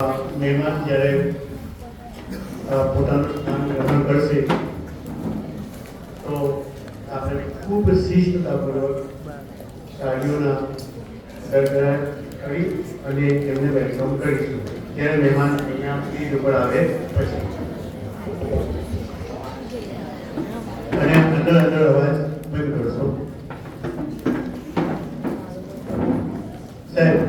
મહેમાન જ્યારે પોતાનું સ્થાન ગ્રહણ કરશે તો આપણે ખૂબ શિસ્તતાપૂર્વક તાળીઓના ગડગડાટ કરી અને એમને વેલકમ કરીશું ત્યારે મહેમાન અહીંયા સ્ટેજ ઉપર આવે પછી અને અંદર અવાજ બંધ કરશો સાહેબ.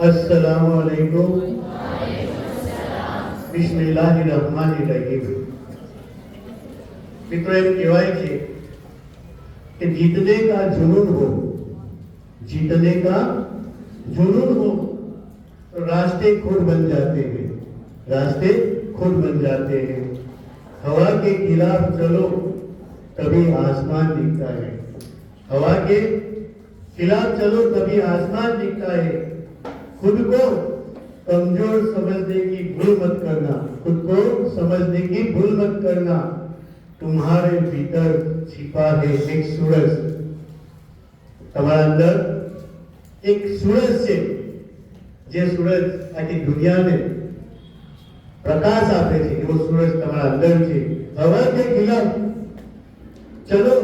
अस्सलामुअलैकुम बिस्मिल्लाहिर्रहमानिर्रहीम. मित्रों एम कहेवाय छे कि जीतने का जुनून हो, जीतने का जुनून हो तो रास्ते खुद बन जाते हैं, रास्ते खुद बन जाते हैं. हवा के खिलाफ चलो तभी आसमान दिखता है, हवा के खिलाफ चलो तभी आसमान दिखता है. खुद को कमजोर समझने की भूल मत करना, खुद को समझने की भूल मत करना. तुम्हारे भीतर छिपा है एक सूरज, तुम्हारा अंदर एक सूरज છે જે सूरज આખી દુનિયાને પ્રકાશ આપે છે એવો सूरज તમારા અંદર છે. हवा के खिलाफ चलो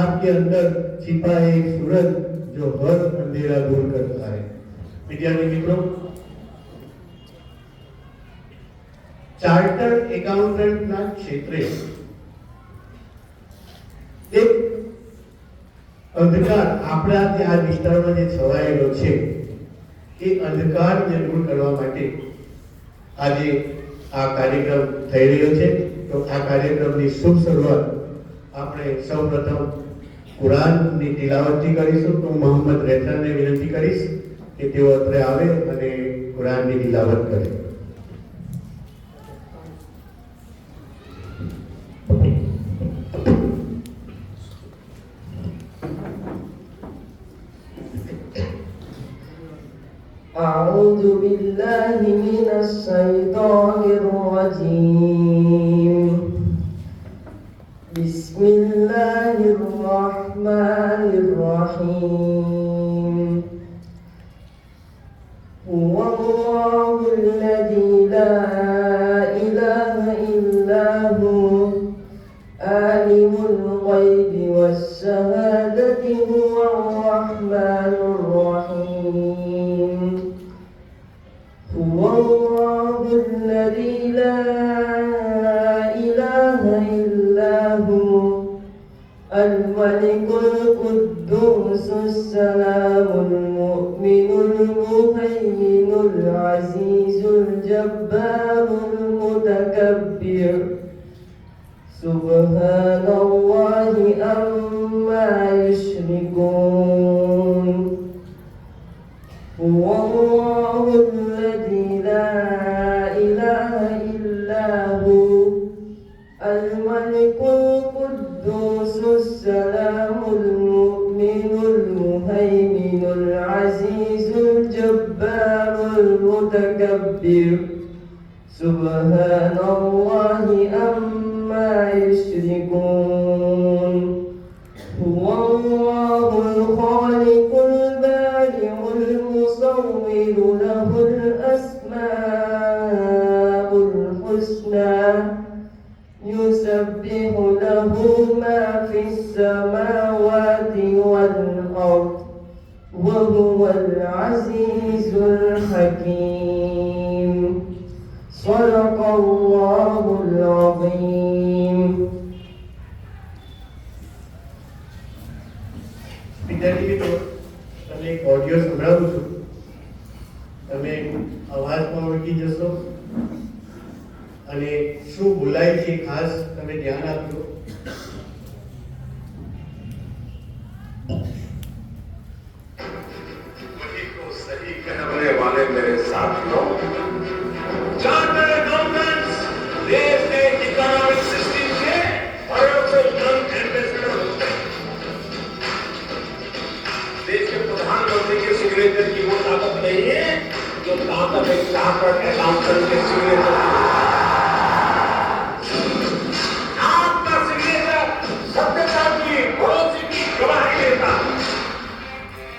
आपके अंदर छिपा है एक सूरज जो हर अंधेरा दूर करता है. विद्यार्थी मित्रों, चार्टर्ड एकाउंटન્ટ ના ક્ષેત્રે એક અંધકાર આપણા આ વિસ્તારમાં જે છવાયેલો છે એ અંધકારને દૂર કરવા માટે આજે આ કાર્યક્રમ થઈ રહ્યો છે. તો આ કાર્યક્રમની શુભ શરૂઆત આપણે સૌપ્રથમ કુરાનની તિલાવતથી કરીશું. તો મોહમ્મદ રહેઠાણને વિનંતી કરીશ કે તેઓ અત્રે આવે અને કુરાનની તિલાવત કરે. أعوذ بالله من الشيطان الرجيم. بسم الله الرحمن الرحيم. هو الله الذي لا إله إلا هو عالم الغيب والشهادة هو الرحمن الرحيم. هو الله الذي لا إله إلا هو الملك القدوس السلام المؤمن المهيمن العزيز الجبار المتكبر. سبحان الله عما يشركون. هو الله الذي لا إله إلا هو الملك القدوس السلام المؤمن المهيمن العزيز الجبار المتكبر. سبحان الله عما يشركون. هو الله الخالق البارئ المصور له الأسماء الحسنى يسبح له ما في السماوات والأرض وهو العزيز الحكيم صدق الله العظيم. વિદ્યાર્થી મિત્રો, તમને એક ઓડિયો સંભળાવું છું. તમે અવાજમાં ઓળખી જશો અને શું બોલાય છે ખાસ તમે ધ્યાન આપજો. सही कहने वाले मेरे साथियों, चार्टर्ड अकाउंटेंट्स देश के इकोनॉमिक सिस्टम के पावरफुल एम्बेसडर होते हैं. देश के प्रधानमंत्री के सिग्नेचर की वो ताकत नहीं है जो ताकत एक चार्टर्ड अकाउंटेंट के सिग्नेचर की. आपका सिग्नेचर सत्यता की, भरोसे की गवाही देता है.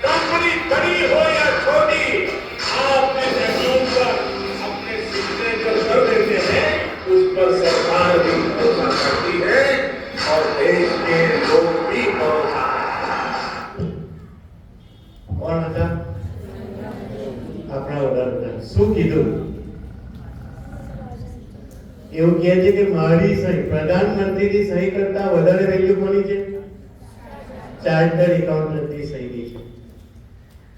कंपनी बड़ी हो या छोटी, आप में अकाउंट पर अपने सिग्नेचर कर देते हैं, उस पर सरकार भी भरोसा करती है और देश के लोग भी भरोसा करते हैं. કોણ હતા? આપણા વડાપ્રધાન. શું કીધું? એવું કહે છે કે મારી સહી, પ્રધાનમંત્રીની સહી કરતા વધારે વેલ્યુ કોની છે? ચાર્ટર્ડ એકાઉન્ટન્ટની સહીની છે.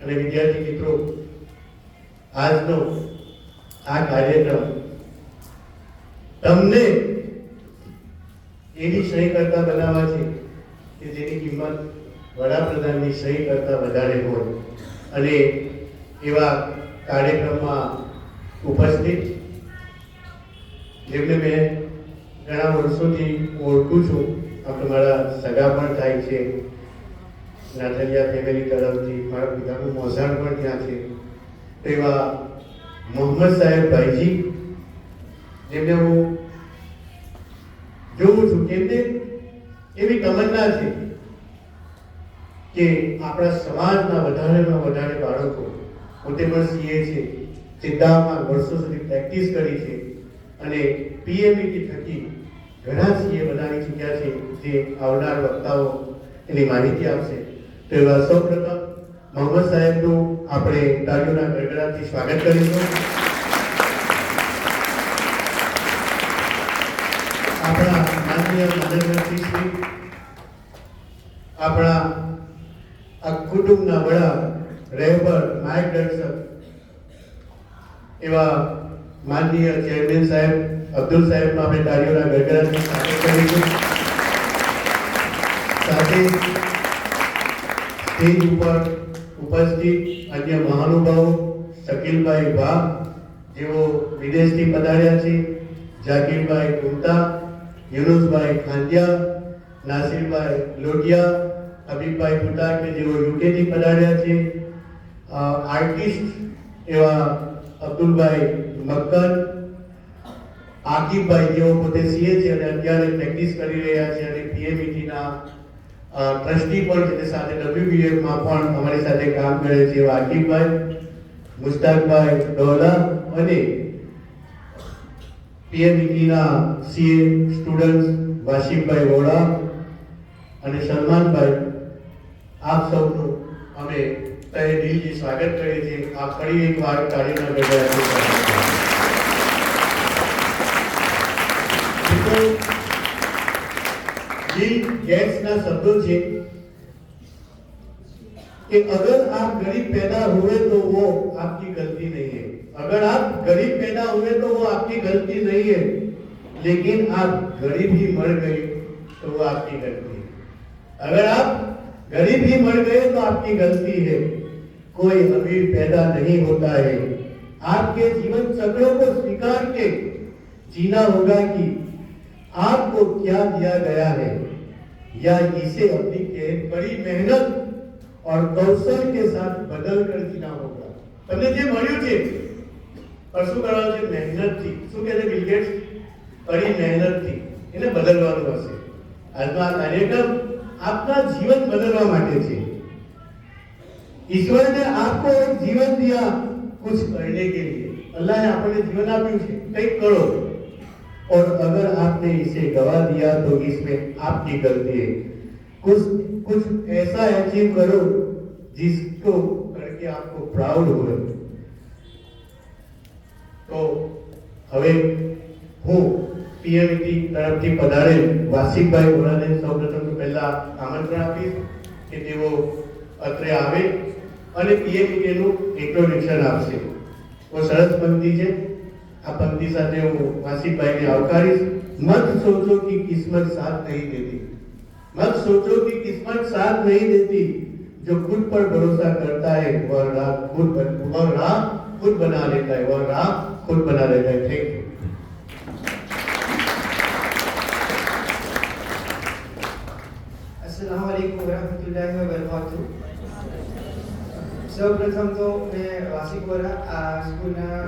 અને વિદ્યાર્થી મિત્રો, આજનો આ કાર્યક્રમ તમને એવી સહી કરતા બનાવવા છે કે જેની કિંમત વડાપ્રધાનની સહી કરતા વધારે હોય. અને એવા કાર્યક્રમમાં ઉપસ્થિત જેમને મેં ઘણા વર્ષોથી ઓળખું છું, આમ તો મારા સગા પણ થાય છે, નાથલિયા ફેમિલી તરફથી મારા પિતાનું મોસાળ પણ ત્યાં છે. તો એવા મોહમ્મદ સાહેબ ભાઈજી, જેમને હું જોઉં છું, કેમને એવી તમન્ના છે કે આપણા સમાજના વધારેમાં વધારે બાળકો, પોતે પણ સીએ છે, સિદ્ધામાં વર્ષો સુધી પ્રેક્ટિસ કરી છે અને પીએમઈટી થકી ઘણા સીએ બનાવી ચૂક્યા છે, જે આવનાર વક્તાઓ એની માહિતી આપશે. તો એવા સૌપ્રથમ મોહમ્મદ સાહેબનું આપણે તાળીઓના ગડગડાટથી સ્વાગત કરીશું. આપણા માનનીય માનનીય શ્રી, આપણા આ કુટુંબના વડા, રહેબર, માર્ગદર્શક એવા માનનીય ચેરમેન સાહેબ અબ્દુલ સાહેબનો આપણે તાળીઓના ગડગડાટથી સ્વાગત કરીશું. સાથે સ્ટેજ ઉપર ઉપસ્થિત અન્ય મહાનુભાવો, શકીલભાઈ વાહ જેઓ વિદેશથી પધાર્યા છે, જાકીરભાઈ ગુમતા, યુનુસભાઈ ખાંડિયા, નાસિરભાઈ લોઢિયા, હબીબભાઈ પુતા કે જેઓ યુકેથી પધાર્યા છે, આર્ટિસ્ટ એવા અબ્દુલભાઈ મક્કર, આકિબભાઈ જેઓ પોતે સીએ છે અને અત્યારે પ્રેક્ટિસ કરી રહ્યા છે અને પીએમઈટીના ટ્રસ્ટી પણ છે, સાથે ડબ્લ્યુબીએફમાં પણ અમારી સાથે કામ કરે છે એવા આકિબભાઈ, મુસ્તાકભાઈ ડોલા અને પીએમઈટીના સીએ સ્ટુડન્ટ્સ વાશિફભાઈ વોડા અને સલમાનભાઈ, આપ સૌનું અમે તહે દિલથી સ્વાગત કરીએ છીએ. આપ ફરી એકવાર તાળીના ગડગડાટથી बिल गेट्स ना शब्दों से कि अगर आप गरीब पैदा हुए तो वो आपकी गलती नहीं है. अगर आप गरीब पैदा हुए तो वो आपकी गलती नहीं है, लेकिन आप गरीब ही मर गए तो वो आपकी गलती है. अगर आप गरीब ही मर गए तो आपकी गलती है. कोई अमीर पैदा नहीं होता है. आपके जीवन चक्रों को स्वीकार के जीना होगा कि आपको क्या दिया गया है, या इसे अपनी कड़ी मेहनत और कौशल के साथ बदल कर जीना होगा. તમને જે મળ્યું છે પણ શું કરવાનું છે? મહેનતથી. શું કહે છે બિલ ગેટ્સ? કડી મહેનતથી એને બદલવાનું હશે. આજનો આ કાર્યક્રમ આપના જીવન બદલવા માટે છે. ईश्वर ने आपको एक जीवन दिया कुछ करने के लिए. अल्लाह ने आपने जीवन આપ્યું છે, કંઈક કરો. और अगर आपने इसे गवा दिया तो इसमें आपकी गलती है। कुछ कुछ ऐसा अचीव करो जिसको करके आपको प्राउड हो। तो હવે હું પીએમટી તરફથી પધારેલ વાસિકભાઈ વોરાને સૌપ્રથમ તો પહેલા આમંત્રણ આપીશ કે તેઓ અત્રે આવે અને પીએમટીનું ઇન્ટ્રોડક્શન આપશે। वो સરસ પંક્તિ છે। આ પંક્તિ સાથે હું વાસિકભાઈને આવકારીશ। मत सोचो कि किस्मत साथ नहीं देती, मत सोचो कि किस्मत साथ नहीं देती, जो खुद पर भरोसा करता है वह राह खुद बना लेता है, वह राह खुद बना लेता है। Thank you. अस्सलाम वालेकुम वरहमतुल्लाहि वबरकातुहू। સૌપ્રથમ તો મેં વાસિક વોરા આ સ્કૂલના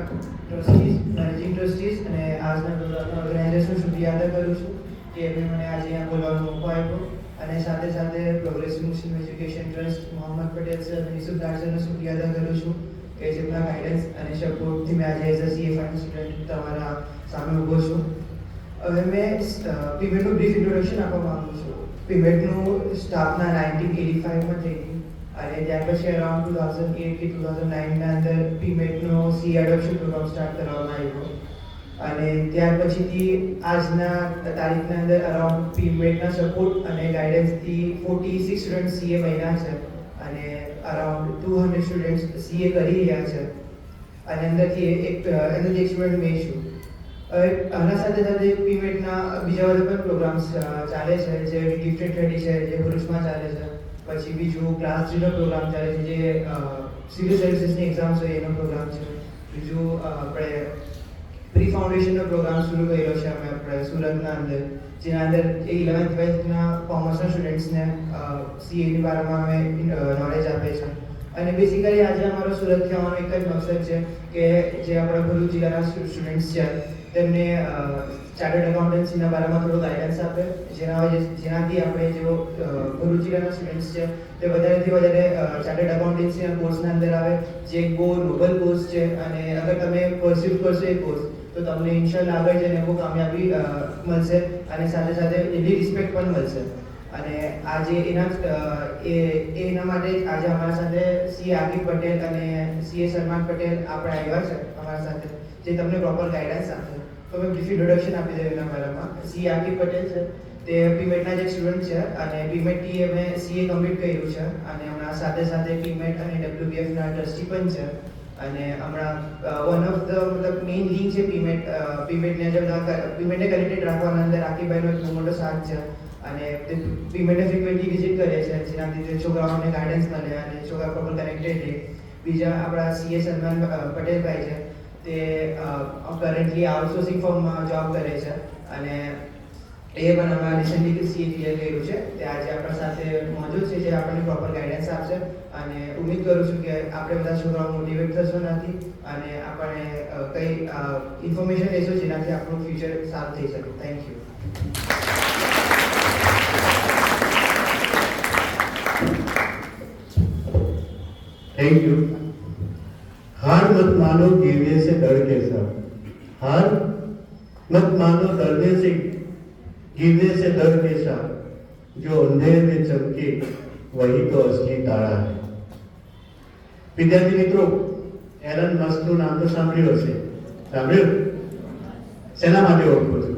ટ્રસ્ટીઝ, મેનેજિંગ ટ્રસ્ટીઝ અને આજના પ્રોગ્રામના ઓર્ગેનાઇઝર્સનો શુક્રિયા અદા કરું છું કે એમણે મને આજે અહીંયા બોલાવવાનો મોકો આપ્યો અને સાથે સાથે progressive Muslim education trust, Mohammad Patel sir અને યુસુફ ડાર સરનો શુક્રિયા અદા કરું છું કે જેમના ગાઈડન્સ અને સપોર્ટથી मैं આજે as a CA final student તમારા સામે ઊભો છું। હવે मैं પીમેટનું બ્રીફ ઇન્ટ્રોડક્શન આપવા માંગુ છું। પીમેટનું સ્થાપના 1985માં થઈ હતી અને ત્યાર પછી અરાઉન્ડ 2008 કે 2009ના અંદર પીમેટનો સી એડોપ્શન પ્રોગ્રામ સ્ટાર્ટ કરવામાં આવ્યો અને ત્યાર પછીથી આજના તારીખના અંદર અરાઉન્ડ પીમેટના સપોર્ટ અને ગાઈડન્સથી 46 સ્ટુડન્ટ સીએ બન્યા છે અને અરાઉન્ડ 200 સ્ટુડન્ટ્સ સીએ કરી રહ્યા છે અને અંદરથી એક સ્ટુડન્ટ મેં છું। આના સાથે સાથે પીમેટના બીજા બધા પણ પ્રોગ્રામ્સ ચાલે છે, જે ગિફ્ટેડ સ્ટડી છે જે ભરૂચમાં ચાલે છે, પછી બીજું ક્લાસ 3નો પ્રોગ્રામ ચાલે છે જે સિવિલ સર્વિસીસની એક્ઝામ્સ હોય એનો પ્રોગ્રામ છે। બીજું આપણે પ્રી ફાઉન્ડેશનનો પ્રોગ્રામ શરૂ કર્યો છે અમે આપણે સુરતના અંદર, જેના અંદર 11th 12thના કોમર્સના સ્ટુડન્ટ્સને સીએની બારામાં અમે નોલેજ આપે છે અને બેસિકલી આજે અમારો સુરતથી આવવાનો એક જ મકસદ છે કે જે આપણા ભરૂચ જિલ્લાના સ્ટુડન્ટ્સ છે તેમને ચાર્ટર્ડ એકાઉન્ટન્સીના બારામાં થોડો ગાઈડન્સ આપે, જેનાથી આપણે જો ભરૂચ જિલ્લાના સ્ટુડન્ટ્સ છે તે વધારેથી વધારે ચાર્ટર્ડ એકાઉન્ટન્સીના કોર્સના અંદર આવે, જે એક બહુ નોબલ કોર્સ છે અને અગર તમે પરસ્યુ કરશો એ કોર્સ તો તમને ઇન્શાલ્લાહ આગળ જઈને બહુ કામયાબી મળશે અને સાથે સાથે એની રિસ્પેક્ટ પણ મળશે। અને આજે એના માટે જ આજે અમારા સાથે સીએ આકિબ પટેલ અને સીએ સલમાન પટેલ આપણે આવ્યા છે અમારા સાથે, જે તમને પ્રોપર ગાઈડન્સ આપશે। તો મેં બ્રીફ ઇન્ટ્રોડક્શન આપી દઉં એના બારામાં। સીએ આકિબ પટેલ છે તે પીમેટના જ એક સ્ટુડન્ટ છે અને પીમેટથી અમે સીએ કમ્પ્લીટ કર્યું છે અને હમણાં સાથે સાથે પીમેટ અને ડબ્લ્યુબીએફના ટ્રસ્ટી પણ છે અને હમણાં વન ઓફ ધ મતલબ મેઇન લિંક છે પીમેટને કનેક્ટેડ રાખવાના અંદર આકિબભાઈનો એક બહુ મોટો સાથ છે અને તે પીમેટને ફ્રિક્વન્ટલી વિઝિટ કરે છે, જેનાથી છોકરાઓને ગાઈડન્સ મળે અને છોકરા પ્રોપર કનેક્ટેડ રહે। બીજા આપણા સીએ સલમાન પટેલભાઈ છે તે કરન્ટલી આઉટસોર્સિંગ ફર્મમાં જોબ કરે છે અને એ પણ હમણાં રિસેન્ટલી સીએ ક્લિયર કર્યું છે। તે આજે આપણા સાથે મોજૂદ છે, જે આપણને પ્રોપર ગાઈડન્સ આપશે અને ઉમ્મીદ કરું છું કે આપણે બધા છોકરાઓ મોટિવેટ થશો નથી અને આપણને કંઈ ઇન્ફોર્મેશન લેશો જેનાથી આપણું ફ્યુચર સારું થઈ શકે। Thank you. Thank you. हार मत मानो गिरने से डर के साथ, हार मत मानो डरने से गिरने से डर के साथ, जो अंधेरे में चमके वही तो असली तारा है। विद्यार्थी मित्रों, एलन मस्कનું નામ તો સાંભળ્યું હશે, સાંભળ્યું? શેના માટે ઓળખો છો?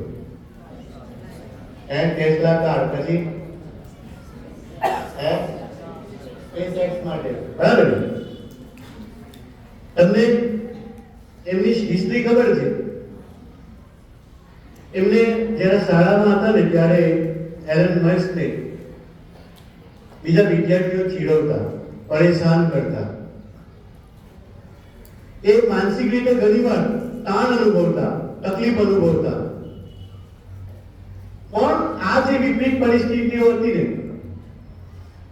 ટેસ્લા કાર, પછી SpaceX માટે, બરાબર? તમને એમની હિસ્ટ્રી ખબર છે? એમને જ્યારે શાળામાં હતા ને ત્યારે એલન મસ્કને બીજા વિદ્યાર્થીઓ ચીડવતા, પરેશાન કરતા, એ માનસિક રીતે ઘણીવાર તાણ અનુભવતા, તકલીફ અનુભવતા, પણ આ જે વિપરીત પરિસ્થિતિઓ હતી ને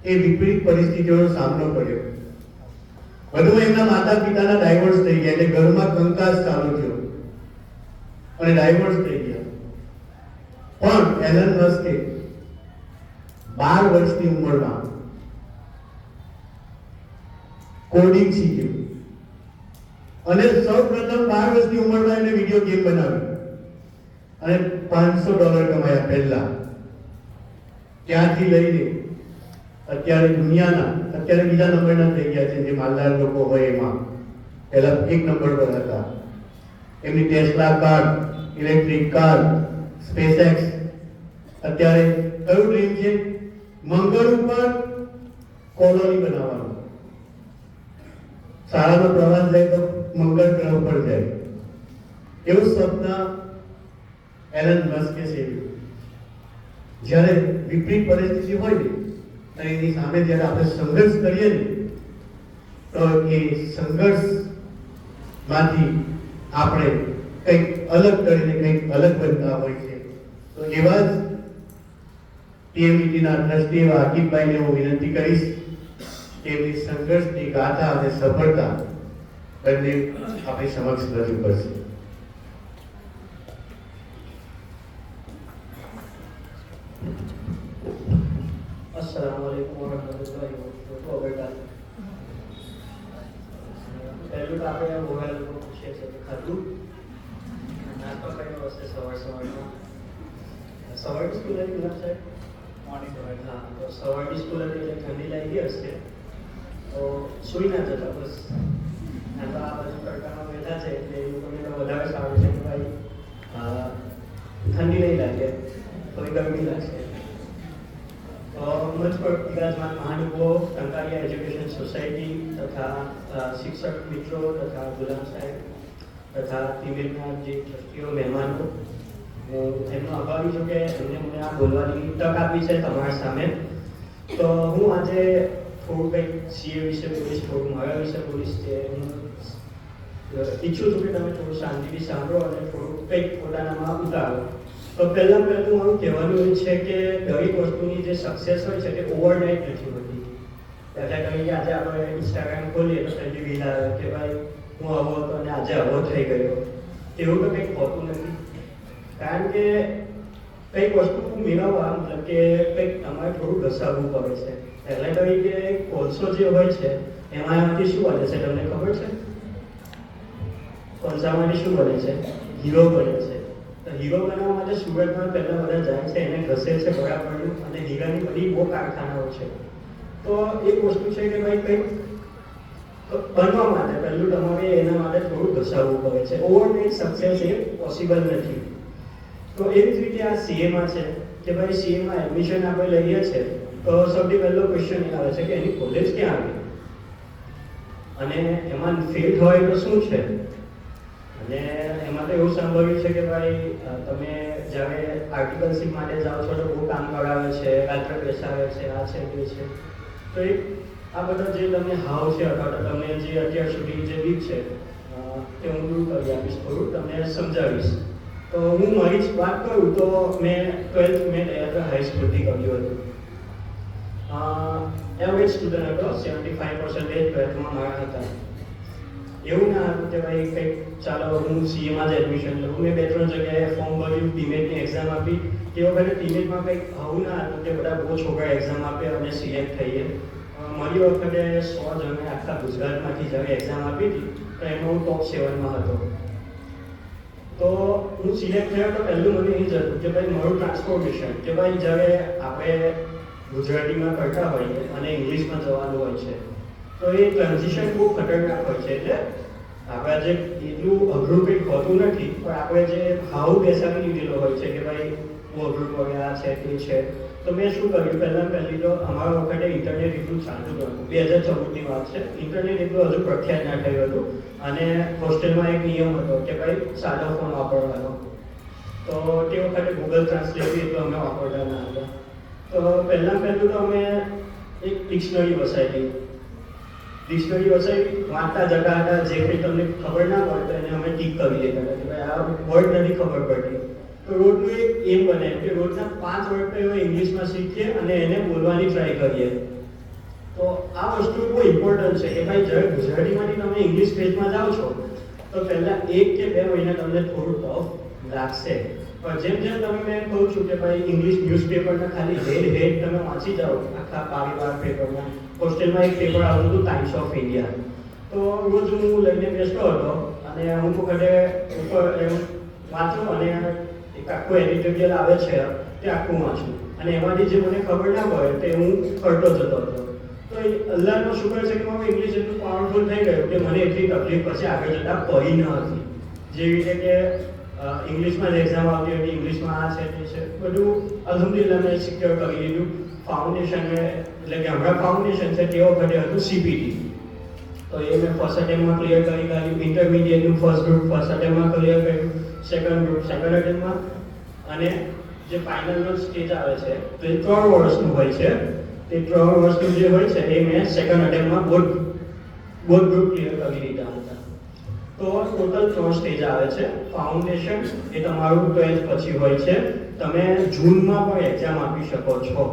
એ વિપરીત પરિસ્થિતિઓનો સામનો કર્યો। વધુમાં એમના માતા પિતાના ડાયવોર્સ થઈ ગયા એટલે ઘરમાં કંકાસ ચાલુ થયો અને ડાયવોર્સ થઈ ગયા, પણ એલન મસ્કે 12 વર્ષની ઉંમરમાં કોડિંગ શીખ્યું અને સૌપ્રથમ 12 વર્ષની ઉંમરમાં એને વિડીયો ગેમ બનાવી અને $500 કમાયા પહેલા, ત્યાંથી લઈને અત્યારે દુનિયાના અત્યારે બીજા નંબરના થઈ ગયા છે. જે માલદાર લોકો હોય એમાં પહેલા 1 નંબર પર હતા. એમની ટેસ્લા કાર, ઇલેક્ટ્રિક કાર, સ્પેસએક્સ. અત્યારે કયું ડ્રીમ છે? મંગળ ઉપર કોલોની બનાવવાનું. શાળાનો પ્રવાસ જાય તો મંગળ ગ્રહ પર જાય, એવું સ્વપ્ન એલન મસ્કે સેવ્યું. જ્યારે વિપરીત પરિસ્થિતિ હોય ને અને એની સામે જ્યારે આપણે સંઘર્ષ કરીએ ને તો એ સંઘર્ષમાંથી આપણે કંઈક અલગ કરીને કંઈક અલગ બનતા હોય છે. તો એવા જ ટીએમઈટીના ટ્રસ્ટી એવા આકિબભાઈને હું વિનંતી કરીશ કે એમની સંઘર્ષની ગાથા અને સફળતા બંને આપણી સમક્ષ રજૂ કરશે. अस्सलामुअलैकुम वरहमतुल्लाहि वबरकातुहू. પહેલું તો આપણે મોબાઈલ લોકો પૂછીએ છીએ કે ખાધું નાસ્તો કર્યો હશે સવારમાં. સવારની સ્કૂલ હતી ગુલાબ સાહેબ? મોર્નિંગ. હા, તો સવારની સ્કૂલ હતી એટલે ઠંડી લાગી હશે તો સૂઈ ના જતા બસ. આ તો આ બાજુ તડકામાં બેઠા છે એટલે એ લોકોને તો વધારે સારું છે કે ભાઈ ઠંડી નહીં લાગે, થોડી ગરમી લાગશે. મંચ પર બિરાજમાન મહાનુભાવો, ટંકારિયા એજ્યુકેશન સોસાયટી તથા શિક્ષક મિત્રો તથા ગુલામ સાહેબ તથા ટીમેના જે ટ્રસ્ટીઓ, મહેમાનો, હું એમનો આભારી છું કે એમને મને આ બોલવાની તક આપી છે તમારા સામે. તો હું આજે થોડું કંઈક સીએ વિશે બોલીશ, થોડું મારા વિશે બોલીશ. કે હું ઈચ્છું છું કે તમે થોડું શાંતિથી સાંભળો અને થોડું કંઈક પોતાનામાં ઉતારો. તો પહેલું મારું કહેવાનું એ છે કે દરેક વસ્તુની જે સક્સેસ હોય છે તે ઓવરનાઇટ નથી હોતી. દાખલા તરીકે આજે આપણે ઇન્સ્ટાગ્રામ ખોલીએ તો પહેલી રીલ આવે કે ભાઈ હું આવો હતો અને આજે આવો થઈ ગયો. તેવું તો કંઈક હોતું નથી. કારણ કે કંઈક વસ્તુ મેળવવા મતલબ કે કંઈક તમારે થોડું ઘસાવવું પડે છે. પહેલા તરીકે કોલસો જે હોય છે એમાંથી શું બને છે તમને ખબર છે? કોલસામાંથી શું બને છે? હીરો બને છે. હીરો બનાવવા માટે સુરતમાં પહેલા બધા જાય છે, એને ઘસે છે બરાબરનું, અને હીરાની બધી બહુ કારખાનાઓ છે. તો એક વસ્તુ છે કે ભાઈ કંઈક બનવા માટે પહેલું તમારે એના માટે થોડું ઘસાવવું પડે છે. ઓવરનાઇટ સક્સેસ એ પોસિબલ નથી. તો એવી જ રીતે આ સીએમાં છે કે ભાઈ સીએમાં એડમિશન આપણે લઈએ છીએ તો સૌથી પહેલો ક્વેશ્ચન એ આવે છે કે એની કોલેજ ક્યાં આવી અને એમાં ફેલ હોય તો શું છે. અને એમાં તો એવું સાંભળ્યું છે કે ભાઈ તમે જ્યારે આર્ટિકલશીપ માટે જાઓ છો તો બહુ કામ કરાવે છે, રાત્રે બેસાડે છે, આ છે તે છે. તો એ આ બધા જે તમને હાવ છે અથવા તો તમને જે અત્યાર સુધી જે બીક છે તે હું દૂર કરી આપીશ, થોડું તમને સમજાવીશ. તો હું મારી જ વાત કરું તો મેં 12th મેં દયાત્રા હાઈસ્કૂલથી કર્યું હતું. એવરેજ સ્ટુડન્ટ હતો, 75% 12thમાં મારા હતા. એવું ના હતું કે ભાઈ કંઈક ચાલો હું સીએમાં જ એડમિશન લઉં. મેં 2-3 જગ્યાએ ફોર્મ ભર્યું, ટીમેટની એક્ઝામ આપી. તે વખતે ટીમેટમાં કંઈક આવું ના હતું કે બધા બહુ છોકરા એક્ઝામ આપે અને સિલેક્ટ થઈએ. મારી વખતે 100 જણે આખા ગુજરાતમાંથી જ્યારે એક્ઝામ આપી હતી તો એમાં હું ટોપ 7માં હતો. તો હું સિલેક્ટ થયો તો પહેલું મને એ જ હતું કે ભાઈ મારું ટ્રાન્સપોર્ટેશન, કે ભાઈ જ્યારે આપણે ગુજરાતીમાં કરતા હોઈએ અને ઇંગ્લિશમાં જવાનું હોય છે તો એ ટ્રાન્ઝિશન બહુ ખતરનાક હોય છે. એટલે આપણે જે એટલું અઘરું કંઈક હોતું નથી, પણ આપણે જે હાવ બેસાડી લીધેલો હોય છે કે ભાઈ હું અઘરું પડે આ છે તે છે. તો મેં શું કર્યું, પહેલી તો અમારા વખતે ઇન્ટરનેટ એટલું ચાલતું નહોતું. 2014ની વાત છે. ઇન્ટરનેટ એટલું હજુ પ્રખ્યાત ના થયું હતું અને હોસ્ટેલમાં એક નિયમ હતો કે ભાઈ સાદો ફોન વાપરવાનો. તો તે વખતે ગૂગલ ટ્રાન્સલેટ એટલું અમે વાપરતા ના હતા. તો પહેલું તો અમે એક ડિક્શનરી વસાવી. ડિક્શનરી વસાવી વાંચતા જતા હતા. જે કંઈ તમને ખબર ના પડે એને અમે ટીક કરી લેતા હતા કે ભાઈ આ વર્ડ નથી ખબર પડતી. તો રોજનું એક એમ બને કે રોજના 5 વર્ડ તો એવા ઇંગ્લિશમાં શીખીએ અને એને બોલવાની ટ્રાય કરીએ. તો આ વસ્તુ બહુ ઇમ્પોર્ટન્ટ છે કે ભાઈ જ્યારે ગુજરાતીમાંથી તમે ઇંગ્લિશ પેજમાં જાઓ છો તો પહેલાં 1 કે 2 મહિના તમને થોડું ટફ લાગશે. પણ જેમ જેમ તમે મેં કહું છું કે ભાઈ ઇંગ્લિશ ન્યૂઝપેપરના ખાલી હેડ તમે વાંચી જાઓ આખા પારિવાર પેપરમાં. હોસ્ટેલમાં એક પેપર આવતું હતું ટાઈમ્સ ઓફ ઇન્ડિયા. તો રોજ હું લઈને બેસતો હતો અને અમુક વખતે ઉપર એમ વાંચું અને એક આખું એડિટોરિયલ આવે છે તે આખું વાંચું, અને એમાંથી જે મને ખબર ના પડે તે હું કરતો જતો હતો. તો એ અલ્લાહનો શુક્ર છે કે મારું ઇંગ્લિશ એટલું પાવરફુલ થઈ ગયું કે મને એટલી તકલીફ પછી આગળ જતાં પડી ન હતી. જેવી રીતે કે ઇંગ્લિશમાં જ એક્ઝામ આવતી હતી, ઇંગ્લિશમાં આ છે તે છે બધું અલ્હમ્દુલિલ્લાહ મેં સિક્યોર કરી લીધું. ફાઉન્ડેશન એટલે કે હમણાં ફાઉન્ડેશન છે તે વખતે હતું CPT, તો એ મેં ફર્સ્ટ અટેમ્પમાં ક્લિયર કરી કાઢ્યું. ઇન્ટરમીડિયેટનું ફર્સ્ટ ગ્રુપ ફર્સ્ટ અટેમ્પમાં ક્લિયર કર્યું, સેકન્ડ ગ્રુપ સેકન્ડ અટેમ્પમાં, અને જે ફાઇનલનો સ્ટેજ આવે છે તો એ 3 વર્ષનું હોય છે. તે 3 વર્ષનું જે હોય છે એ મેં સેકન્ડ અટેમ્પમાં બોથ ગ્રુપ ક્લિયર કરી લીધા હતા. તો ટોટલ 3 સ્ટેજ આવે છે. ફાઉન્ડેશન એ તમારું 12th પછી હોય છે. તમે જૂનમાં પણ એક્ઝામ આપી શકો છો.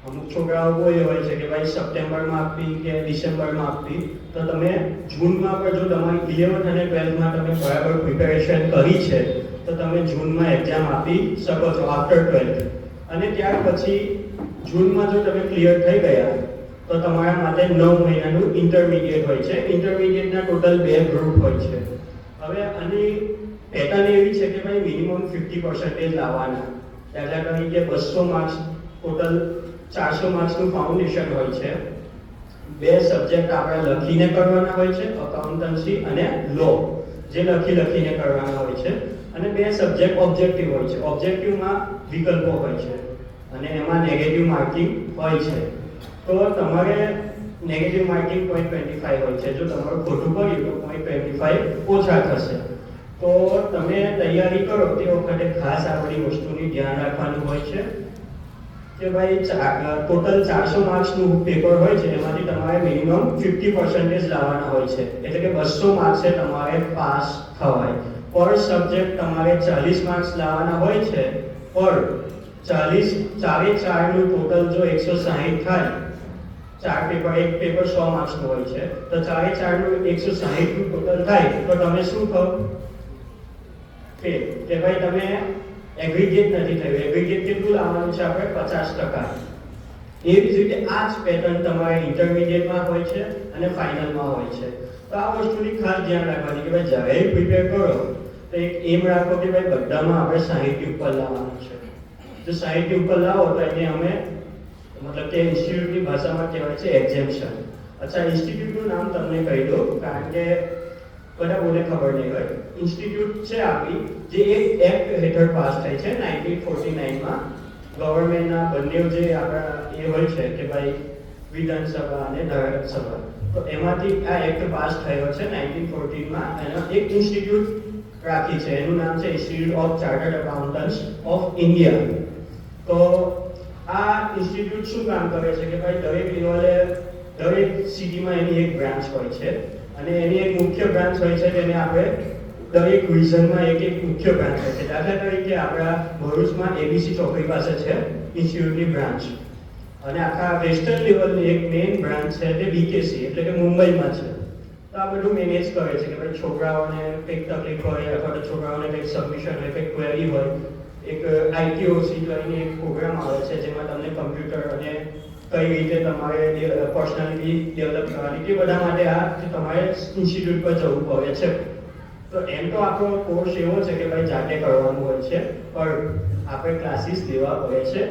અમુક છોકરાઓ કોઈ હોય છે કે ભાઈ સપ્ટેમ્બરમાં આપવી કે ડિસેમ્બરમાં આપવી, તો તમે જૂનમાં પણ જો તમારી 11th અને 12thમાં તમે બરાબર પ્રિપેરેશન કરી છે તો તમે જૂનમાં એક્ઝામ આપી શકો છો આફ્ટર 12th. અને ત્યાર પછી જૂનમાં જો તમે ક્લિયર થઈ ગયા તો તમારા માટે 9 મહિનાનું ઇન્ટરમીડિયેટ હોય છે. ઇન્ટરમીડિયેટના ટોટલ 2 ગ્રુપ હોય છે. હવે આની પેટર્ન એવી છે કે ભાઈ મિનિમમ 50% લાવવાના. દાખલા તરીકે 200 માર્ક્સ ટોટલ 400 માર્ક્સનું ફાઉન્ડેશન હોય છે. 2 સબ્જેક્ટ આપણે લખીને કરવાના હોય છે, અકાઉન્ટન્સી અને લો, જે લખીને કરવાના હોય છે. અને 2 સબ્જેક્ટ ઓબ્જેક્ટિવ હોય છે. ઓબ્જેક્ટિવમાં વિકલ્પો હોય છે અને એમાં નેગેટિવ માર્કિંગ હોય છે. તો તમારે નેગેટિવ માર્કિંગ 0.25 હોય છે. જો તમારું ખોટું પડ્યું તો 0.25 ઓછા થશે. તો તમે તૈયારી કરો તે વખતે ખાસ આ બધી વસ્તુની ધ્યાન રાખવાનું હોય છે કે ભાઈ ટોટલ 400 માર્ક્સનું પેપર હોય છે, એમાંથી તમારે મિનિમમ 50% લાવવાના હોય છે. એટલે કે 200 માર્ક્સે તમારે પાસ થવાય. પર સબ્જેક્ટ તમારે 40 માર્ક્સ લાવવાના હોય છે. પર 4 નું ટોટલ જો 160 થાય, 4 પેપર, એક પેપર 100 માર્ક્સનું હોય છે, તો 4 નું 160 નું ટોટલ થાય તો તમે શું કહો કે ભાઈ તમે એગ્રીગેટ નથી થયું. એગ્રીગેટ કેટલું લાવવાનું છે આપણે? 50%. એવી જ રીતે આ જ પેટર્ન તમારે ઇન્ટરમીડિયેટમાં હોય છે અને ફાઇનલમાં હોય છે. તો આ વસ્તુની ખાસ ધ્યાન રાખવાની કે ભાઈ જ્યારે પ્રિપેર કરો તો એક એમ રાખો કે ભાઈ બધામાં આપણે 60 ઉપર લાવવાનું છે. જો 60 ઉપર લાવો તો એને અમે મતલબ કે ઇન્સ્ટિટ્યૂટની ભાષામાં કહેવાય છે એક્ઝેમ્પશન. અચ્છા, ઇન્સ્ટિટ્યૂટનું નામ તમને કહી દઉં કારણ કે બધા બોલે ખબર નહીં હોય. ઇન્સ્ટિટ્યૂટ છે આપણી જે એક એક્ટ હેઠળ પાસ થઈ છે 1949માં. ગવર્મેન્ટના બંને જે આપણા એ હોય છે કે ભાઈ વિધાનસભા અને ધારાસભા, તો એમાંથી આ એક્ટ પાસ થયો છે 1914માં. એનો એક ઇન્સ્ટિટ્યૂટ રાખી છે, એનું નામ છે institute of chartered accountants of India. તો આ ઇન્સ્ટિટ્યૂટ શું કામ કરે છે કે ભાઈ દરેક લેવલે દરેક સિટીમાં એની એક બ્રાન્ચ હોય છે અને એની એક મુખ્ય બ્રાન્ચ હોય છે જેને આપણે દરેક રિજનમાં એક મુખ્ય બ્રાન્ચ હોય છે. દાખલા તરીકે આપણા ભરૂચમાં ABC ચોકડી પાસે છે ઇન્સ્ટિટ્યૂટની બ્રાન્ચ, અને આખા વેસ્ટર્ન લેવલની એક મેઇન બ્રાન્ચ છે તે BKC એટલે કે મુંબઈમાં છે. તો આ બધું મેનેજ કરે છે કે ભાઈ છોકરાઓને કંઈક તકલીફ હોય અથવા તો છોકરાઓને કંઈક સબમિશન હોય, કંઈક ક્વેરી હોય. એક ITOC કરીને એક પ્રોગ્રામ આવે છે જેમાં તમને કમ્પ્યુટર અને કઈ રીતે તમારે પર્સનાલિટી ડેવલપ કરવાની, તે બધા માટે આ તમારે ઇન્સ્ટિટ્યૂટ પર જવું પડે છે. તો એમ તો આપણો કોર્સ એવો છે કે ભાઈ જાતે કરવાનું હોય છે, પણ આપણે ક્લાસીસ લેવા પડે છે.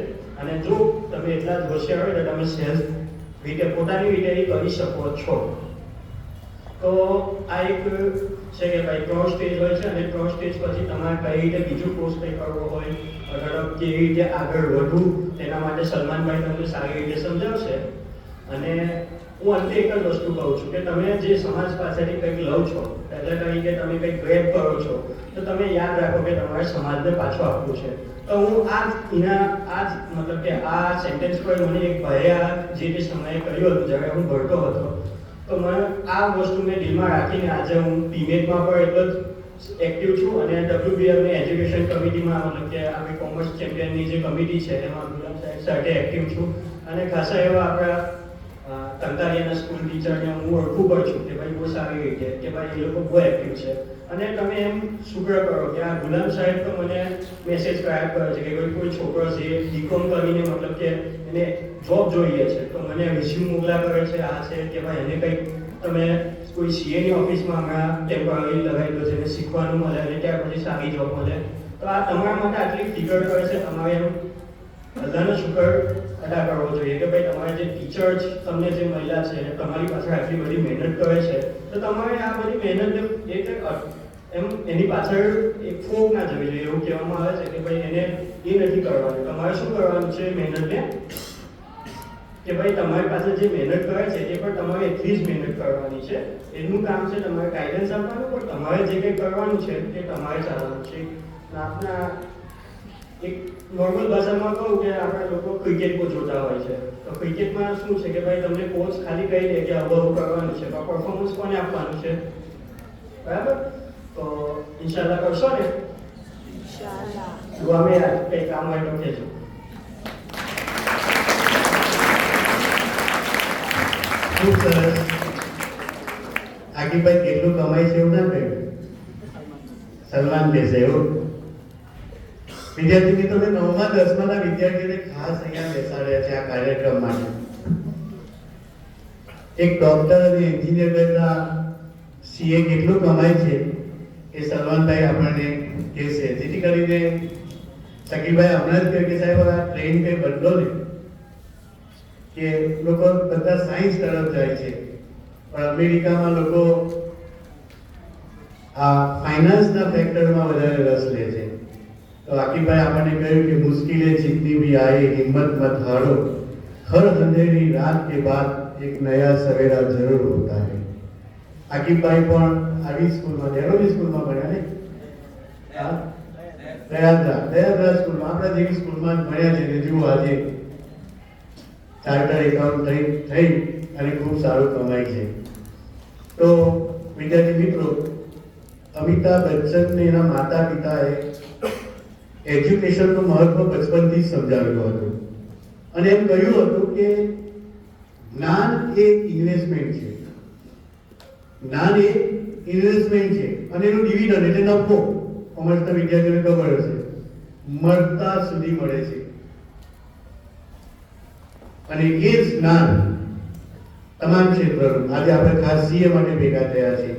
અને જો તમે એટલા જ હોશિયાર હોય તો તમે સેલ્ફ રીતે પોતાની રીતે કરી શકો છો. તો આ એક છે કે ભાઈ 3 સ્ટેજ હોય છે અને 3 સ્ટેજ પછી તમારે કઈ રીતે બીજું કોર્સ કંઈ કરવો હોય અથવા કેવી રીતે આગળ વધવું તેના માટે સલમાનભાઈ તમને સારી રીતે સમજાવશે. અને હું અંતે એક જ વસ્તુ કહું છું કે તમે જે સમાજ પાસેથી કંઈક લો છો, દાખલા તરીકે તમે કંઈક ગ્રેબ કરો છો, તો તમે યાદ રાખો કે તમારે સમાજને પાછું આપવું છે. તો હું મતલબ કે આ સેન્ટેન્સ પર મને એક ભાઈએ જે તે સમયે કહ્યું હતું જ્યારે હું ભણતો હતો, તો મને આ વસ્તુ મેં દિલમાં રાખીને આજે હું PMETમાં પણ એટલો જ એક્ટિવ છું અને WBMની એજ્યુકેશન કમિટીમાં મતલબ કે આપણી કોમર્સ ચેમ્પિયનની જે કમિટી છે એમાં ગુલામ સાહેબ સાથે એક્ટિવ છું. અને ખાસા એવા આપણા તંતારિયાના સ્કૂલ ટીચરને હું ઓળખું પણ છું કે ભાઈ બહુ સારી રીતે કે ભાઈ એ લોકો બહુ એક્ટિવ છે. અને તમે એમ શુક્ર કરો કે આ ગુલામ સાહેબ તો મને મેસેજ ક્રાક કરે છે કે કોઈ છોકરો છે BCom કરીને મતલબ કે એને જોબ જોઈએ છે તો મને રિઝ્યુમ મોકલા કરે છે. આ છે કે ભાઈ એને કંઈક તમે કોઈ CAની ઓફિસમાં હમણાં ટેમ્પરરી લગાવી દો, જેને શીખવાનું મળે અને ત્યાર પછી સારી જોબ મળે. તો તો આ તમારા માટે આટલી ફિગર કરે છે, તમારે એમ અલ્લાહનો શુકર અદા કરવો જોઈએ કે ભાઈ તમારા જે ટીચર તમને જે મહિલા છે તમારી પાછળ આટલી બધી મહેનત કરે છે, તો તમારે આ બધી મહેનતને એમ એની પાછળ એક ફોક ના જવી જોઈએ. એવું કહેવામાં આવે છે કે ભાઈ એને એ નથી કરવાનું. તમારે શું કરવાનું છે મહેનતને, કે ભાઈ તમારી પાસે જે મહેનત કરે છે એ પણ તમારે એટલી જ મહેનત કરવાની છે. એનું કામ છે તમારે ગાઈડન્સ આપવાનું, પણ તમારે જે કંઈ કરવાનું છે એ તમારે ચાલવાનું છે. આપણા એક નોર્મલ ભાષામાં કહું કે આપણા લોકો ક્રિકેટ કોચ જોતા હોય છે, તો ક્રિકેટમાં શું છે કે ભાઈ તમને કોચ ખાલી કહી દે કે આવું કરવાનું છે, પણ પરફોર્મન્સ કોને આપવાનું છે, બરાબર? તો ઇન્શાલ્લાહ કરશો ને? ઇન્શાલ્લાહ. દુઆ મેં કંઈ કામ હોય તો કહેજો. ખૂબ સરસ. આકીભાઈ કેટલું કમાય છે એવું ના કહ્યું, સલમાન કહેશે એવું. વિદ્યાર્થી મિત્રોને 9મા 10માના વિદ્યાર્થીઓને ખાસ અહીંયા બેસાડ્યા છે આ કાર્યક્રમ માટે. એક ડોક્ટર અને એન્જિનિયર કરતા સીએ કેટલું કમાય છે એ સલમાનભાઈ આપણને કહેશે, જેથી કરીને શકીભાઈ હમણાં જ કહ્યું કે સાહેબ આ ટ્રેન કઈ બદલો ને, કે લોકો બધા સાયન્સ તરફ જાય છે, પણ અમેરિકામાં લોકો આ ફાઇનાન્સના ફેક્ટરમાં વધારે રસ લે છે. तो आकिब भाई आपने कहूं कि मुश्किलें जितनी भी आए हिम्मत मत हारो, हर अंधेरी रात के बाद एक नया सवेरा जरूर होता है. आकिब भाई पण આવી સ્કૂલમાં દેરોલી સ્કૂલમાં ભણ્યા ને, હા દયાદરા સ્કૂલમાં આપણા જેવી સ્કૂલમાં ભણ્યા છે ને જુઓ આજે ચાર્ટર એકાઉન્ટ થઈ અને ખૂબ સારું કમાય છે. તો વિદ્યાર્થી મિત્રો, અમિતાભ બચ્ચનને એના માતા પિતાએ એજ્યુકેશનનું મહત્વ બચપનથી જ સમજાવ્યું હતું અને એમ કહ્યું હતું કે જ્ઞાન એ ઇન્વેસ્ટમેન્ટ છે, જ્ઞાન એ ઇન્વેસ્ટમેન્ટ છે અને એનું ડિવિડન્ડ એટલે નફો કોમર્સના વિદ્યાર્થીઓને ખબર હશે મળતા સુધી મળે છે. અને એ જ જ્ઞાન તમામ ક્ષેત્રોનું આજે આપણે ખાસ સીએ માટે ભેગા થયા છીએ.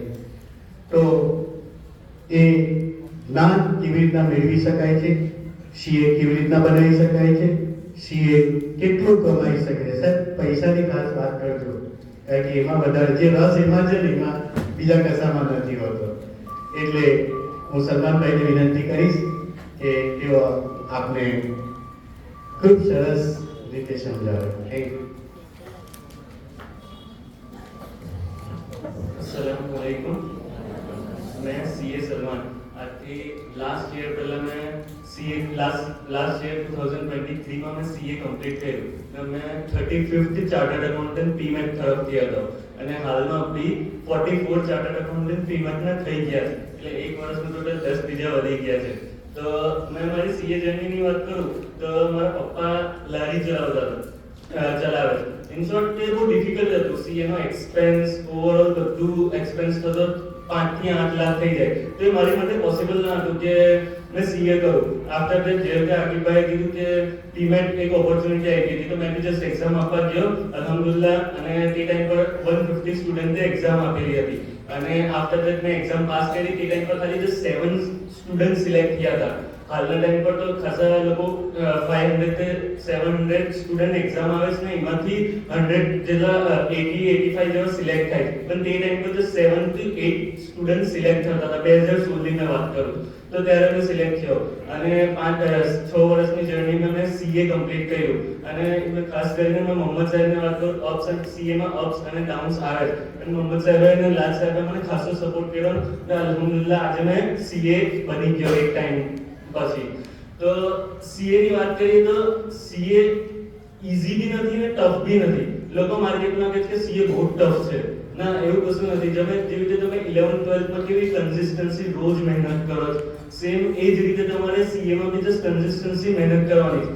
તો એ જ્ઞાન કેવી રીતના મેળવી શકાય છે, સીએ કેવી રીતના બનાવી શકાય છે, સીએ કેટલું કમાઈ શકે છે. સાહેબ પૈસાની ખાસ વાત કરજો, કારણ કે એમાં વધારે જે રસ એમાં છે ને એમાં બીજા કશામાં નથી હોતો. એટલે હું સલમાનભાઈને વિનંતી કરીશ કે તેઓ આપને ખૂબ સરસ રીતે સમજાવે. Thank you. अस्सलाम वालेकुम. मैं सीए सलमान. आती लास्ट ईयर पहला मैं सीए लास्ट ईयर 2023 में मैं सीए कंप्लीट કર્યું. मैं 35th ચાર્ટર્ડ એકાઉન્ટન્ટ પીમેટ તરફથી હતો અને હાલમાં બી 44 ચાર્ટર્ડ એકાઉન્ટન્ટ પીમેટ ના થઈ ગયા છે, એટલે એક વર્ષમાં ટોટલ 10 બીજા વધી ગયા છે. તો મેં મારી સીએ જર્નીની વાત કરું તો મારા પપ્પા લારી ચલાવે છે. ઇન શોર્ટ તે બહુ ડિફિકલ્ટ હતું. સીએ નો એક્સપેન્સ ઓવરઓલ બધું એક્સપેન્સ થતો 5 થી 8 લાખ થઈ જાય, તો એ મારી માટે પોસિબલ ન હતું કે मैं सीए करूं. आफ्टर दैट જેમ કે આકીભાઈ કીધું કે પીમેટ એક ઓપોર્ચ્યુનિટી આવી હતી, તો મેં બી જસ્ટ એક્ઝામ આપવા ગયો અલ્હમ્દુલિલ્લાહ, અને તે ટાઈમ પર 150 સ્ટુડન્ટે એક્ઝામ આપેલી હતી અને આફ્ટર ધેટ મેં એક્ઝામ પાસ કરી. તે ટાઈમ પર ખાલી just 7 સ્ટુડન્ટ સિલેક્ટ થયા હતા. હાલના ટાઈમ પર તો ખાસા લોકો 500 થી 700 સ્ટુડન્ટ એક્ઝામ આવે છે ને એમાંથી 100 જેટલા 80-85 જેવા સિલેક્ટ થાય, પણ તે ટાઈમ પર just 7 થી 8 સ્ટુડન્ટ સિલેક્ટ થતા હતા. 2016 ની વાત કરું તો ત્યારે મેં સિલેક્ટ થયો અને 6 વર્ષની જર્નીમાં મેં સીએ કમ્પ્લીટ કર્યું. અને ખાસ કરીને મેં મોહમ્મદ સાહેબને વાત કરું, અપ્સ અને સીએમાં અપ્સ અને ડાઉન્સ આવે છે, અને મોહમ્મદ સાહેબે અને લાલ સાહેબે મને ખાસો સપોર્ટ કર્યો અને અલ્હમ્દુલિલ્લાહ આજે મેં સીએ બની ગયો એક ટાઈમ પછી. તો સીએ ની વાત કરીએ તો સીએ ઈઝી બી નથી ને ટફ બી નથી. લોકો માર્કેટમાં કહે છે કે સીએ બહુ ટફ છે. ના, એવું કશું નથી. જેવી રીતે તમે 11th-12th માં કેવી કન્સિસ્ટન્સી રોજ મહેનત કરો છો, સેમ એ જ રીતે તમારે સીએ માં બી જસ્ટ કન્સિસ્ટન્સી મહેનત કરવાની.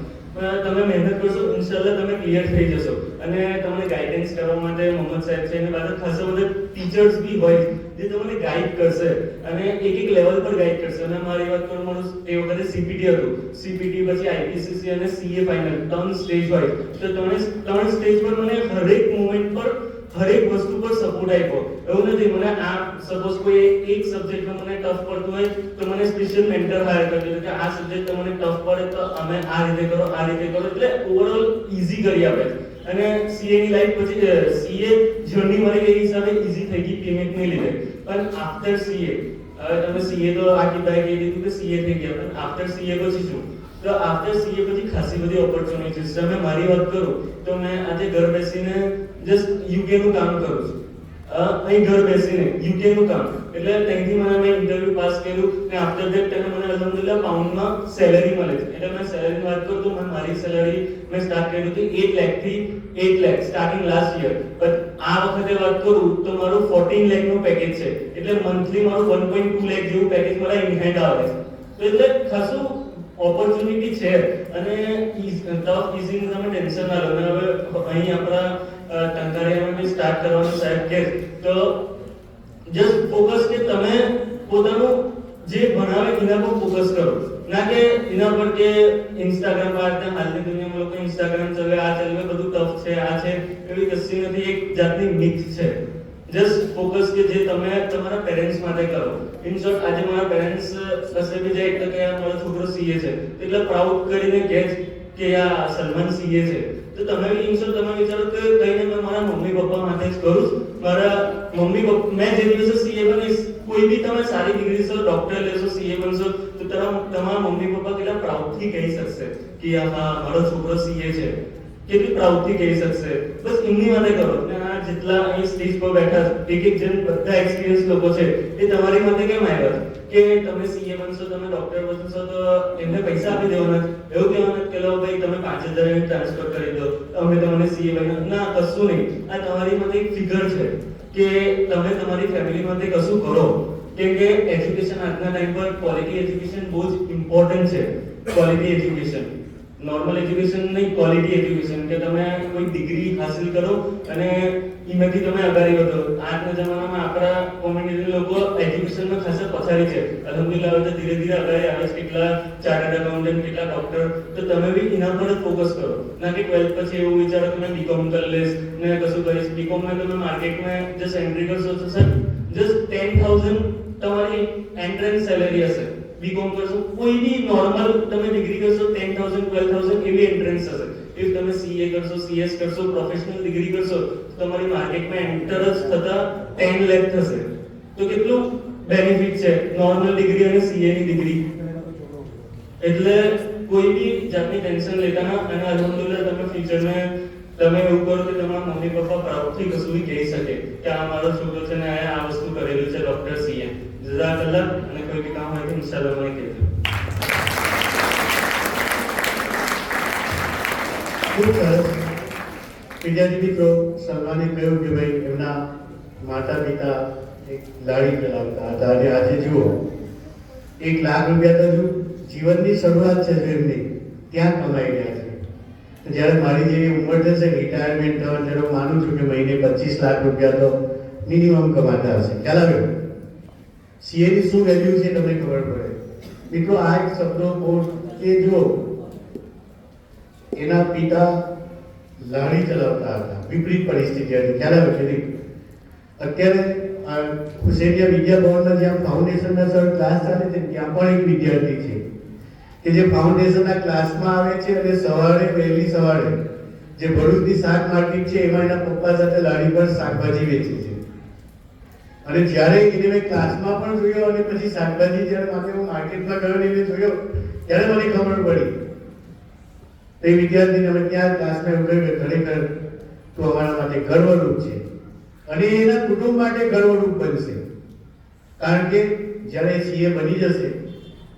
તમે મહેનત કરશો ઇન્શાલ્લાહ તમે ક્લિયર થઈ જશો. અને તમને ગાઈડન્સ કરવા માટે મોહમ્મદ સાહેબ છે, અને બાદ ખાસા બધા ટીચર્સ બી હોય જે તમને ગાઈડ કરશે અને એક લેવલ પર ગાઈડ કરશે. અને મારી વાત કરું, મારું એ વખતે સીપીટી હતું. સીપીટી પછી આઈપીસીસી અને સીએ ફાઇનલ 3 સ્ટેજ હોય, તો ત્રણ સ્ટેજ પર મને હરેક મોમેન્ટ પર હરેક વસ્તુ પર સપોર્ટ આપ્યો. એવું નથી મને આ સપોઝ કોઈ એક સબ્જેક્ટમાં મને ટફ પડતું હોય તો મને સ્પેશિયલ મેન્ટર હાયર કરી દીધું કે આ સબ્જેક્ટ તમને ટફ પડે તો અમે આ રીતે કરો એટલે ઓવરઓલ ઈઝી કરી આપે છે. અને સીએ ની લાઈફ પછી સીએ જર્ની મારી એ હિસાબે ઈઝી થઈ ગઈ પેમેન્ટ ને લીધે. પણ આફ્ટર સીએ તમે સીએ તો આખી બાય કહી દીધું કે સીએ થઈ ગયા, પણ આફ્ટર સીએ પછી શું? તો આફ્ટર સીએ પછી ખાસી બધી ઓપોર્ચ્યુનિટીઝ છે. મેં મારી વાત કરું તો મેં આજે ઘર બેસીને જસ્ટ યુકે નું કામ કરું છું. અહીં ઘર બેસીને યુકે નું કામ એટલે ત્યાંથી મેં ઇન્ટરવ્યુ પાસ કર્યું ને આફ્ટર ધેટ ટાઈમે મને અલ્હમ્દુલિલ્લાહ પાઉન્ડમાં સેલેરી મળે છે. એટલે મેં સેલેરીની વાત કરું તો મારી સેલેરી મેં સ્ટાર્ટ કર્યું હતું 8 લાખ થી 8 લાખ સ્ટાર્ટિંગ લાસ્ટ યર. પણ આ વખતે વાત કરું તો મારું 14 લાખ નું પેકેજ છે. એટલે મંથલી મારું 1.2 લાખ જેવું પેકેજ મારા ઇન હેન્ડ આવે છે. તો એટલે ખાસું ઓપોર્ચ્યુનિટી છે અને ટફ ઇઝી તમે ટેન્શન ના લો. અને હવે અહીં આપણા ટંકારિયામાં બી સ્ટાર્ટ કરવાનું સાહેબ કે તો જસ્ટ ફોકસ કે તમે પોતાનું જે ભણાવે એના પર ફોકસ કરો, ના કે એના પર કે ઇન્સ્ટાગ્રામ પર હાલની દુનિયામાં લોકો ઇન્સ્ટાગ્રામ ચલાવે આ ચલાવે બધું ટફ છે આ છે એવી કશી નથી. એક જાતની મિથ છે. જસ્ટ ફોકસ કે જે તમે તમારા પેરેન્ટ્સ માટે કરો. ઇન શોર્ટ આજે મારા પેરેન્ટ્સ કશે બી જાય એટલે કે મારો છોકરો સીએ છે એટલે પ્રાઉડ કરીને કહે કે આ સલમાન સીએ છે. તો તમે બી ઇન શોર્ટ તમે વિચારો કે કહીને મેં મારા મમ્મી પપ્પા માટે જ કરું છું. મારા મમ્મી પપ્પા મેં જે દિવસે સીએ બનીશ, કોઈ બી તમે સારી ડિગ્રી લેશો, ડોક્ટર લેશો, સીએ બનશો તો તમારા મમ્મી પપ્પા કેટલા પ્રાઉડથી કહી શકશે કે હા મારો છોકરો સીએ છે, કેટલી પ્રાઉડથી કહી શકશે. બસ એમની માટે કરો. અને આ જેટલા અહીં સ્ટેજ પર બેઠા એક જણ બધા એક્સપિરિયન્સ લોકો છે એ તમારી માટે કેમ આવ્યા કે તમે સીએ બનશો, તમે ડોક્ટર બનશો તો એમને પૈસા આપી દેવાના, એવું કહેવાના કે લો ભાઈ તમે 5000 ટ્રાન્સફર કરી દો અમે તમને સીએ બનાવ. ના, કશું નહીં. આ તમારી માટે એક ફિગર છે કે તમે તમારી ફેમિલી માટે કશું કરો. કેમ કે એજ્યુકેશન આજના ટાઈમ પર ક્વોલિટી એજ્યુકેશન બહુ જ ઇમ્પોર્ટન્ટ છે. ક્વોલિટી એજ્યુકેશન, નોર્મલ એજ્યુકેશન નહીં, ક્વોલિટી એજ્યુકેશન કે તમે કોઈ ડિગ્રી હાસિલ કરો અને એમાંથી તમે અગાડી વધો. આજના જમાનામાં આપણા કોમ્યુનિટી લોકો એજ્યુકેશનમાં ખાસા પછાડી છે. અલ્હમ્દુલિલ્લાહ હવે ધીરે ધીરે અગાડી આવે છે. કેટલા ચાર્ટર્ડ એકાઉન્ટન્ટ, કેટલા ડોક્ટર. તો તમે બી એના પર જ ફોકસ કરો, ના કે 12th પછી એવું વિચારો કે મેં બીકોમ કરી લઈશ ને કશું કરીશ. બીકોમમાં તમે માર્કેટમાં જસ્ટ એન્ટ્રી કરશો તો સર જસ્ટ 10,000 તમારી એન્ટ્રન્સ સેલેરી હશે. બીકોમ કરશો, કોઈ બી નોર્મલ તમે ડિગ્રી કરશો 10,000 12,000 એવી એન્ટ્રન્સ હશે. ઇફ તમે સીએ કરશો, સીએસ કરશો, પ્રોફેશનલ ડિગ્રી કરશો તો તમારી માર્કેટમાં એન્ટર જ થતા 10 લાખ થશે. તો કેટલું બેનિફિટ છે નોર્મલ ડિગ્રી અને સીએ ની ડિગ્રી. એટલે કોઈ બી જાતની ટેન્શન લેતા ના. અને અલ્હમ્દુલિલ્લાહ તમે ફ્યુચરમાં તમે એવું કરો કે તમારા મમ્મી પપ્પા પ્રાઉડથી કશું બી કહી શકે કે આ મારો છોકરો છે ને આ વસ્તુ કરેલું છે ડોક્ટર સીએ. જઝાકલ્લાહ. અને કોઈ બી કામ હોય તો ઇન્શાઅલ્લાહ મને કહેજો. ખૂબ સરસ. વિદ્યાર્થી મિત્રો, સલમાને કહ્યું કે ભાઈ એમના માતા પિતા એક લારી ચલાવતા હતા અને આજે જુઓ 1 લાખ રૂપિયા તો જીવનની શરૂઆત છે એમની ત્યાં કમાઈ રહ્યા છે. જ્યારે મારી જેવી ઉંમર થશે રિટાયરમેન્ટ થવા ત્યારે હું માનું છું કે મહિને 25 લાખ રૂપિયા તો મિનિમમ કમાતા હશે. ખ્યાલ આવ્યો? સીએ ની શું વેલ્યુ છે તમને ખબર પડે. મિત્રો આ એક શબ્દો બોર્ડ કે જો એના પિતા લારી ચલાવતા હતા, વિપરીત પરિસ્થિતિ હતી. ખ્યાલ આવ્યો કે નહીં? અત્યારે હુસેનિયા વિદ્યા ભવનના જ્યાં ફાઉન્ડેશનના સર ક્લાસ ચાલે છે ત્યાં પણ એક વિદ્યાર્થી છે કે જે ફાઉન્ડેશનના ક્લાસમાં આવે છે અને સવારે વહેલી સવારે જે ભરૂચની શાક માર્કેટ છે એમાં એના પપ્પા સાથે લારી પર શાકભાજી વેચે છે. અને જ્યારે એને મેં ક્લાસમાં પણ જોયો અને પછી શાકભાજી જ્યારે માટે હું માર્કેટમાં ગયો ને એને જોયો ત્યારે મને ખબર પડી. તો એ વિદ્યાર્થીને અમે ત્યાં ક્લાસમાં એવું કહ્યું કે ખરેખર તું અમારા માટે ગર્વરૂપ છે અને એના કુટુંબ માટે ગર્વરૂપ બનશે. કારણ કે જ્યારે સીએ બની જશે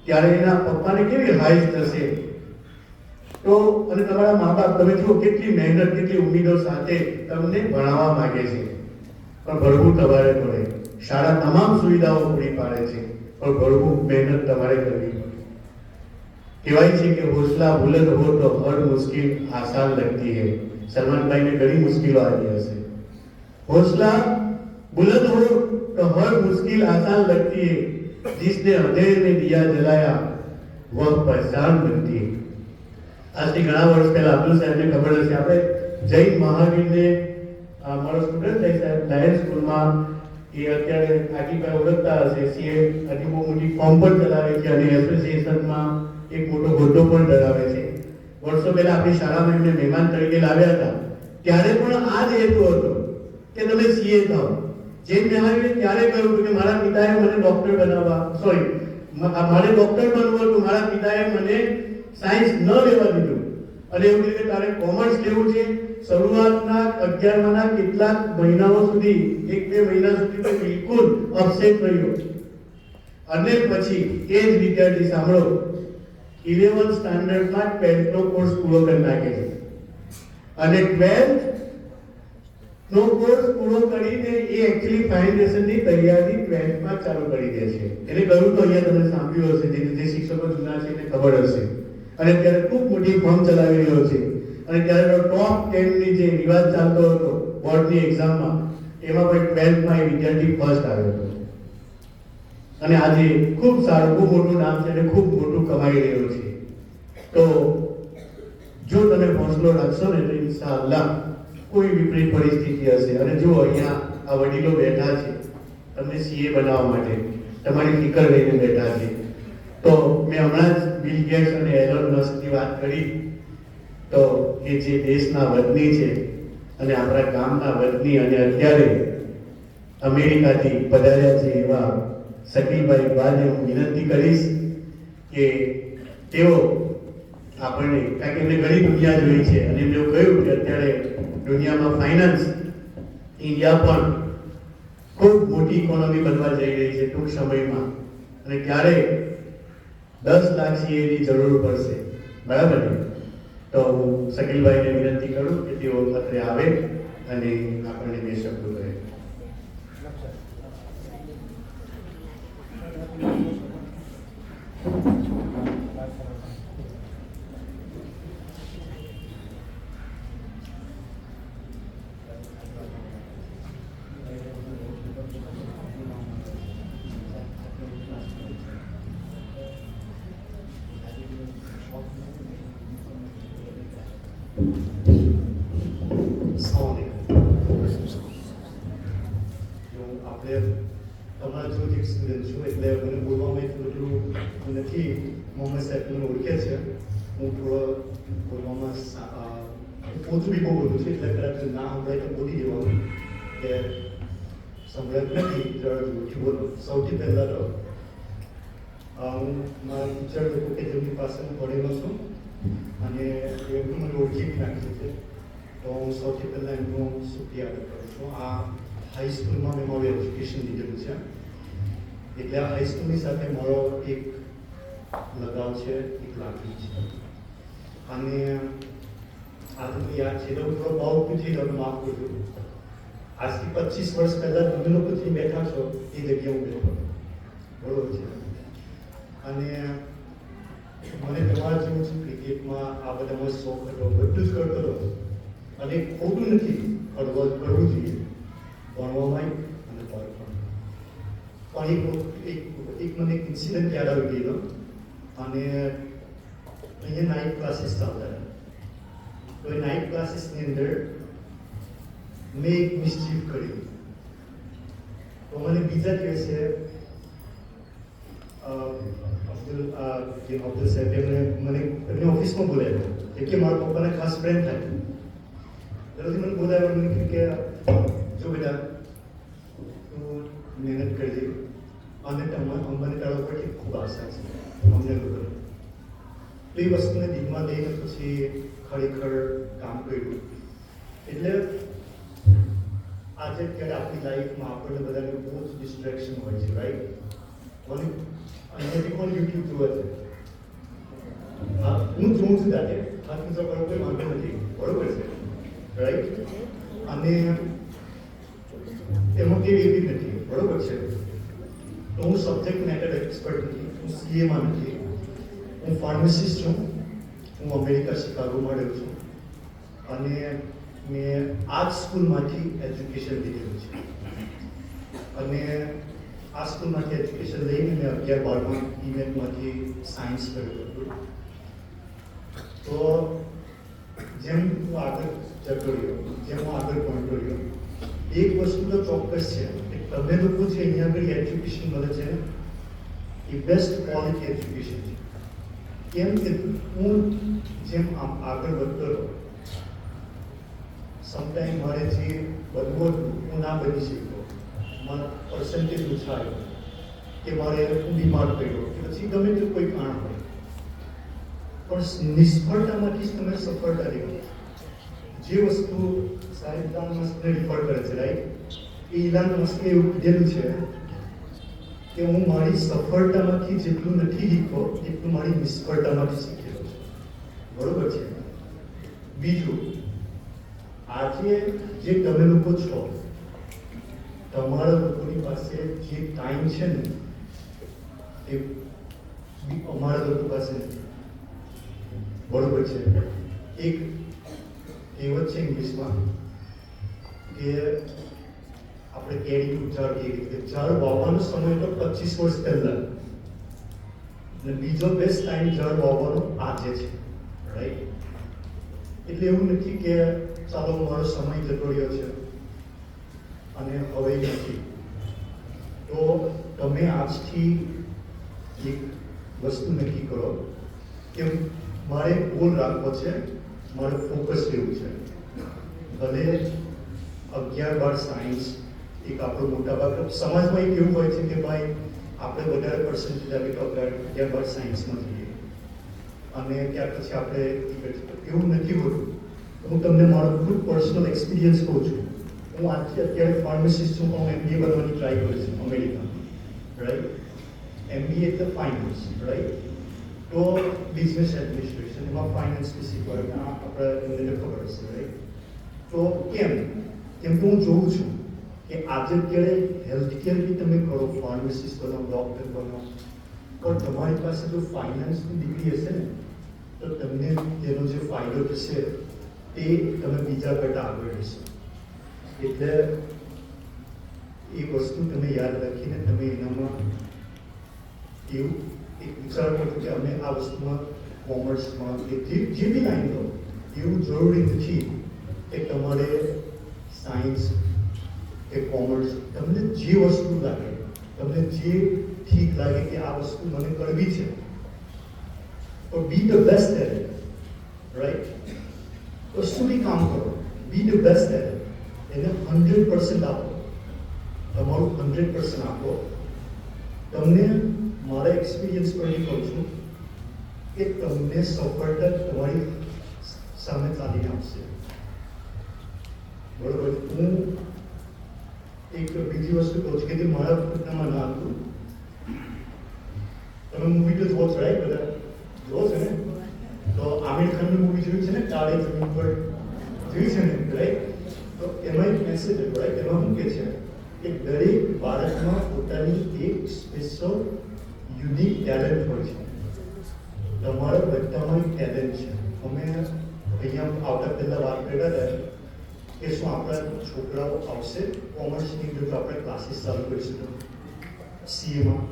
ત્યારે એના પપ્પાને કેવી હાઈસ થશે. તો અને તમારા મા બાપ તમે જુઓ કેટલી મહેનત, કેટલી ઉમ્મીદો સાથે તમને ભણાવવા માંગે છે, પણ ભણવું તમારે પડે. શાળા તમામ સુવિધાઓ પૂરી પાડે છે, પણ ભણવું મહેનત તમારે કરવી. કહેવાય છે કે હોસલા બુલંદ હો તો હર મુશ્किल आसान लगती है. सलमान भाई ने घણી મુશ્किલો આવી હશે. હોસલા बुलंद हो तो हर मुश्किल आसान लगती है. जिसने अंधेरे में दिया जलाया वह पहचान बनती है. આજથી ઘણા વર્ષ પહેલા અબ્દુલ સાહેબને ખબર હશે આપણે જૈન મહાવીરને મારો સ્ટુડન્ટ છે સાહેબ લાયન્સ સ્કૂલમાં એ અત્યારે આટીભાઈ ઓળખતા હશે, સીએ આટલી બહુ મોટી ફોર્મ પણ ચલાવે છે અને એસોસિએશનમાં એક મોટો હોદ્દો પણ ધરાવે છે. વર્ષો પહેલા આપણી શાળામાં એમને મહેમાન તરીકે લાવ્યા હતા, ત્યારે પણ આ જ હેતુ હતો કે તમે સીએ થાઓ. જેમ મહેમાને ત્યારે કહ્યું હતું કે મારા પિતાએ મને ડોક્ટર બનાવવા, મારે ડોક્ટર બનવું હતું, મારા પિતાએ મને સાયન્સ ન લેવા દીધું અને એવું કીધું કે તારે કોમર્સ લેવું છે. શરૂઆતના 11માના કેટલાક મહિનાઓ સુધી, 1-2 મહિના સુધી તો બિલકુલ અપસેટ રહ્યો અને પછી એ જ વિદ્યાર્થી, સાંભળો, 11th સ્ટાન્ડર્ડમાં 12th નો કોર્સ પૂરો કરી નાખે છે અને 12th નો કોર્સ પૂરો કરીને એ એક્ચ્યુઅલી ફાઉન્ડેશનની તૈયારી 12th માં ચાલુ કરી દે છે. એને કહ્યું તો અહીંયા તમે સાંભળ્યું હશે, જે શિક્ષકો જૂના છે એને ખબર હશે. અને ત્યારે ખૂબ મોટી ફોર્મ ચલાવી રહ્યો છે અને ત્યારે ટોપ 10 ની જે રિવાજ ચાલતો હતો બોર્ડની એક્ઝામમાં, એમાં પણ 12th માં એ વિદ્યાર્થી ફર્સ્ટ આવ્યો હતો અને આજે ખૂબ સારું, ખૂબ મોટું નામ છે અને ખૂબ મોટું કમાઈ રહ્યો છે. તો જો તમે હોંસલો રાખશો ને તો ઇન્શાઅલ્લાહ કોઈ વિપરીત પરિસ્થિતિ હશે. અને જો અહીંયા આ વડીલો બેઠા છે તમને સીએ બનાવવા માટે, તમારી ફિકર લઈને બેઠા છે. તો મેં હમણાં જ બિલ ગેટ્સ અને એલોન મસ્કની વાત કરી, તો એ જે દેશના વતની છે અને આપણા ગામના વતની અને અત્યારે અમેરિકાથી પધાર્યા છે એવા શકીલભાઈ ઇકબાલને હું વિનંતી કરીશ કે તેઓ આપણને, કારણ કે એમને ઘણી દુનિયા જોઈ છે અને એમને એવું કહ્યું કે અત્યારે દુનિયામાં ફાઇનાન્સ, ઇન્ડિયા પણ ખૂબ મોટી ઇકોનોમી બનવા જઈ રહી છે ટૂંક સમયમાં અને ત્યારે 10 લાખ સીએની જરૂર પડશે, બરાબર ને? તો હું શકીલભાઈને વિનંતી કરું કે તેઓ અત્રે આવે અને આપણને 2 શબ્દો કહે. આપણે તમારા જો એક્સપિરિયન્સ છું એટલે મને બોલવામાં એટલું નથી. મોહમ્મદ સાહેબને ઓળખે છે, હું થોડો બોલવામાં પોતું બી બહુ બધું છે એટલે કદાચ ના સંભળાય તો બોલી દેવાનું કે સંભળાય નથી, જોરથી બોલો. સૌથી પહેલાં તો હું મારા ટીચર લોકો કે જેમની પાસે હું ભણેલો છું અને એમનું મને ઓળખી બી નાખ્યું છે, તો હું સૌથી પહેલાં એમનું શુક્રિયા અદા કરું છું. આ હાઈસ્કૂલમાં મેં મારું એજ્યુકેશન લીધેલું છે એટલે આ હાઈસ્કૂલની સાથે મારો એક લગાવ છે, એક લાગણી છે. અને આજે મને યાદ છે એટલે હું થોડો ભાવ પૂછી લઉં, માફ કરજો. આજથી 25 વર્ષ પહેલાં તમે લોકો જે બેઠા છો એ જગ્યાએ હું બેઠો, બરોબર છે? અને મને તમારા જેવું છે, ક્રિકેટમાં આ બધામાં શોખ હતો, બધું જ કરતો હતો અને ખોટું નથી, કરવું જોઈએ ભણવામાં અને બહાર પણ. એક મને એક ઇન્સિડન્ટ યાદ આવી ગયેલો અને અહીંયા નાઇટ ક્લાસીસ ચાલતા હતા. તો એ નાઇટ ક્લાસીસની અંદર મેં એક મિસચીફ કર્યું. તો મને બીજા દિવસે અબ્દુલ સાહેબ મને એમની ઓફિસમાં બોલાવ્યો કે મારા પપ્પાના ખાસ ફ્રેન્ડ થાય. ત્યારથી મને બોલાવ્યો, મને કહ્યું કે જો બેટા તું મહેનત કરજે અને અમને તારા ઉપરથી ખૂબ આશા છે અમને લોકો. તો એ વસ્તુને દિલમાં લઈને પછી ખરેખર કામ કર્યું. એટલે આજે અત્યારે આપણી લાઈફમાં આપણને બધાને બહુ જ ડિસ્ટ્રેક્શન હોય છે, રાઈટ? અહીંયાથી પણ યુટ્યુબ જોવે છે. હા, હું જોઉં છું જાતે, હાથ મિત્રો કરો કોઈ વાંધો નથી, બરોબર છે, રાઈટ? અને એમાં કેવી એવી નથી, બરોબર છે? તો હું સબ્જેક્ટ મેટર એક્સપર્ટ નથી, હું સીએમાં નથી, હું ફાર્માસિસ્ટ છું, હું અમેરિકા શિકાગોમાં રહું છું અને મેં આ જ સ્કૂલમાંથી એજ્યુકેશન લીધેલું છે. અને આ સ્કૂલમાંથી એજ્યુકેશન લઈને મેં 11-12માં ઇમેટમાંથી સાયન્સ કર્યું હતું. તો જેમ હું આગળ જતો રહ્યો, જેમ હું આગળ ભણતો રહ્યો, એક વસ્તુ તો ચોક્કસ છે કે તમે લોકો છે અહીંયા આગળ એજ્યુકેશન મળે છે ને એ બેસ્ટ ક્વોલિટી એજ્યુકેશન છે. કેમ કે હું જેમ આગળ વધતો રહું સમટાઈમ મારે જે બનવું હતું હું ના બની શક્યો, મારા પર્સન્ટેજ ઓછા આવ્યો કે મારે હું બીમાર પડ્યો કે પછી ગમે તે કોઈ કારણ હોય, પણ નિષ્ફળતામાંથી જ તમે સફળતા લેવો. જે વસ્તુ સાહેબ ઇલાન મસ્કને રિફર કરે છે રાઈટ, એ ઇલાન મસ્કે એવું કીધેલું છે કે હું મારી સફળતામાંથી જેટલું નથી શીખતો એટલું મારી નિષ્ફળતામાંથી શીખેલો છું. બરોબર છે. બીજું, આજે જે તમે લોકો છો તમારા લોકોની પાસે જે ટાઈમ છે ને એ અમારા લોકો પાસે નથી. બરોબર છે. એક કહેવત છે ઇંગ્લિશમાં કે આપણે કેરીનું ઝાડ કેવી રીતે, ઝાડ વાવવાનો સમય તો 25 વર્ષ પહેલા, અને બીજો બેસ્ટ ટાઈમ ઝાડ વાવવાનો આજે છે રાઈટ. એટલે એવું નથી કે ચાલો મારો સમય જતો રહ્યો છે અને હવે નથી. તો તમે આજથી એક વસ્તુ નક્કી કરો કે મારે ગોલ રાખવો છે, મારે ફોકસ લેવું છે. ભલે 11-12 સાયન્સ એક આપણો મોટા ભાગ સમાજમાં એક એવું હોય છે કે ભાઈ આપણે વધારે પર્સન્ટેજ આપે તો 11-12 સાયન્સમાં જઈએ અને ત્યાર પછી આપણે એવું નથી હોતું. હું તમને મારો ખુદ પર્સનલ એક્સપિરિયન્સ કહું છું. હું અત્યારે ફાર્માસિસ્ટ છું, હું MBA બનવાની ટ્રાય કરું છું અમેરિકામાં રાઈટ. MBA એટલે ફાઇનાન્સ રાઈટ. તો બિઝનેસ એડમિનિસ્ટ્રેશન એમાં ફાઇનાન્સની શીખવાડે આપણે ખબર હશે રાઈટ. તો કેમ કે હું જોઉં છું કે આજે અત્યારે હેલ્થ કેરની તમે કરો, ફાર્માસિસ્ટ બનો, ડૉક્ટર બનો, પણ તમારી પાસે જો ફાઇનાન્સની ડિગ્રી હશે ને તો તમને તેનો જે ફાયદો થશે તે તમે બીજા કરતાં આગળ રહેશો. એટલે એ વસ્તુ તમે યાદ રાખીને તમે એનામાં એવું એક વિચાર કરો કે અમે આ વસ્તુમાં કોમર્સમાં કે જે બી લાઈન લો એવું જરૂરી નથી કે તમારે સાયન્સ કે કોમર્સ, તમને જે વસ્તુ લાગે, તમને જે ઠીક લાગે કે આ વસ્તુ મને કરવી છે, તો be the best at it right. વસ્તુ બી કામ કરો, be the best at it. એને 100% આપો, તમારું 100% આપો. તમને મારા એક્સપિરિયન્સ પરથી કહું છું કે તમને સફળતા તમારી સામે ચાલીને આવશે. બરોબર. હું એક બીજી વસ્તુ કહું છું કે જે મારા પોતામાં ના હતું. તમે મૂવી તો જોવો છો રાઈટ, બધા જોવો છો ને? તો આમિર ખાનની મૂવી જોઈ છે ને, તારે જમીન પર જોઈ છે ને રાઈટ. તો એમાં એક મેસેજ હતો રાઈટ. એમાં શું કહે છે કે દરેક બાળકમાં પોતાની એક સ્પેશિયલ યુનિક ટેલેન્ટ હોય છે. તમારા બધામાં એક ટેલેન્ટ છે. અમે અહીંયા આવતા પહેલા વાત કર્યા હતા કે શું આપણા છોકરાઓ આવશે કોમર્સની અંદર જો આપણે ક્લાસીસ ચાલુ કરીશું તો CAમાં,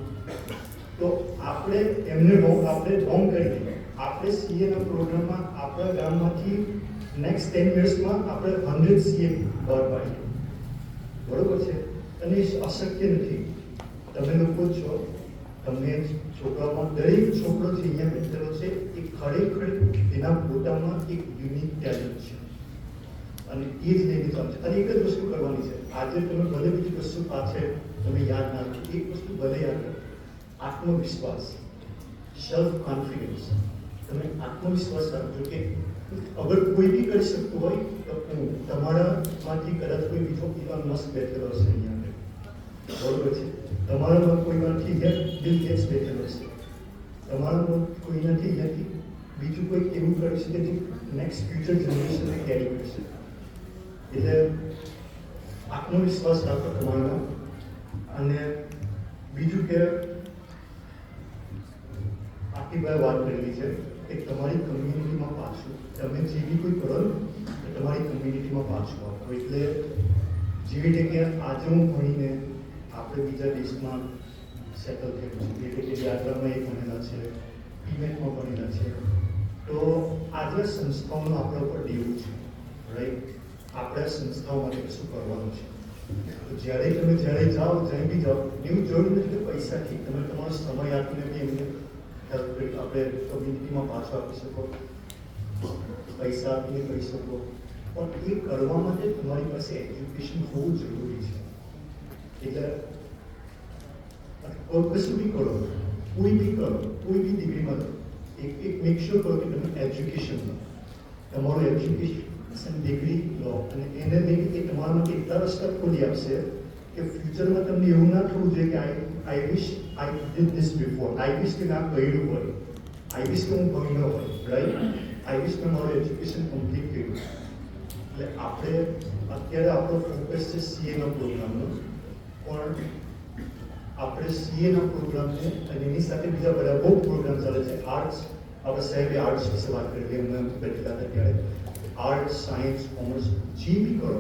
તો આપણે એમને આપણે રોંગ કરી દીધું. આપણે CAના પ્રોગ્રામમાં આપણા ગામમાંથી નેક્સ્ટ 10 યર્સમાં આપણે 100 CA બહાર પાડીએ. બરોબર છે. અને એ અશક્ય નથી. તમે લોકો છો, તમને છોકરાઓમાં દરેક છોકરો જે અહીંયા બેઠેલો છે એ ખરેખર એના પોતામાં એક યુનિક ટેલેન્ટ છે અને એ જ લઈને ચાલશે. અને એક જ વસ્તુ કરવાની છે. આજે તમે ભલે બીજી વસ્તુ પાછળ તમે યાદ ના રાખો, એક વસ્તુ ભલે યાદ રાખો, આત્મવિશ્વાસ, સેલ્ફ કોન્ફિડન્સ. તમે આત્મવિશ્વાસ રાખજો કે અગર કોઈ બી કરી શકતું હોય તો હું તમારામાંથી કદાચ કોઈ બીજો ઇલોન મસ્ક બેઠેલો હશે અહીંયા, બરોબર છે. તમારામાં કોઈમાંથી બિલ ગેટ્સ બેઠેલો હશે, તમારામાં કોઈ નથી અહીંયાથી બીજું કોઈ એવું કરી શકે જે નેક્સ્ટ ફ્યુચર જનરેશનને કેરી કરશે. એટલે આત્મવિશ્વાસ રાખો તમારામાં. અને બીજું કે આટલી વાત કરેલી છે કે તમારી કમ્યુનિટીમાં પાછું તમે જે બી કોઈ કરો તો તમારી કમ્યુનિટીમાં પાછું આપો. એટલે જેવી રીતે કે આજે હું ભણીને આપણે બીજા દેશમાં સેટલ થયેલું છે, એટલે કે યાત્રામાં એ ભણેલા છે, ટીમેટમાં ભણેલા છે, તો આજે સંસ્થાઓનું આપણા ઉપર દેવું છે રાઈટ. આપણે સંસ્થાઓ માટે શું કરવાનું છે. જ્યારે જાઓ જ્યાં બી જાઓ એવું જરૂર નથી કે પૈસાથી તમે તમારો સમય આપીને બી એમને હેલ્પ કરી આપણે કમ્યુનિટીમાં પાછો આપી શકો, પૈસા આપીને કરી શકો, પણ એ કરવા માટે તમારી પાસે એજ્યુકેશન હોવું જરૂરી છે. એટલે કશું બી કરો, કોઈ બી ડિગ્રીમાં એક મેક શ્યોર કરો કે તમે એજ્યુકેશન લો, તમારું એજ્યુકેશન ડિગ્રી લો, અને એને લઈને એ તમારા માટે એટલા રસ્તા ખોલી આપશે કે ફ્યુચરમાં તમને એવું ના થવું જોઈએ કે આઈ વિશ આઈ ડીડ ધીસ બિફોર, આઈ વિશ કે ના કર્યું હોય, આઈ વિશ કે હું ભણ્યો હોય, રાઈટ, આઈ વિશ કે મારું એજ્યુકેશન કમ્પ્લીટ કર્યું. એટલે આપણે અત્યારે આપણો ફોકસ છે સીએના પ્રોગ્રામનો, પણ આપણે સીએના પ્રોગ્રામને અને એની સાથે બીજા બધા બહુ પ્રોગ્રામ ચાલે છે. આર્ટ્સ, આપણે સાહેબે આર્ટ્સ વિશે વાત કરી, એમને બેઠેલા હતા ત્યારે આર્ટ્સ, સાયન્સ, કોમર્સ જે બી કરો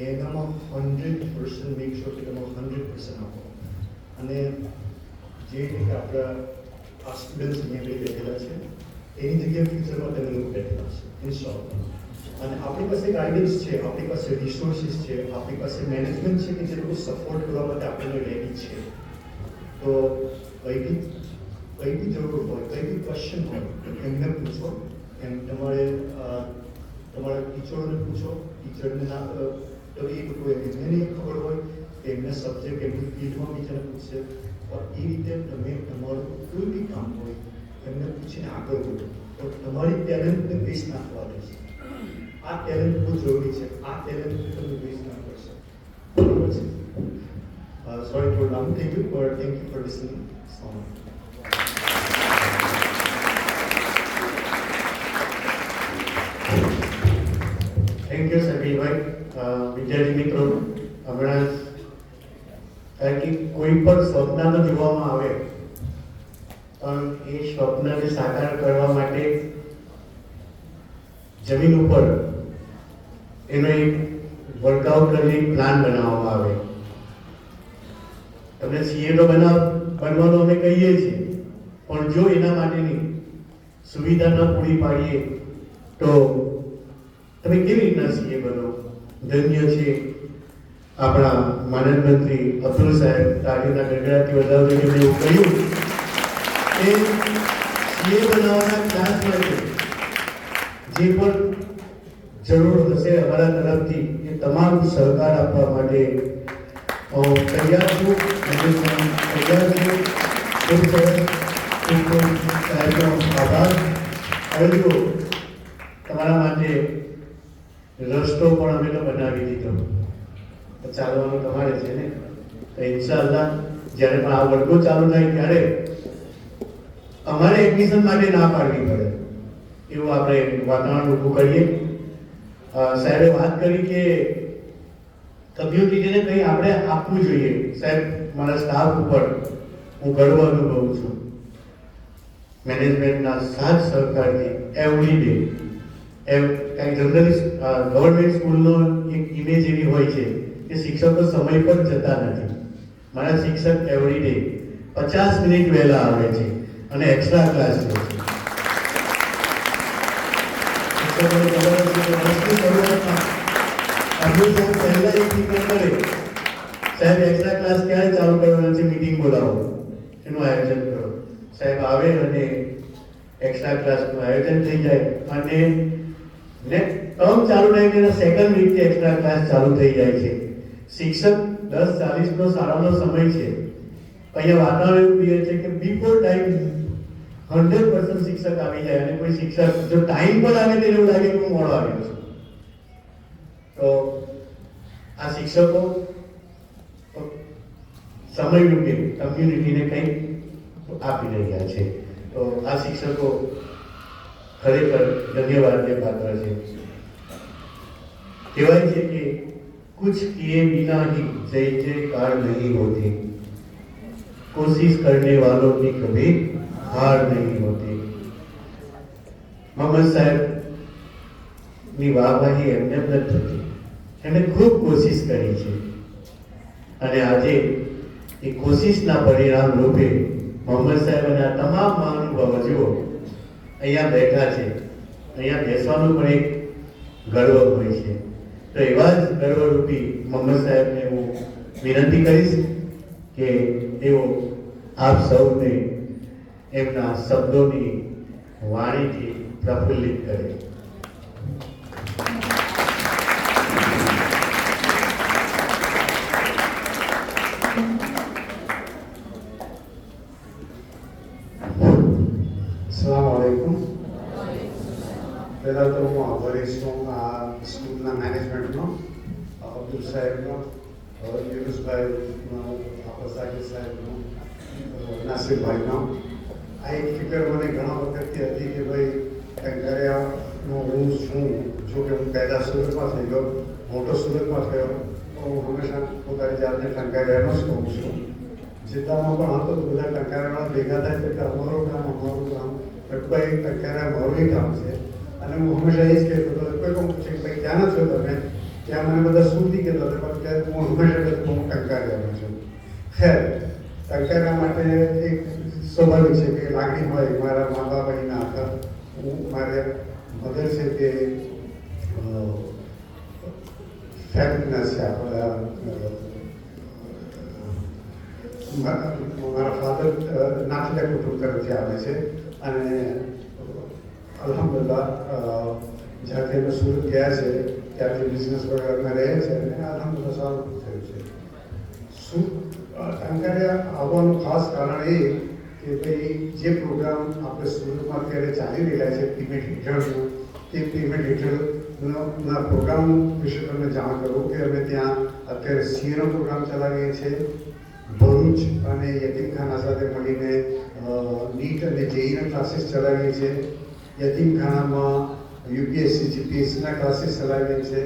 એનામાં 100% મેક શ્યોર કે તમારું 100% આપો. અને જે રીતે આપણા આ સ્ટુડન્ટ્સ અહીંયા બી બેઠેલા છે એની જગ્યાએ ફ્યુચરમાં તમે લોકો બેઠેલા છે ઇન્શોર્ટ. અને આપણી પાસે ગાઈડન્સ છે, આપણી પાસે રિસોર્સિસ છે, આપણી પાસે મેનેજમેન્ટ છે કે જે લોકો સપોર્ટ કરવા માટે આપણને રેડી છે. તો કઈ બી જરૂર હોય, કઈ બી ક્વેશ્ચન હોય એમને પૂછો, એમ તમારે તમારા ટીચરોને પૂછો, ટીચરને ના તો એ લોકો એમને નહીં ખબર હોય એમને સબ્જેક્ટ એમની ફિલ્ડમાં બીજાને પૂછશે. પણ એ રીતે તમે તમારું કોઈ બી કામ હોય એમને પૂછીને આગળ વધો તો તમારી ટેલેન્ટને વેસ્ટ ના થવા દેશે. આ ટેલેન્ટ બહુ જરૂરી છે, આ ટેલેન્ટને તમે વેસ્ટ ના કરશો. બરાબર છે? Sorry for long, thank you for listening. Thank you સમીરભાઈ. વિદ્યાર્થી મિત્રો, હમણાં કારણ કે કોઈ પણ સ્વપ્ન તો જોવામાં આવે પણ એ સ્વપ્નને સાકાર કરવા માટે જમીન ઉપર એનો એક વર્કઆઉટ કરીને પ્લાન બનાવવામાં આવે. તમને સીએ તો બનવાનું અમે કહીએ છીએ, પણ જો એના માટેની સુવિધા ન પૂરી પાડીએ તો તમે કેવી રીતના સીએ બનો? ધન્ય છે આપણા માનદ મંત્રી અબ્દુલ સાહેબ તાળીના ગડગડાથી વધાવતો એમણે એવું કહ્યું કે સીએ બનાવવાના ક્લાસ માટે જે પણ જરૂર હશે અમારા તરફથી એ તમામ સહકાર આપવા માટે તૈયાર છું. તૈયાર છું. ખૂબ સરસ, ખૂબ સાહેબનો આભાર. હવે જુઓ, તમારા માટે રસ્તો પણ અમે તો બનાવી દીધો, ચાલવાનું તમારે છે ને. તો ઇન્શાઅલ્લાહ જ્યારે પણ આ વર્ગો ચાલુ થાય ત્યારે અમારે એડમિશન માટે ના પાડવી પડે એવું આપણે વાતાવરણ ઊભું કરીએ. સાહેબે વાત કરી કે કમ્યુનિટીને કંઈ આપણે આપવું જોઈએ. સાહેબ, મારા સ્ટાફ ઉપર હું ગર્વ અનુભવું છું. મેનેજમેન્ટના સાથ સહકારથી એવરી ડે કાંઈ જનરલી ગવર્મેન્ટ સ્કૂલનો એક ઇમેજ એવી હોય છે કે શિક્ષકો સમય પર જતા નથી. મારા શિક્ષક એવરી ડે 50 મિનિટ વહેલા આવે છે અને એક્સ્ટ્રા ક્લાસ લે છે. શિક્ષકોને ખબર હતી કે વર્ષની શરૂઆતમાં અબ્દુલ સાહેબ પહેલા એક ટિકિટ કરે, સાહેબ એક્સ્ટ્રા ક્લાસ ક્યારે ચાલુ કરવાના છે, મીટિંગ બોલાવો, એનું આયોજન કરો. સાહેબ આવે અને એક્સ્ટ્રા ક્લાસનું આયોજન થઈ જાય અને ટર્મ ચાલુ થાય તેના સેકન્ડ વીકથી એક્સ્ટ્રા ક્લાસ ચાલુ થઈ જાય છે. શિક્ષક 10:40 શાળાનો સમય છે. અહીંયા વાતાવરણ એવું કહે છે કે બિફોર ટાઈમ 100% શિક્ષક આવી જાય અને કોઈ શિક્ષક જો ટાઈમ પર આવે તો એવું લાગે કે હું મોડો આવ્યો છું. તો આ શિક્ષકો સમય રૂપે કમ્યુનિટીને કંઈક આપી રહ્યા છે. તો આ શિક્ષકો ખરેખર ધન્યવાદને પાત્ર છે. કહેવાય છે કે कुछ किए बिना ही जय जयकार नहीं होती, कोशिश करने वालों की कभी हार नहीं होती. મોહમ્મદ સાહેબ ની વાહવાહી એમને જ થતી, એમણે ખૂબ કોશિશ કરી છે અને આજે એ કોશિશના પરિણામ રૂપે મોહમ્મદ સાહેબ અને આ તમામ મહાનુભાવો જુઓ અહીંયા બેઠા છે. અહીંયા બેસવાનું પણ એક ગર્વ હોય છે. તો એવા જ ગર્વરૂપી મોહમ્મદ સાહેબને હું વિનંતી કરીશ કે તેઓ આપ સૌને એમના શબ્દોની વાણીથી પ્રફુલ્લિત કરે. अस्सलामुअलैकुम. પહેલાં તો હું આભારી છું આ સ્કૂલના મેનેજમેન્ટનો, અબ્દુલ સાહેબનો, યુનુસભાઈનો, આપસાકી સાહેબનો, નાસિરભાઈનો. આ એક ફિકર મને ઘણા વખતથી હતી કે ભાઈ ટંકારિયાનો હું છું, જો કે હું પેદા સુરતમાં થઈ ગયો, મોટો સુરતમાં થયો, તો હું હંમેશા પોતાની જાતને ટંકારિયાનો જ કહું છું. જિલ્લામાં પણ હતો તો બધા ટંકારિયાવાળા ભેગા થાય કે અમારું કામ ભાઈ ટંકારિયા મારું કામ છે. અને હું હંમેશા એ જ કહેતો હતો, કોઈ પણ પૂછે કે ભાઈ ક્યાં છો તમે, ત્યાં મને બધા સુરતી કહેતા હતા, પણ હું હંમેશા કહેતો હું ટંકારિયાનો છું. ખેર, ટંકારિયા માટે એક સ્વાભાવિક છે કે લાગણી હોય. મારા મા બાપ અહીંના હતા, હું મારે મધર છે કે ફેમિલીના છે આપણા, મારા ફાધર નાથિયા કુટુંબ તરફથી આવે છે. અને અલ્હમ્દુલિલ્લાહ જ્યારથી અમે સુરત ગયા છે ત્યારથી બિઝનેસ વગેરેમાં રહે છે અને અલ્હમ્દુલિલ્લાહ સારું થયું છે. ટંકારિયા આવવાનું ખાસ કારણ એ કે ભાઈ જે પ્રોગ્રામ આપણે સુરતમાં અત્યારે ચાલી રહ્યા છે પીમેન્ટ હેઠળનો, તે પીમેન્ટ હેઠળના પ્રોગ્રામ વિશે તમને જાણ કરું કે અમે ત્યાં અત્યારે સીએનો પ્રોગ્રામ ચલાવીએ છીએ. ભરૂચ અને યતીમખાના સાથે મળીને નીટ અને જેઈના ક્લાસીસ ચલાવીએ છીએ. યતીમખાનામાં યુપીએસસી જીપીએસસીના ક્લાસીસ ચલાવીએ છીએ.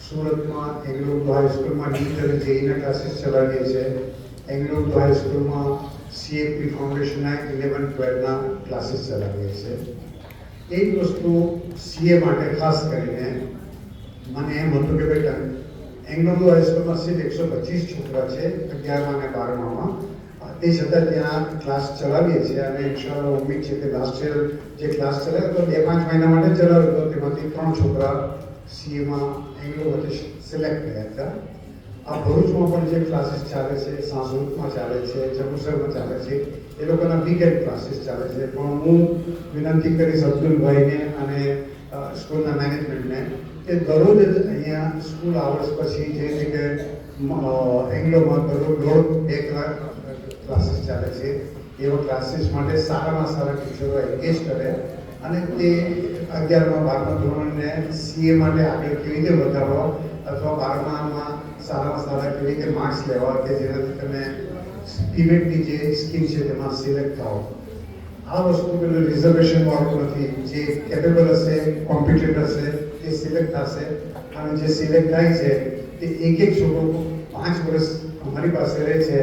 સુરતમાં એંગ્લો ઉર્દુ હાઈસ્કૂલમાં નીટ અને જેઈના ક્લાસીસ ચલાવીએ છીએ. એંગ્લો ઉર્દુ હાઈસ્કૂલમાં સીએપી ફાઉન્ડેશનના 11-12ના ક્લાસીસ ચલાવીએ છીએ. એ જ વસ્તુ સીએ માટે ખાસ કરીને મને એમ હતું કે ભાઈ એંગ્લો ઉર્દુ હાઈસ્કૂલમાં સિર્ફ 125 છોકરા છે 11મા અને 12મામાં. તે છતાં ત્યાં ક્લાસ ચલાવીએ છીએ અને ઇન્શાઅલ્લાહ ઉમ્મીદ છે કે લાસ્ટ યર જે ક્લાસ ચલાવ્યો તો 2-5 મહિના માટે ચલાવ્યો હતો, તેમાંથી 3 છોકરા સીએમાં એંગ્લોમાંથી સિલેક્ટ થયા હતા. આ ભરૂચમાં પણ જે ક્લાસીસ ચાલે છે, સાંસુરમાં ચાલે છે, જંબુસરમાં ચાલે છે, એ લોકોના વીકેન્ડ ક્લાસીસ ચાલે છે. પણ હું વિનંતી કરીશ અબ્દુલભાઈને અને સ્કૂલના મેનેજમેન્ટને કે દરરોજ જ અહીંયા સ્કૂલ આવર્સ પછી જે રીતે એંગ્લોમાં દરરોજ 1.5-2 કલાક ક્લાસીસ ચાલે છે, એવા ક્લાસીસ માટે સારામાં સારા ટીચરો એન્ગેજ કરે અને તે 11મા 12મા ધોરણને સીએ માટે આગળ કેવી રીતે વધારવા અથવા 12મામાં સારામાં સારા કેવી રીતે માર્ક્સ લેવા કે જેનાથી તમે પીમેન્ટની જે સ્કીમ છે તેમાં સિલેક્ટ થાઓ. આ વસ્તુ પેલું રિઝર્વેશન વાળું નથી. જે કેપેબલ હશે, કોમ્પિટન્ટ હશે, તે સિલેક્ટ થશે. અને જે સિલેક્ટ થાય છે તે એક છોકરો 5 વર્ષ અમારી પાસે રહે છે.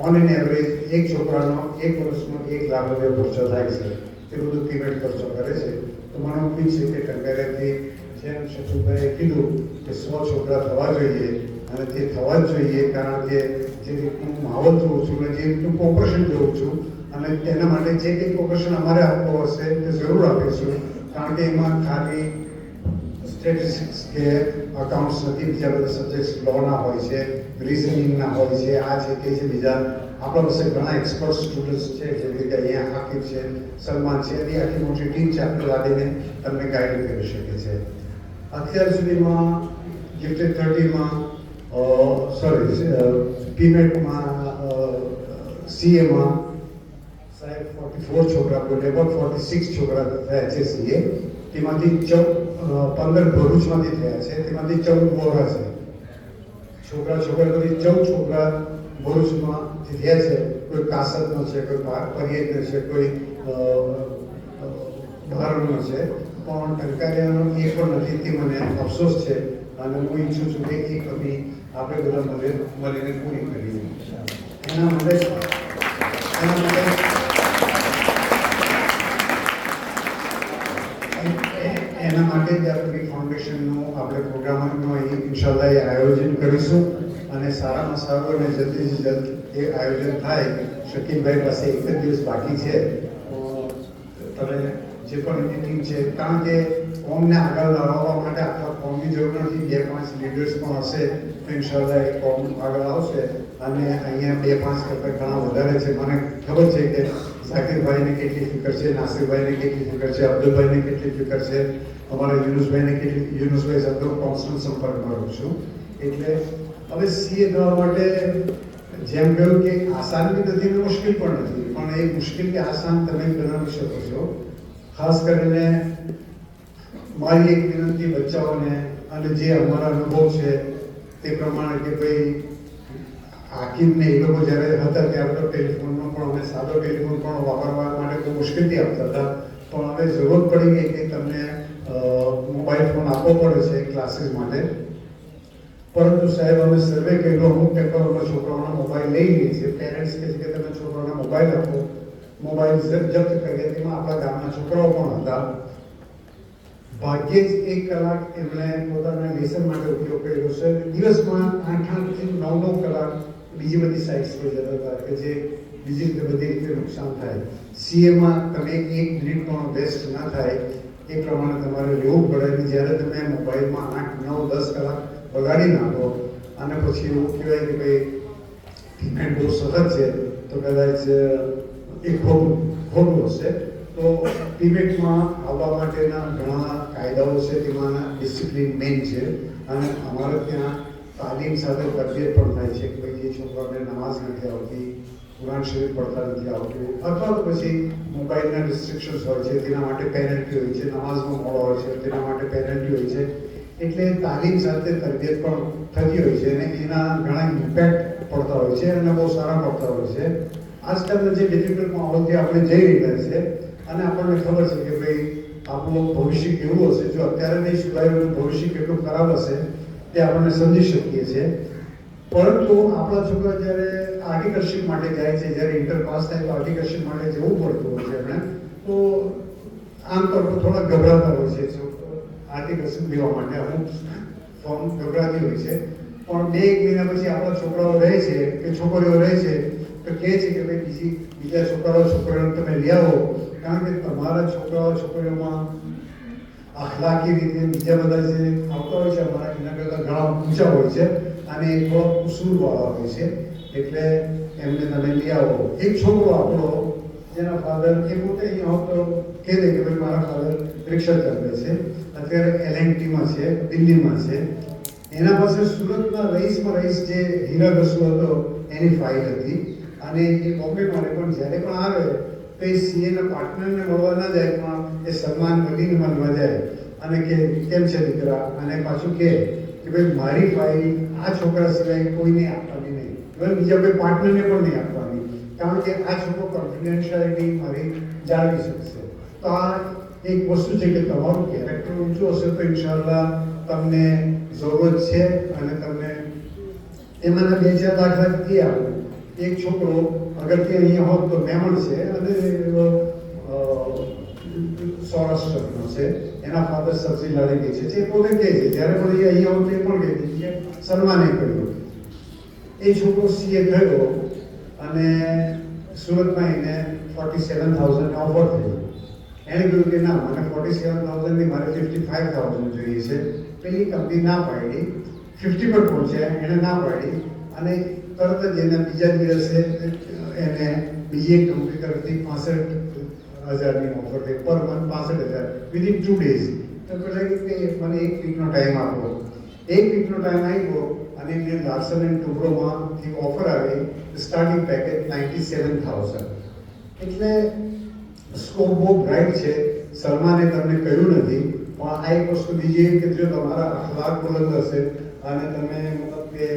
ઓન એન એવરેજ એક છોકરાનો 1 વર્ષનો 1 લાખ રૂપિયા ખર્ચો થાય છે. તે બધું પેમેન્ટ ખર્ચો કરે છે. તો મને ઉમ્મીદ છે કે ટંકારિયાથી જેમ શત્રુભાઈએ કીધું કે 100 છોકરા થવા જોઈએ અને તે થવા જ જોઈએ, કારણ કે જે રીતનું માહોલ જોઉં છું અને જે રીતનું કોપરેશન જોઉં છું અને તેના માટે જે કંઈ કોપરેશન અમારે આપવો હશે તે જરૂર આપીશું. કારણ કે એમાં ખાલી સ્ટેટિસ્ટિક્સ કે અકાઉન્ટ્સ નથી, બીજા બધા સબ્જેક્ટ્સ લોના હોય છે, રિઝનિંગના હોય છે, આ છે તે છે. બીજા આપણા પાસે ઘણા એક્સપર્ટ સ્ટુડન્ટ્સ છે, જેમ કે અહીંયા હાકિબ છે, સલમાન છે, એની આખી મોટી ટીમ છે આપણે લાવીને તમને ગાઈડ કરી શકે છે. અત્યાર સુધીમાં ગિફ્ટેડ 30માં પીમેન્ટમાં સીએમાં સાહેબ 44 છોકરા બોલે, 46 છોકરા થયા છે સીએ. તેમાંથી 15 ભરૂચમાંથી થયા છે, તેમાંથી 14 બોરા છે. છોકરામાંથી 14 છોકરા ભરૂચમાંથી થયા છે. કોઈ કાસતનો છે, કોઈ પરિયજનો છે, કોઈ બહારનો છે. પણ ટંકારિયાનો એ પણ નથી, તે મને અફસોસ છે. અને હું ઈચ્છું છું કે એ કમી આપણે બધા મળીને પૂરી કરીએ. એના માટે જ આપણી ફાઉન્ડેશનનું આપણે પ્રોગ્રામનું અહીં ઇન્શાલ્લાહ એ આયોજન કરીશું અને સારામાં સારું અને જલ્દીથી જલ્દ એ આયોજન થાય. શકીલભાઈ પાસે 1 જ દિવસ બાકી છે. તમે જે પણ એની ટીમ છે, કારણ કે કોમને આગળ લડાવવા માટે આખા કોમ ફોર્મની જરૂર નથી, 2-5 લીડર્સ પણ હશે તો ઇન્શાલ્લાહ એક ફોર્મ આગળ આવશે. અને અહીંયા 2-5 કરતાં ઘણા વધારે છે. મને ખબર છે કે ઝાકીરભાઈને કેટલી ફિકર છે, નાસિરભાઈને કેટલી ફિકર છે, અબ્દુલભાઈને કેટલી ફિકર છે, અમારા યુનુસભાઈ સાથે હું કોન્સ્ટન્ટ સંપર્કમાં રહું છું. એટલે હવે સીએ થવા માટે જેમ કહ્યું કે આસાન બી નથી અને મુશ્કેલ પણ નથી, પણ એ મુશ્કેલ કે આસાન તમે બનાવી શકો છો. ખાસ કરીને મારી એક વિનંતી બચ્ચાઓને અને જે અમારા અનુભવ છે તે પ્રમાણે કે ભાઈ હાકીમને એ લોકો જ્યારે હતા ત્યારે તો ટેલિફોનનો પણ અમે સાદો ટેલિફોન પણ વાપરવા માટે બહુ મુશ્કેલથી આપતા હતા, પણ હવે જરૂર પડી ગઈ કે તમને મોબાઈલ ફોન આપવો પડે છે ક્લાસીસ માટે. પરંતુ સાહેબ અમે સર્વે કર્યો, અમુક પેપરમાં છોકરાઓના મોબાઈલ લઈ લઈએ છીએ. પેરેન્ટ્સ કહે છે કે તમે છોકરાઓને મોબાઈલ આપો, મોબાઈલ જપ્ત કરીએ. તેમાં આપણા ગામના છોકરાઓ પણ હતા. ભાગ્યે જ 1 કલાક એમણે પોતાના લેસન માટે ઉપયોગ કર્યો છે. દિવસમાં 8 થી 9 કલાક બીજી બધી સાઇટ્સ પર જતા હતા કે જે બીજી રીતે બધી રીતે નુકસાન થાય. સીએમાં તમે 1 મિનિટ પણ વેસ્ટ ના થાય એ પ્રમાણે તમારે રહેવું પડે. જ્યારે તમે મોબાઈલમાં 8, 9, 10 કલાક બગાડી નાખો અને પછી એવું કહેવાય કે ભાઈ પેમેન્ટ બહુ સખત છે તો કદાચ એ ખોટું હશે. તો ડિબેટમાં આવવા માટેના ઘણા કાયદાઓ છે, તેમાં ડિસિપ્લિન મેઇન છે. અને અમારે ત્યાં તાલીમ સાથે તરબિયત પણ થાય છે કે ભાઈ જે છોકરાઓને નમાઝ નથી આવતી, કુરાન શરીફ પડતા નથી આવતું, અથવા તો પછી મોબાઈલના રિસ્ટ્રિક્શન્સ હોય છે તેના માટે પેનલ્ટી હોય છે, નમાઝમાં મોડો હોય છે તેના માટે પેનલ્ટી હોય છે. એટલે તાલીમ સાથે તરબિયત પણ થતી હોય છે અને એના ઘણા ઇમ્પેક્ટ પડતા હોય છે અને બહુ સારા પડતા હોય છે. આજકાલના જે ડિજિટલ માહોલથી આપણે જઈ રહ્યા છે અને આપણને ખબર છે કે ભાઈ આપણું ભવિષ્ય કેવું હશે, જો અત્યારે નહીં સુધાર્યું ભવિષ્ય કેટલું ખરાબ હશે તે આપણને સમજી શકીએ છીએ. પરંતુ આપણા છોકરા જ્યારે આર્ટિકલશીપ માટે જાય છે, જ્યારે ઇન્ટર પાસ થાય તો આર્ટિકલશીપ માટે જવું પડતું હોય છે એમણે, તો આમતોર પર થોડા ગભરાતા હોય છે આર્ટિકલશીપ લેવા માટે. અમુક ફોર્મ ગભરાતી હોય છે, પણ 2-1 મહિના પછી આપણા છોકરાઓ રહે છે કે છોકરીઓ રહે છે તો કહે છે કે ભાઈ બીજા છોકરાઓને તમે લઈ આવો, કારણ કે તમારા છોકરાઓમાં અખલાકી રીતે બીજા બધા જે આવતા હોય છે અમારા એના કરતાં ઘણા ઊંચા હોય છે અને એ થોડા કસૂરવાળા હોય છે. એટલે એમને તમે લઈ આવો. એક છોકરો આપણો જેના ફાધર એ પોતે અહીંયા હોત તો કહે દે કે ભાઈ મારા ફાધર રિક્ષા ચલાવે છે, અત્યારે LNTમાં છે, દિલ્હીમાં છે. એના પાસે સુરતના રઈસ જે હીરા ઘસુ હતો એની ફાઇલ હતી અને એ બોમ્બેમાં રહે, પણ જ્યારે પણ આવે તો એ સીએના પાર્ટનરને મળવા ના જાય, પણ એ સલમાન વલીને મળવા જાય અને કે કેમ છે દીકરા, અને પાછું કે ભાઈ મારી ફાઇલ આ છોકરા સિવાય કોઈને આપવાની નહીં, ઇવન બીજા કોઈ પાર્ટનરને પણ નહીં આપવાની, કારણ કે આ છોકરો કોન્ફિડેન્શિયાલિટી મારી જાળવી શકશે. તો આ એક વસ્તુ છે કે તમારું કેરેક્ટર ઊંચું હશે તો ઇન્શાલ્લાહ તમને જરૂરત છે. અને તમને એમાંના 2-4 દાખલા એ આપું. એક છોકરો અગરથી અહીંયા હોત તો મેમણ છે અને સૌરાષ્ટ્રનો છે, એના ફાધર સબ્જી લાડી છે. જે પોતે કહે છે જ્યારે પણ એ અહીંયા હોત એ પણ કહે છે કે સલમાને કર્યું. એ છોકરો સીએ થયો અને સુરતમાં એને 47,000 ઓફર થઈ. એણે કહ્યું કે ના, મને 47,000 ની મારે 55,000 જોઈએ છે. પેલી કંપની ના પાડી, 50 પર પહોંચ્યા, એણે ના પાડી અને તરત જ એના બીજા દિવસે એને બીજી એક કંપની તરફથી 65,000ની ઓફર થઈ, પર મંથ 65,000 વિધિન 2 days. તો પેલા કે મને 1 વીકનો ટાઈમ આપો. 1 વીકનો ટાઈમ આપ્યો અને એને લાર્સન એન્ડ ટુબ્રોમાંથી ઓફર આવી, સ્ટાર્ટિંગ પેકેજ 97,000. એટલે સ્કોપ બહુ બ્રાઇટ છે. સલમાને તમને કહ્યું નથી, પણ આ એક વસ્તુ બીજી કે જો તમારા અખલાક બુલંદ હશે અને તમે મતલબ કે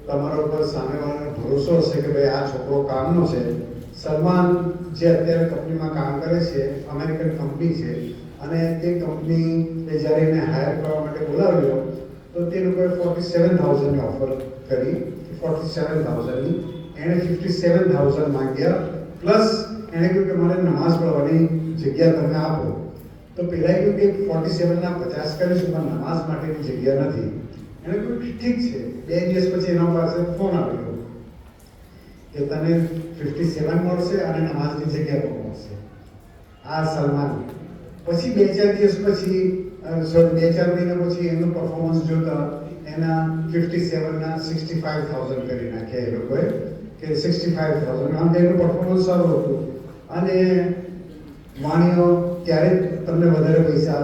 તમારા ઉપર સામેવાળાને ભરોસો હશે કે ભાઈ આ છોકરો કામનો છે. સલમાન જે અત્યારે કંપનીમાં કામ કરે છે, અમેરિકન કંપની છે, અને તે કંપની જ્યારે એને હાયર કરવા માટે બોલાવ્યો તો તે લોકોએ 47,000ની ઓફર કરી. 47,000ની એણે 57,000 માંગ્યા, પ્લસ એણે કહ્યું કે મારે નમાઝ પઢવાની જગ્યા તમે આપો. તો પહેલાં કહ્યું કે 47ના 50 કરીશું, પણ નમાઝ માટેની જગ્યા નથી. એણે કહ્યું ઠીક છે. 2 દિવસ પછી એના પાસે ફોન આવ્યો કે તને 57 મળશે અને નમાઝની જગ્યા પણ મળશે. આ સલમાન. પછી 2-4 દિવસ પછી બે ચાર મહિના પછી એનું પરફોર્મન્સ જોતા એના 57 ના 65,000 કરી નાખ્યા એ લોકોએ કે 65,000 આમ એનું પરફોર્મન્સ સારું હતું. અને માણીઓ ત્યારે તમને વધારે પૈસા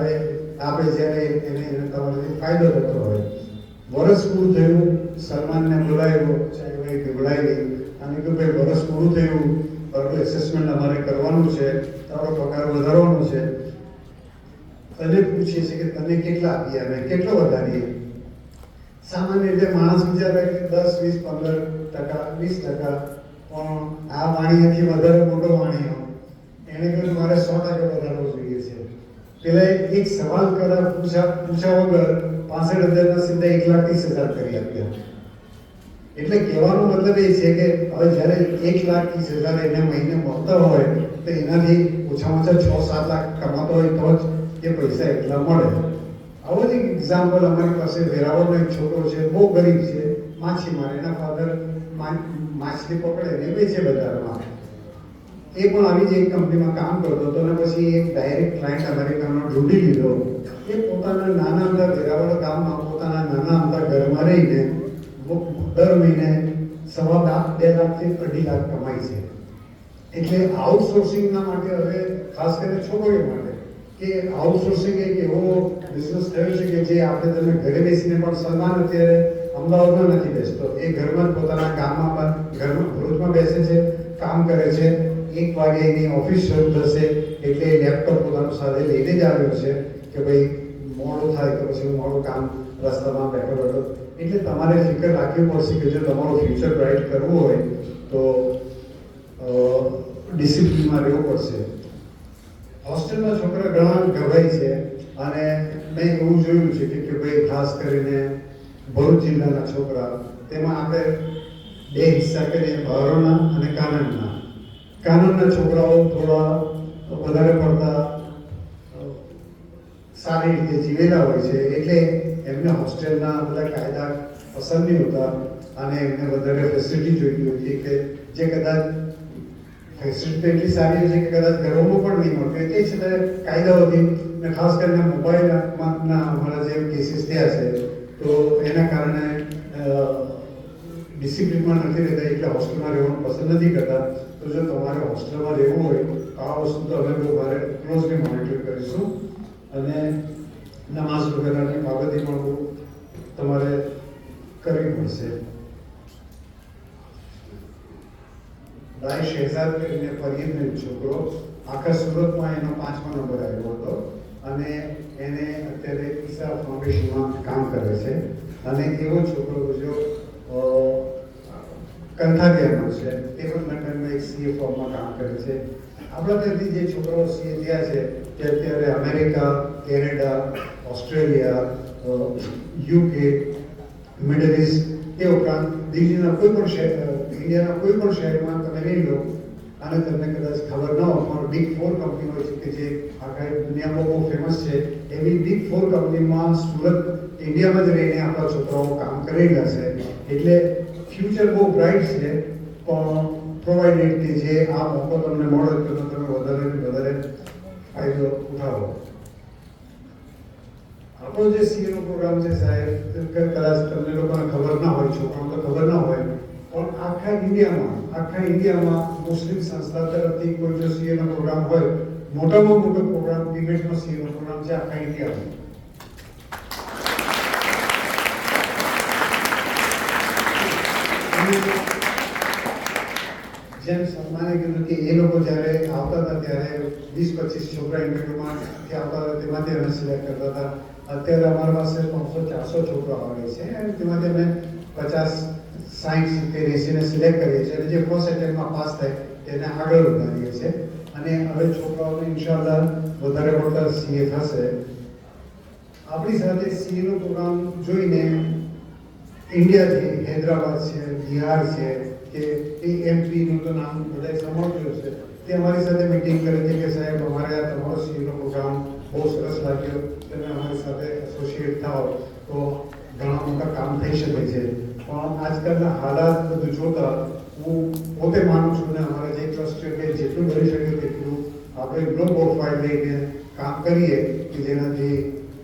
આપે જ્યારે એને તમારાથી ફાયદો થતો હોય. વર્ષ પૂરું થયું, સલમાનને બોલાવ્યો, ચાય બોલાવી અને કે ભાઈ વર્ષ પૂરું થયું, બરાબર એસેસમેન્ટ અમારે કરવાનું છે, તમારો પગાર વધારવાનો છે. તને પૂછીએ છીએ કે તને કેટલા આપીએ અમે, કેટલો વધારીએ? સામાન્ય રીતે માણસ વિચારે કે 10, 20, 15%, 20%, પણ આ વાણીયાથી વધારે મોટો વાણીઓ એને કહ્યું મારે 100% વધારવો જોઈએ છે. પેલા એક સવાલ પૂછ્યા વગર 65,000 સીધા 1,30,000 કરી આપ્યા. એટલે કહેવાનો મતલબ એ છે કે હવે જ્યારે 1,30,000 એને મહિને મળતા હોય તો એનાથી ઓછામાં ઓછા 6-7 લાખ કમાતો હોય તો જ એ પૈસા એટલા મળે. આવો જ એક એક્ઝામ્પલ અમારી પાસે વેરાવળનો એક છોકરો છે, બહુ ગરીબ છે, માછીમાર. એના ફાધર માછલી પકડે ને વેચે બજારમાં. એ પણ આવી જ એક કંપનીમાં કામ કરતો હતો અને પછી એક ડાયરેક્ટ ક્લાયન્ટ અમેરિકાનો ઢૂંઢી લીધો. એ પોતાના નાના અમદા વેરાવળ ગામમાં પોતાના નાના અમદા ઘરમાં રહીને દર મહિને 2.5 લાખથી 2.5 લાખ કમાય છે. એટલે આઉટસોર્સિંગના માટે હવે ખાસ કરીને છોકરીઓ માટે કે આઉટસોર્સિંગ એક એવો બિઝનેસ થયો છે કે જે આપણે તમે ઘરે બેસીને પણ સલમાન અત્યારે અમદાવાદમાં નથી બેસતો, એ ઘરમાં જ પોતાના ગામમાં ઘરમાં ભરૂચમાં બેસે છે, કામ કરે છે. 1 વાગે એની ઓફિસ શરૂ થશે એટલે લેપટોપ પોતાનું સાથે લઈને જ આવ્યો છે કે ભાઈ મોડું થાય તો પછી હું મારું કામ રસ્તામાં બેઠો બેઠો. એટલે તમારે ફિકર રાખવી પડશે કે જો તમારું ફ્યુચર બ્રાઇટ કરવું હોય તો ડિસિપ્લિનમાં રહેવું પડશે. હોસ્ટેલમાં છોકરા ઘણા ગભરાય છે અને મેં એવું જોયું છે કે ભાઈ ખાસ કરીને ભરૂચ જિલ્લાના છોકરા, તેમાં આપણે 2 હિસ્સા કરીએ, બહારોના અને કાનૂનના. કાનૂનના છોકરાઓ થોડા વધારે પડતા સારી રીતે જીવેલા હોય છે એટલે એમને હોસ્ટેલના બધા કાયદા પસંદ નહીં હોતા અને એમને વધારે ફેસિલિટી જોઈતી હોય છે કે જે કદાચ ફેસિલિટી એટલી સારી હોય છે કે કદાચ ઘરોમાં પણ નહીં મળતી. તે છતાં કાયદાઓથી અને ખાસ કરીને મોબાઈલના અમારા જે કેસીસ થયા છે તો એના કારણે ડિસિપ્લિનમાં નથી રહેતા એટલે હોસ્ટેલમાં રહેવાનું પસંદ નથી કરતા. તો જો તમારે હોસ્ટેલમાં રહેવું હોય તો આ વસ્તુ તો અમે બહુ ભારે ક્લોઝલી મોનિટર કરીશું અને નમાઝ વગેરેની બાબતે પણ બહુ તમારે કરવી પડશે. ભાઈ શહેજાદ કરીને ફરીદનો છોકરો આખા સુરતમાં એનો 5મો નંબર આવ્યો હતો અને એને અત્યારે ઈસા ફાઉન્ડેશનમાં કામ કરે છે. અને એવો છોકરો જો કંથારિયાનો છે, એ પણ લંડનમાં એક સીએ ફોર્મમાં કામ કરે છે. આપણા ત્યાંથી જે છોકરાઓ સીએ થયા છે તે અત્યારે America, Canada, Australia, UK, middle east, એ ઉપરાંત દિલ્હીના કોઈ પણ શહેર, ઇન્ડિયાના કોઈ પણ શહેરમાં તમે રહી લો અને તમને કદાચ ખબર ન હોય પણ બિગ 4 કંપની હોય છે કે જે આખા દુનિયામાં બહુ ફેમસ છે. એવી બિગ 4 કંપનીમાં સુરત ઇન્ડિયામાં જ રહીને આપણા છોકરાઓ કામ કરેલા છે. એટલે ફ્યુચર બહુ બ્રાઇટ છે. પણ પ્રોવાઇડેડ કે જે આ મોકો તમને મળે તો તમે વધારે વધારે ફાયદો ઉઠાવો. આપણો જે સીએનો પ્રોગ્રામ છે સાહેબ, કદાચ તમને લોકોને ખબર ના હોય, છોકરાઓને તો ખબર ના હોય, પણ આખા ઇન્ડિયામાં મુસ્લિમ સંસ્થા તરફથી કોઈ જો સીએનો પ્રોગ્રામ હોય, મોટામાં મોટો પ્રોગ્રામ ડિબેટનો સીએનો પ્રોગ્રામ છે આખા ઇન્ડિયામાં. જેમ સલમાને કીધું કે એ લોકો જ્યારે આવતા હતા ત્યારે 20-25 છોકરા ઇન્ટરવ્યુમાં આવતા હતા, તેમાંથી અમે સિલેક્ટ કરતા હતા. અત્યારે અમારી પાસે 300-400 છોકરા આવે છે અને તેમાંથી અમે 50-60-70-80 ને સિલેક્ટ કરીએ છીએ અને જે ફર્સ્ટ એટેમ્પમાં પાસ થાય તેને આગળ વધારીએ છીએ. અને હવે છોકરાઓને ઇન્શાઅલ્લાહ વધારે પડતા સીએ થશે. આપણી સાથે સીએનો પ્રોગ્રામ જોઈને ઇન્ડિયાથી હૈદરાબાદ છે, બિહાર છે કે એમપીનું તો નામ બધાએ સાંભળ્યું છે, તે અમારી સાથે મિટિંગ કરી હતી કે સાહેબ અમારે આ તમારો સીએનો પ્રોગ્રામ બહુ સરસ લાગ્યો, તમે અમારી સાથે એસોસિએટ થાઓ તો ઘણા મોટા કામ થઈ શકે છે. પણ આજકાલના હાલાત બધું જોતા હું પોતે માનું છું ને અમારા જે ટ્રસ્ટીઓ કે જેટલું બની શકે તેટલું આપણે લો પ્રોફાઇલ લઈને કામ કરીએ કે જેનાથી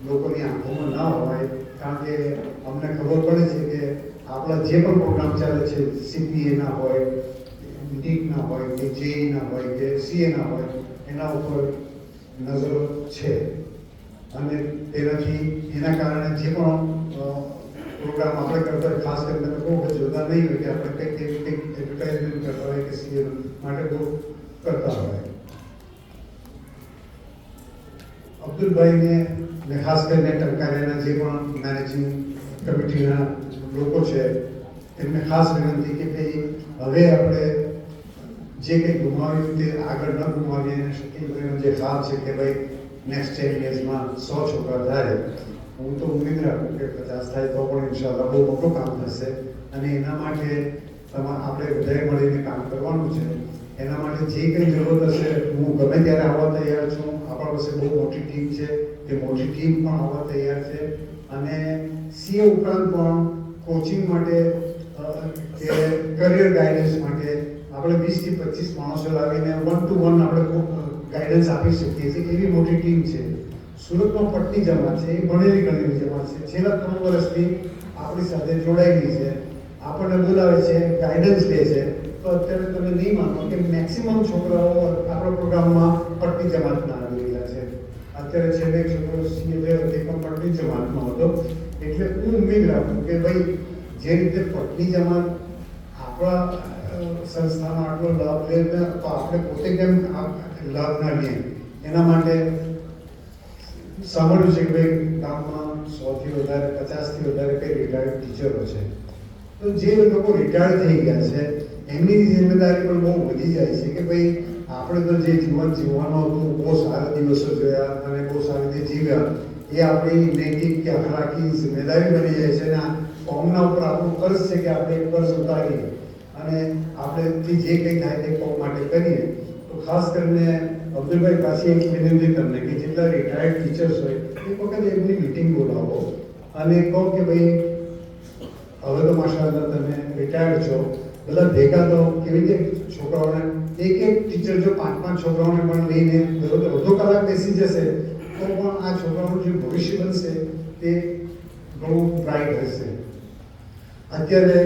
લોકોની આંખોમાં ના હોય, કારણ કે અમને ખબર પડે છે કે આપણા જે પણ પ્રોગ્રામ ચાલે છે, CPA ના હોય, નીટ ના હોય, કે JE ના હોય, કે CA ના હોય, એના ઉપર નજરો છે. અને તેનાથી એના કારણે જે પણ પ્રોગ્રામ આપણે કરતા હોય, ખાસ કરીને તમે કહો કે જોતા નહીં હોય કે આપણે કંઈક એડવર્ટાઇઝમેન્ટ કરતા હોય કે CA માટે બહુ કરતા હોય. અબ્દુલભાઈને ને ખાસ કરીને ટંકારિયાના જે પણ મેનેજિંગ કમિટીના લોકો છે એમને ખાસ વિનંતી કે ભાઈ હવે આપણે જે કંઈ ગુમાવ્યું તે આગળ ન ગુમાવીએ. અને શકીલભાઈનો જે ખાસ છે કે ભાઈ નેક્સ્ટ 10 yearsમાં 100 છોકરા થાય, હું તો ઉમ્મીદ રાખું કે 50 થાય તો પણ ઇન્શાલ્લાહ બહુ મોટું કામ થશે. અને એના માટે આપણે બધાએ મળીને કામ કરવાનું છે. એના માટે જે કંઈ જરૂરત હશે હું ગમે ત્યારે આવવા તૈયાર છું. આપણા પાસે બહુ મોટી ટીમ છે, તે મોટી ટીમ પણ આવવા તૈયાર છે. અને CA ઉપરાંત પણ કોચિંગ માટે કે કરિયર ગાઈડન્સ માટે આપણે 20 થી 25 માણસો લાવીને 1-to-1 આપણે ગાઈડન્સ આપી શકીએ છીએ. એવી મોટી ટીમ છે. સુરતમાં પટની જમાત છે, એ ભણેલી ગણેલી જમાત છે, છેલ્લા 3 વર્ષથી આપણી સાથે જોડાયેલી છે. આપણને બોલાવે છે, ગાઈડન્સ લે છે. તો અત્યારે તમે નહીં માનો કે મેક્સિમમ છોકરાઓ આપણા પ્રોગ્રામમાં પટની જમાતના આવી રહ્યા છે. અત્યારે છેલ્લે એક છોકરો CA થયો તે પણ પટની જમાતનો હતો. એટલે હું ઉમ્મીદ રાખું કે ભાઈ જે રીતે પટની જમાત આપણા સંસ્થામાં આટલો લાભ લે તો આપણે પોતે કેમ લાભ ના લઈએ. એના માટે સાંભળ્યું છે કે ભાઈ ગામમાં 100 થી વધારે 50 થી વધારે કંઈ રિટાયર્ડ ટીચરો છે. તો જે લોકો રિટાયર્ડ થઈ ગયા છે એમની જિમ્મેદારી પણ બહુ વધી જાય છે કે ભાઈ આપણે તો જે જીવન જીવવાનું હતું, બહુ સારા દિવસો જોયા અને બહુ સારી રીતે જીવ્યા, એ આપણી નૈતિક કે અખલાકી જિમ્મેદારી બની જાય છે. અને કોમના ઉપર આપણું ફરજ છે કે આપણે ફરજ ઉતારીએ અને આપણેથી જે કંઈ થાય તે કોમ માટે કરીએ. તો ખાસ કરીને અબ્દુલભાઈ પાછી એક વિનંતી તમને કે જેટલા રિટાયર્ડ ટીચર્સ હોય એક વખત એમની મિટિંગ બોલાવો અને કહો કે ભાઈ હવે તો માશાઅલ્લાહ તમે રિટાયર્ડ છો, બધા ભેગા તો કેવી રીતે છોકરાઓને એક ટીચર જો 5-5 છોકરાઓને પણ લઈને અડધો કલાક બેસી જશે તો પણ આ છોકરાઓનું જે ભવિષ્ય બનશે તે ઘણું બ્રાઇટ હશે. અત્યારે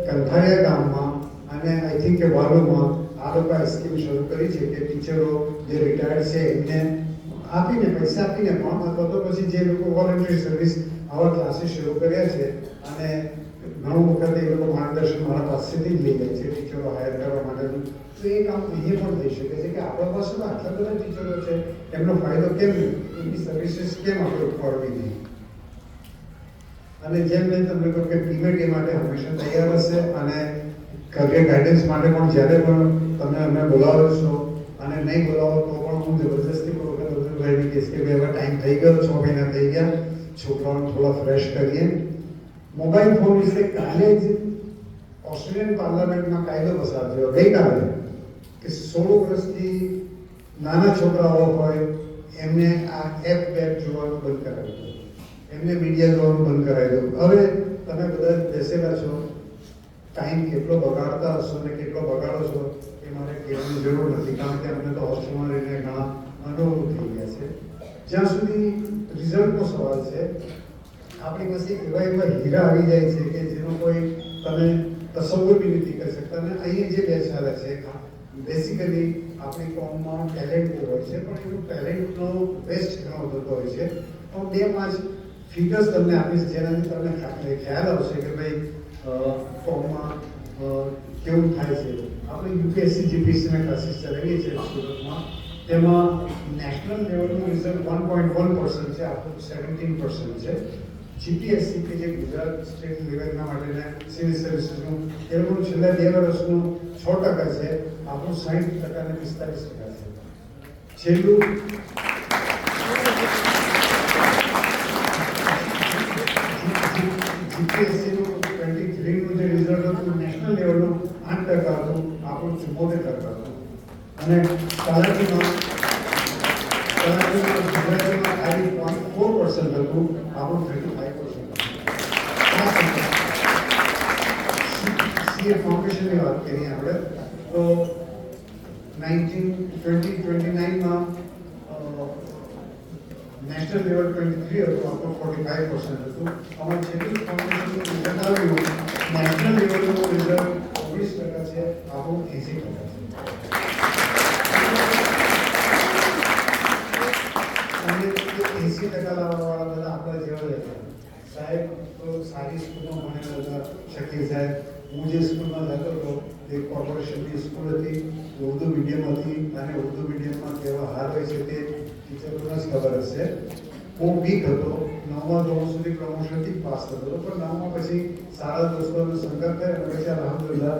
કંથારિયા ગામમાં અને આઈ થિંક કે વાલોમાં આ લોકોએ સ્કીમ શરૂ કરી છે કે ટીચરો જે રિટાયર્ડ છે એમને આપીને પૈસા આપીને પણ અથવા તો પછી જે લોકો વોલન્ટરી સર્વિસ આવા ક્લાસીસ શરૂ કર્યા છે. અને ઘણું વખત એ લોકો માર્ગદર્શન મારા પાસેથી જ લઈ જાય છે ટીચરો હાયર કરવા માટેનું. તો એ કામ અહીંયા પણ થઈ શકે છે કે આપણા પાસે તો આટલા બધા ટીચરો છે, એમનો ફાયદો કેમ નહીં, એની સર્વિસીસ કેમ આપણે ઉપાડવી નહીં. અને જેમ મેં તમને કહ્યું કે પીમેટ એ માટે હંમેશા તૈયાર હશે. અને કરિયર ગાઈડન્સ માટે પણ જ્યારે પણ તમે અમને બોલાવો છો અને નહીં બોલાવો તો પણ હું જબરદસ્તી અબ્દુલભાઈને કહીશ કે હવે ટાઈમ થઈ ગયો, 6 મહિના થઈ ગયા, છોકરાઓને થોડા ફ્રેશ કરીએ. મોબાઈલ ફોન વિશે કાલે જ ઓસ્ટ્રેલિયન પાર્લામેન્ટમાં કાયદો પસાર થયો ગઈકાલે કે 16 વર્ષથી નાના છોકરાઓ હોય એમને આ એપ જોવાનું બંધ કરાવી દો, એમને મીડિયા જોવાનું બંધ કરાવી દો. હવે તમે બધા બેસેલા છો, ટાઈમ કેટલો બગાડતા હશો ને કેટલો બગાડો છો એ મારે કહેવાની જરૂર નથી, કારણ કે અમને તો હોસ્ટેલમાં રહીને ઘણા અનુભવ થઈ ગયા છે. જ્યાં સુધી રિઝલ્ટનો સવાલ છે, આપણી પાસે એવા હીરા આવી જાય છે કે જેનો કોઈ તમે તસવ્વુર બી નથી કરી શકતા. અને અહીંયા જે બેસાડે છે બેસિકલી આપણી કોમમાં ટેલેન્ટ બહુ હોય છે, પણ એનું ટેલેન્ટનો વેસ્ટ ઘણો થતો હોય છે. પણ 2-5 ફિગર્સ તમને આપીશ જેનાથી તમને ખ્યાલ આવશે કે ભાઈ કોમમાં કેવું થાય છે. આપણે UPSC GPSCના ક્લાસીસ ચલાવીએ છીએ સુરતમાં, તેમાં નેશનલ લેવલનું રિઝલ્ટ 1.1% છે, આપણું 17% છે. GPSC કે જે ગુજરાત સ્ટેટ લેવલના માટેના સિવિલ સર્વિસીસનું એ લોકોનું છેલ્લા 2 વર્ષનું 6% છે, આપણું 60% અને 45% છે. છેલ્લું GPSCનું 23નું જે રિઝલ્ટ હતું નેશનલ લેવલનું 8% હતું, આપણું 74% હતું. અને તલાટીમાં ગુજરાતીમાં ખાલી 0.4% હતું, આપણું 35% હતું. CA ફાઉન્ડેશનની વાત કરીએ આપણે તો 2029માં નેશનલ લેવલ 23 હતું, આપણું 45% હતું. અમારું જેટલું ફાઉન્ડેશનનું રિઝલ્ટ આવ્યું નેશનલ લેવલનું રિઝલ્ટ 19% છે, આપણું 80% છે. અને 80% લાવવાવાળા બધા આપણા જેવા જ હતા. સાહેબ તો સારી સ્કૂલમાં ભણેલા હતા, શકીલ સાહેબ. હું જે સ્કૂલમાં જતો હતો એ કોર્પોરેશનની સ્કૂલ હતી, ઉર્દુ મીડિયમ હતી, અને ઉર્દુ મીડિયમમાં કેવા હાર હોય છે તે ટીચરોને જ ખબર હશે. હું વીક હતો, 9મા ધોરણ સુધી પ્રમોશનથી પાસ થતો હતો, પણ 9મા પછી સારા દોસ્તોનો સંગત થયો અને પછી અલહમદુલિલ્લાહ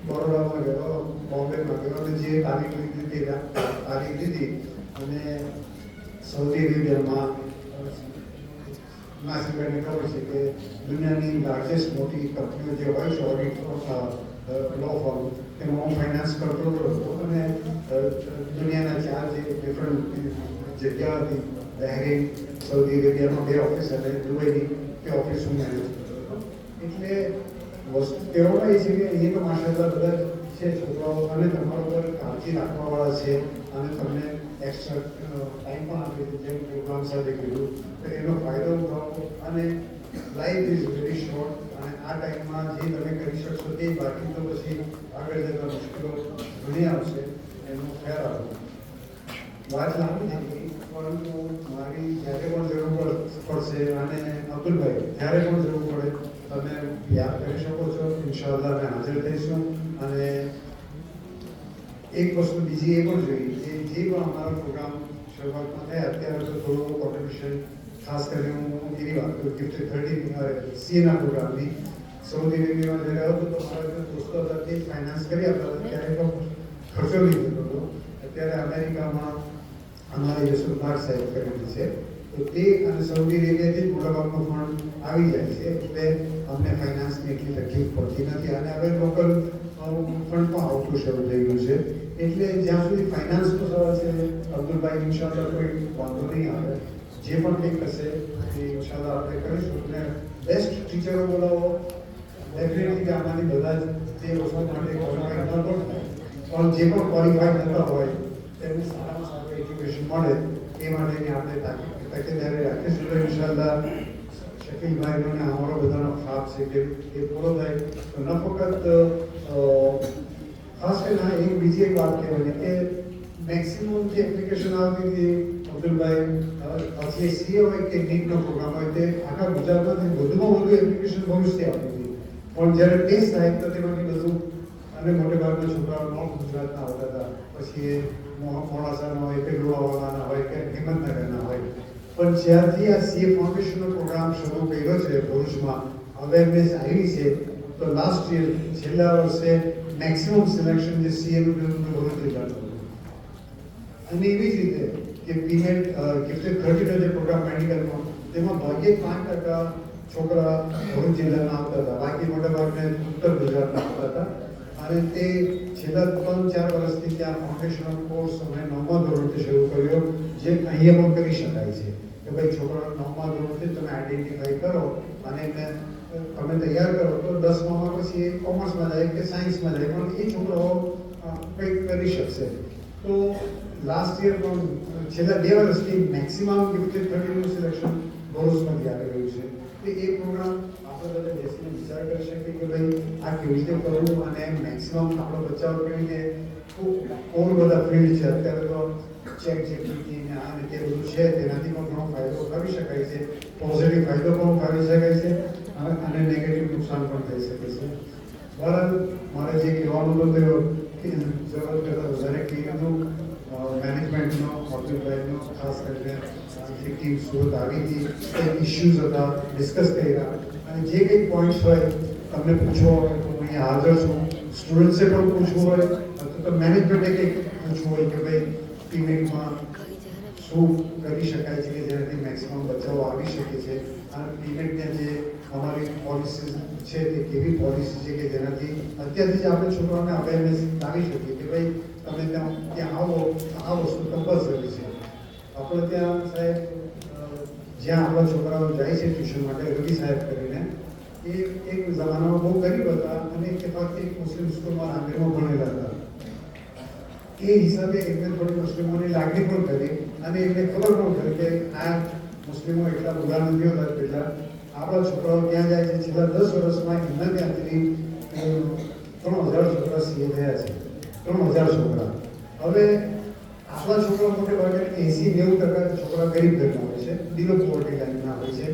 બરોડામાં ગયો, બોમ્બેમાં ગયો અને જે તાલીમ લીધી અને સૌદી અરેબિયામાં નાસિરભાઈને ખબર છે કે દુનિયાની લાર્જેસ્ટ મોટી કંપનીઓ જે હોય છે ઓડિટ લો ફર્મ, એમાં હું ફાઇનાન્સ કરતો હતો અને દુનિયાના 4 જે ડિફરન્ટ જગ્યા હતી, બહેરીન, સૌદી અરેબિયામાં 2 ઓફિસ અને દુબઈની તે ઓફિસ હું મેનેજ કરતો હતો. એટલે વસ્તુ કહેવામાં એ છે કે અહીંયા તો માશાઅલ્લાહ બધા છે છોકરાઓ અને તમારા પર કાળજી રાખવાવાળા છે અને તમને એક્સ્ટ્રા ટાઈમ પણ આપી દીધું, જેમ પ્રોગ્રામ સાથે કીધું તો એનો ફાયદો ઉઠાવો. અને લાઈફ ઇઝ વેરી શોર્ટ અને આ ટાઈમમાં જે તમે કરી શકશો તે, બાકી તો પછી આગળ જતા મુશ્કેલો ઘણી આવશે, એનો ખ્યાલ રાખો. વાત લાંબી નથી, પરંતુ મારી જ્યારે પણ જરૂર પડશે અને અબ્દુલભાઈ જ્યારે પણ જરૂર પડે તમે યાદ કરી શકો છો. ઇન્શાઅલ્લાહ અમે હાજર થઈશું. અને એક વસ્તુ બીજી એ પણ જોઈ કે જે પણ અમારા પ્રોગ્રામ શરૂઆતમાં થયા, અત્યારે તો થોડું કોમ્પિટિશન, ખાસ કરીને હું એની વાત કરું ગિફ્ટ 30 સીએના પ્રોગ્રામની. સૌદી અરેબિયામાં જ્યારે હતો તો મારા જે દોસ્તો હતા તે ફાઇનાન્સ કરી આપતા હતા, ત્યારે તો ખર્ચો નહીં થતો હતો. અત્યારે અમેરિકામાં અમારા યશુદાર સાહેબ કરેલી છે, તો તે અને સૌદી અરેબિયાથી જ મોટાભાગનો ફંડ આવી જાય છે, એટલે અમને ફાઇનાન્સની એટલી તકલીફ પડતી નથી. અને હવે લોકલ ફંડ પણ આવતું શરૂ થઈ ગયું છે. એટલે જ્યાં સુધી ફાઇનાન્સનો સવાલ છે અબ્દુલભાઈ, ઇન્શાઅલ્લાહ કોઈ વાંધો નહીં આવે. જે પણ કંઈક હશે એ ઇન્શાઅલ્લાહ આપણે કરીશું. અને બેસ્ટ ટીચરો બોલાવો. ડેફિનેટલી કે આમાંથી બધા જ તે વસ્તુ માટે ક્વોલિફાઈડ ન પણ થાય, પણ જે પણ ક્વોલિફાઈડ થતા હોય તેમને સારામાં સારું એજ્યુકેશન મળે એ માટેની આપણે તકેદારી રાખીશું. તો ઇન્શાઅલ્લાહ શકીલભાઈનો અને અમારો બધાનો ખાપ છે કે એ પૂરો થાય. તો ન ફક્ત ખાસ કરીને એક બીજી એક વાત કહેવાની કે મેક્સિમમ જે એપ્લિકેશન આવતી હતી અબ્દુલભાઈ, પછી સીએ હોય કે નીટનો પ્રોગ્રામ હોય, તે આખા ગુજરાતમાંથી વધુમાં વધુ એપ્લિકેશન ભવિષ્યથી આવતી હતી. પણ જ્યારે ટેસ્ટ થાય તો તેમાંથી બધું, અને મોટે ભાગના છોકરાઓ નોર્થ ગુજરાતના આવતા હતા, પછી એ મોડાસાના હોય કે લુણાવાડાના હોય કે હિંમતનગરના હોય. પણ જ્યારથી આ સીએ ફાઉન્ડેશનનો પ્રોગ્રામ શરૂ કર્યો છે ભરૂચમાં, અવેરનેસ આવી છે, તો લાસ્ટ યર છેલ્લા વર્ષે મેક્સિમમ સિલેક્શન જે સીએનું ભરૂચ જિલ્લાનું. અને એવી જ રીતે કે પીમેન્ટ ગિફ્ટેડ 30 જે પ્રોગ્રામ મેડિકલનો, તેમાં ભાગ્યે 5% છોકરા ભરૂચ જિલ્લાના આવતા હતા, બાકી મોટાભાગને ઉત્તર ગુજરાતના આવતા હતા. અને તે છેલ્લા 3-4 વર્ષથી ત્યાં ફાઉન્ડેશનલ કોર્સ અમે 9મા ધોરણથી શરૂ કર્યો, જે અહીંયા પણ કરી શકાય છે કે ભાઈ છોકરાઓ 9મા ધોરણથી તમે આઈડેન્ટિફાઈ કરો અને એમને તમે તૈયાર કરો તો 10મામાં પછી એ કોમર્સમાં જાય કે સાયન્સમાં જાય, પણ એ છોકરાઓ કંઈક કરી શકશે. તો લાસ્ટ યર પણ છેલ્લા 2 વર્ષથી મેક્સિમમ ગિફ્ટેડ 30નું સિલેક્શન ભરૂચમાંથી આવી રહ્યું છે. તો એ પ્રોગ્રામ આપણે બધા બેસીને વિચાર કરી શકીએ કે ભાઈ આ કેવી રીતે કરવું અને મેક્સિમમ આપણો બચાવ કેવી રીતે. બહુ બધા ફિલ્ડ છે અત્યારે તો, ચેટ જીપીટી ને આ ને તે બધું છે, તેનાથી પણ ઘણો ફાયદો કરી શકાય છે. પોઝિટિવ ફાયદો પણ ઉઠાવી શકાય છે અને નેગેટિવ નુકસાન પણ થઈ શકે છે. બરાબર, મારે જે કહેવાનું હતું તે જરૂર કરતાં વધારે કીધું. મેનેજમેન્ટનો, અબ્દુલભાઈનો, ખાસ કરીને આખી ટીમ સુરત આવી હતી, એ ઇસ્યુઝ હતા ડિસ્કસ કર્યા. અને જે કંઈ પોઈન્ટ્સ હોય તમને પૂછવો હોય તો હું અહીંયા હાજર છું. સ્ટુડન્ટ્સે પણ પૂછવું હોય તો મેનેજમેન્ટે કંઈક પૂછવું હોય કે ભાઈ પીમેન્ટમાં શું કરી શકાય છે કે જેનાથી મેક્સિમમ બચાવો આવી શકે છે. અને પીમેન્ટને જે અમારી પોલિસીસ છે તે કેવી પોલિસી છે કે જેનાથી અત્યારથી જ આપણે છોકરાઓને અવેરનેસ લાવી શકીએ કે ભાઈ તમે ત્યાં આવો, આ વસ્તુ કમ્પલસરી છે. આપણે ત્યાં સાહેબ જ્યાં આપણા છોકરાઓ જાય છે ટ્યુશન માટે, રવિ સાહેબ કરીને, એ એક જમાનામાં બહુ ગરીબ હતા અને ફક્ત એક મુસ્લિમ સ્કૂલમાં આંગણમાં ભણેલા હતા. એ હિસાબે એમને થોડી મુસ્લિમોની લાગણી પણ કરી અને એમને ખબર પણ પડી કે આ મુસ્લિમો એટલા બધા નથી હોતા એટલા આપણા છોકરાઓ ત્યાં જાય છે. છેલ્લા 10 વર્ષમાં એમના ત્યાંથી 3000 છોકરા સીએ થયા છે. 3000 છોકરા. હવે આપણા છોકરા મોટે ભાગે 80-90% છોકરા ગરીબ ઘરના હોય છે, બિલો પોવર્ટી લાઈનના હોય છે.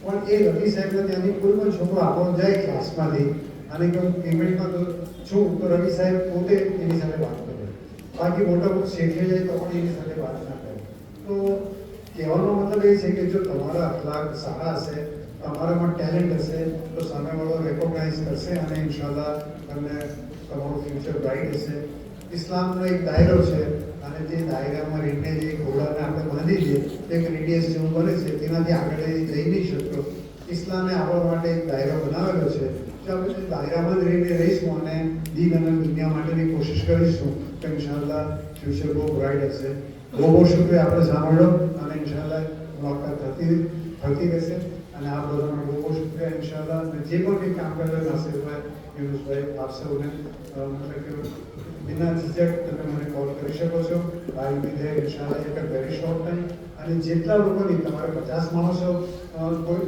પણ એ રવિ સાહેબના ત્યાંથી કોઈ પણ છોકરો આપણો જાય ક્લાસમાંથી અને કે હું પેમેન્ટમાં તો છું તો રવિ સાહેબ પોતે એની સાથે વાત કરે. બાકી મોટા મોટા શેઠીઓ જાય તો પણ એની સાથે વાત ના કરે. તો કહેવાનો મતલબ એ છે કે જો તમારા અખલાક સારા હશે, તમારામાં ટેલેન્ટ હશે તો સામેવાળો રેકોગ્નાઇઝ કરશે અને ઇન્શાલ્લાહ તમને તમારું ફ્યુચર બ્રાઇટ હશે. ઇસ્લામનો એક દાયરો છે અને તે દાયરામાં રહીને જે ઘોડાને આપણે બાંધી દઈએ એક રેડિયસ જેવું બને છે, તેનાથી આગળ એ જઈ નહીં શકતો. ઇસ્લામે આપણા માટે એક દાયરો બનાવેલો છે. જો આપણે તે દાયરામાં જ રહીને રહીશું અને દીન અને દુનિયા માટેની કોશિશ કરીશું તો ઇન્શાલ્લાહ ફ્યુચર બહુ બ્રાઇટ હશે. બહુ બહુ શુક્રિયા આપણે સાંભળો અને ઇન્શાલ્લાહ મુલાકાત થતી રહેશે અને આ બધાનો બહુ બહુ શુક્રિયા ઇન્શાલ્લાહ. અને જે પણ કંઈ કામ કરે નાસિરભાઈ, યુનુસભાઈ, આપ સૌને મતલબ કે बिना झिझक તમે મને કોલ કરી શકો છો. આઈ વિલ બી ઇન્શાલ્લાહ એક વેરી શોર્ટ ટાઈમ. અને જેટલા લોકોની તમારે 50 માણસો કોઈ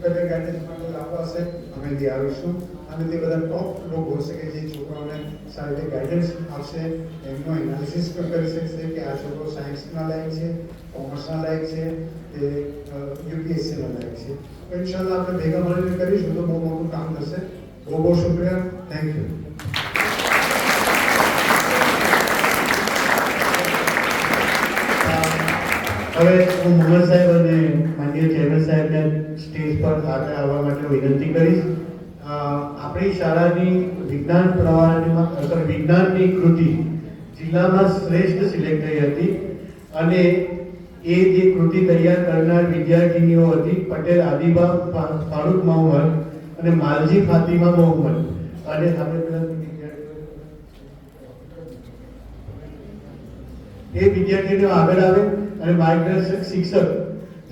કરિયર ગાઈડન્સ માટે લાવવા હશે અમે ત્યાં આવીશું અને તે બધા ટોપ લોકો હશે કે જે છોકરાઓને સારી રીતે ગાઈડન્સ આપશે, એમનો એનાલિસિસ પણ કરી શકશે કે આ છોકરો સાયન્સના લાયક છે, કોમર્સના લાયક છે, કે યુપીએસસીના લાયક છે. તો ઇન્શાલ્લાહ આપણે ભેગા મળીને કરીશું તો બહુ મોટું કામ થશે. બહુ બહુ શુક્રિયા. Thank you. હવે હું મોહમ્મદ સાહેબ અને માનનીય ચેરમેન સાહેબને સ્ટેજ પર આગળ આવવા માટે વિનંતી કરીશ. આપણી શાળાની વિજ્ઞાન પ્રવાહમાં વિજ્ઞાનની કૃતિ જિલ્લામાં શ્રેષ્ઠ સિલેક્ટ થઈ હતી અને એ જે કૃતિ તૈયાર કરનાર વિદ્યાર્થીનીઓ હતી પટેલ આદિબા ફારૂક મોહમ્મદ અને માલજી ફાતિમા મોહમ્મદ. અને આપણે એ વિદ્યાર્થીઓ આગળ આવે અને માર્ગદર્શક શિક્ષક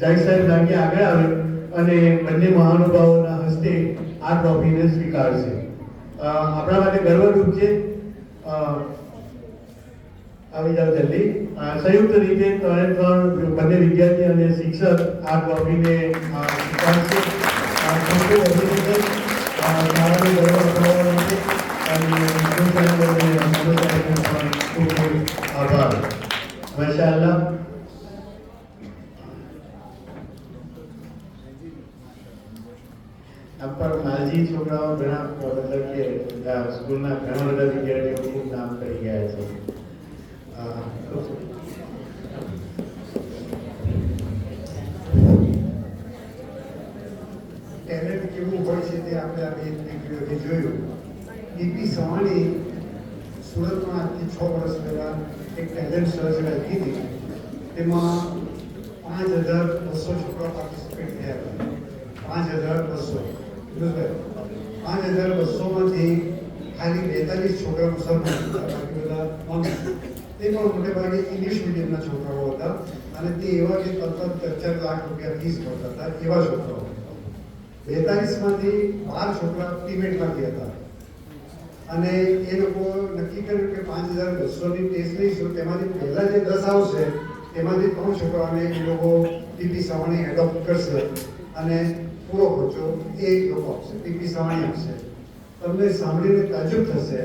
જાહિર સાહેબ લાંગી આગળ આવે અને બંને મહાનુભાવોના હસ્તે આ ટ્રોફીને સ્વીકારશે. આપણા માટે ગર્વરૂપ છે. આવી જાવ જલ્દી. સંયુક્ત રીતે 3 બંને વિદ્યાર્થી અને શિક્ષક આ ટ્રોફીને સ્વીકારશે. ખૂબ ખૂબ અભિનંદન. શાળાને ગર્વ અપાવવા માટે અને ખૂબ ખૂબ આભાર. માશાઅલ્લાહ. પર માલજી છોકરાઓ ઘણા મતલબ કે સ્કૂલના ઘણા બધા વિદ્યાર્થીઓ ખૂબ નામ કરી ગયા છે. ટેલેન્ટ કેવું હોય છે તે આપણે આ બે દીકરીઓથી જોયું. ડીપી સવાણી સુરતમાં આજથી 6 વર્ષ પહેલાં એક ટેલેન્ટ સર્ચ રાખી હતી. તેમાં 5200 છોકરા પાર્ટિસિપેટ થયા હતા. 5200. 5200માંથી ખાલી 42 છોકરા મુસલમાન હતા, બાકી બધા નોન. તે પણ મોટે ભાગે ઇંગ્લિશ મીડિયમના છોકરાઓ હતા અને તે એવા કે તરત 4 લાખ રૂપિયા ફીસ ભરતા હતા એવા છોકરાઓ. 42માંથી 12 છોકરા ટીમેટમાંથી હતા અને એ લોકો નક્કી કર્યું કે 5200ની ટેસ્ટ લઈશું, તેમાંથી પહેલા જે 10 આવશે તેમાંથી 3 છોકરાઓને એ લોકો પીપી સવાણી એડોપ્ટ કરશે અને પૂરો ખર્ચો એ લોકો આપશે, પીપી સવાણી આપશે. તમને સાંભળીને તાજુબ થશે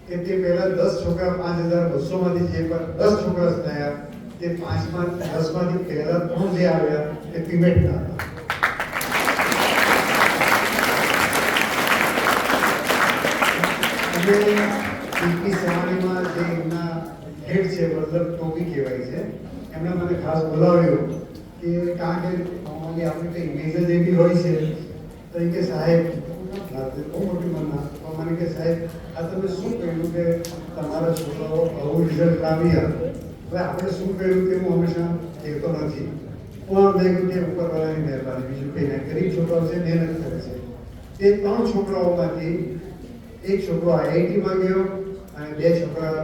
કે તે પહેલા 10 છોકરા 5200માંથી જે 10 છોકરા થયા તે 10માંથી પહેલા 3 જે આવ્યા તે પીમેટના હતા. અને પીપી સવાણીમાં જે એમના હેડ છે મતલબ ટોપી કહેવાય છે, એમણે મને ખાસ બોલાવ્યો કે કારણ કે નોર્મલી આપણે તો ઇમેજ જ એવી હોય છે તો એ કે સાહેબ બહુ મોટી મના તો મને કે સાહેબ આ તમે શું કહ્યું કે તમારા છોકરાઓ આવું રિઝલ્ટ લાવ્યા, હવે આપણે શું કહ્યું તે હું હંમેશા કહેતો નથી પણ મેં કહ્યું કે ઉપરવાળાની મહેરબાની, બીજું કંઈ નહીં. ગરીબ છોકરાઓ છે, મહેનત કરે છે. તે 3 છોકરાઓમાંથી એક છોકરો આઈઆઈટીમાં ગયો અને 2 છોકરા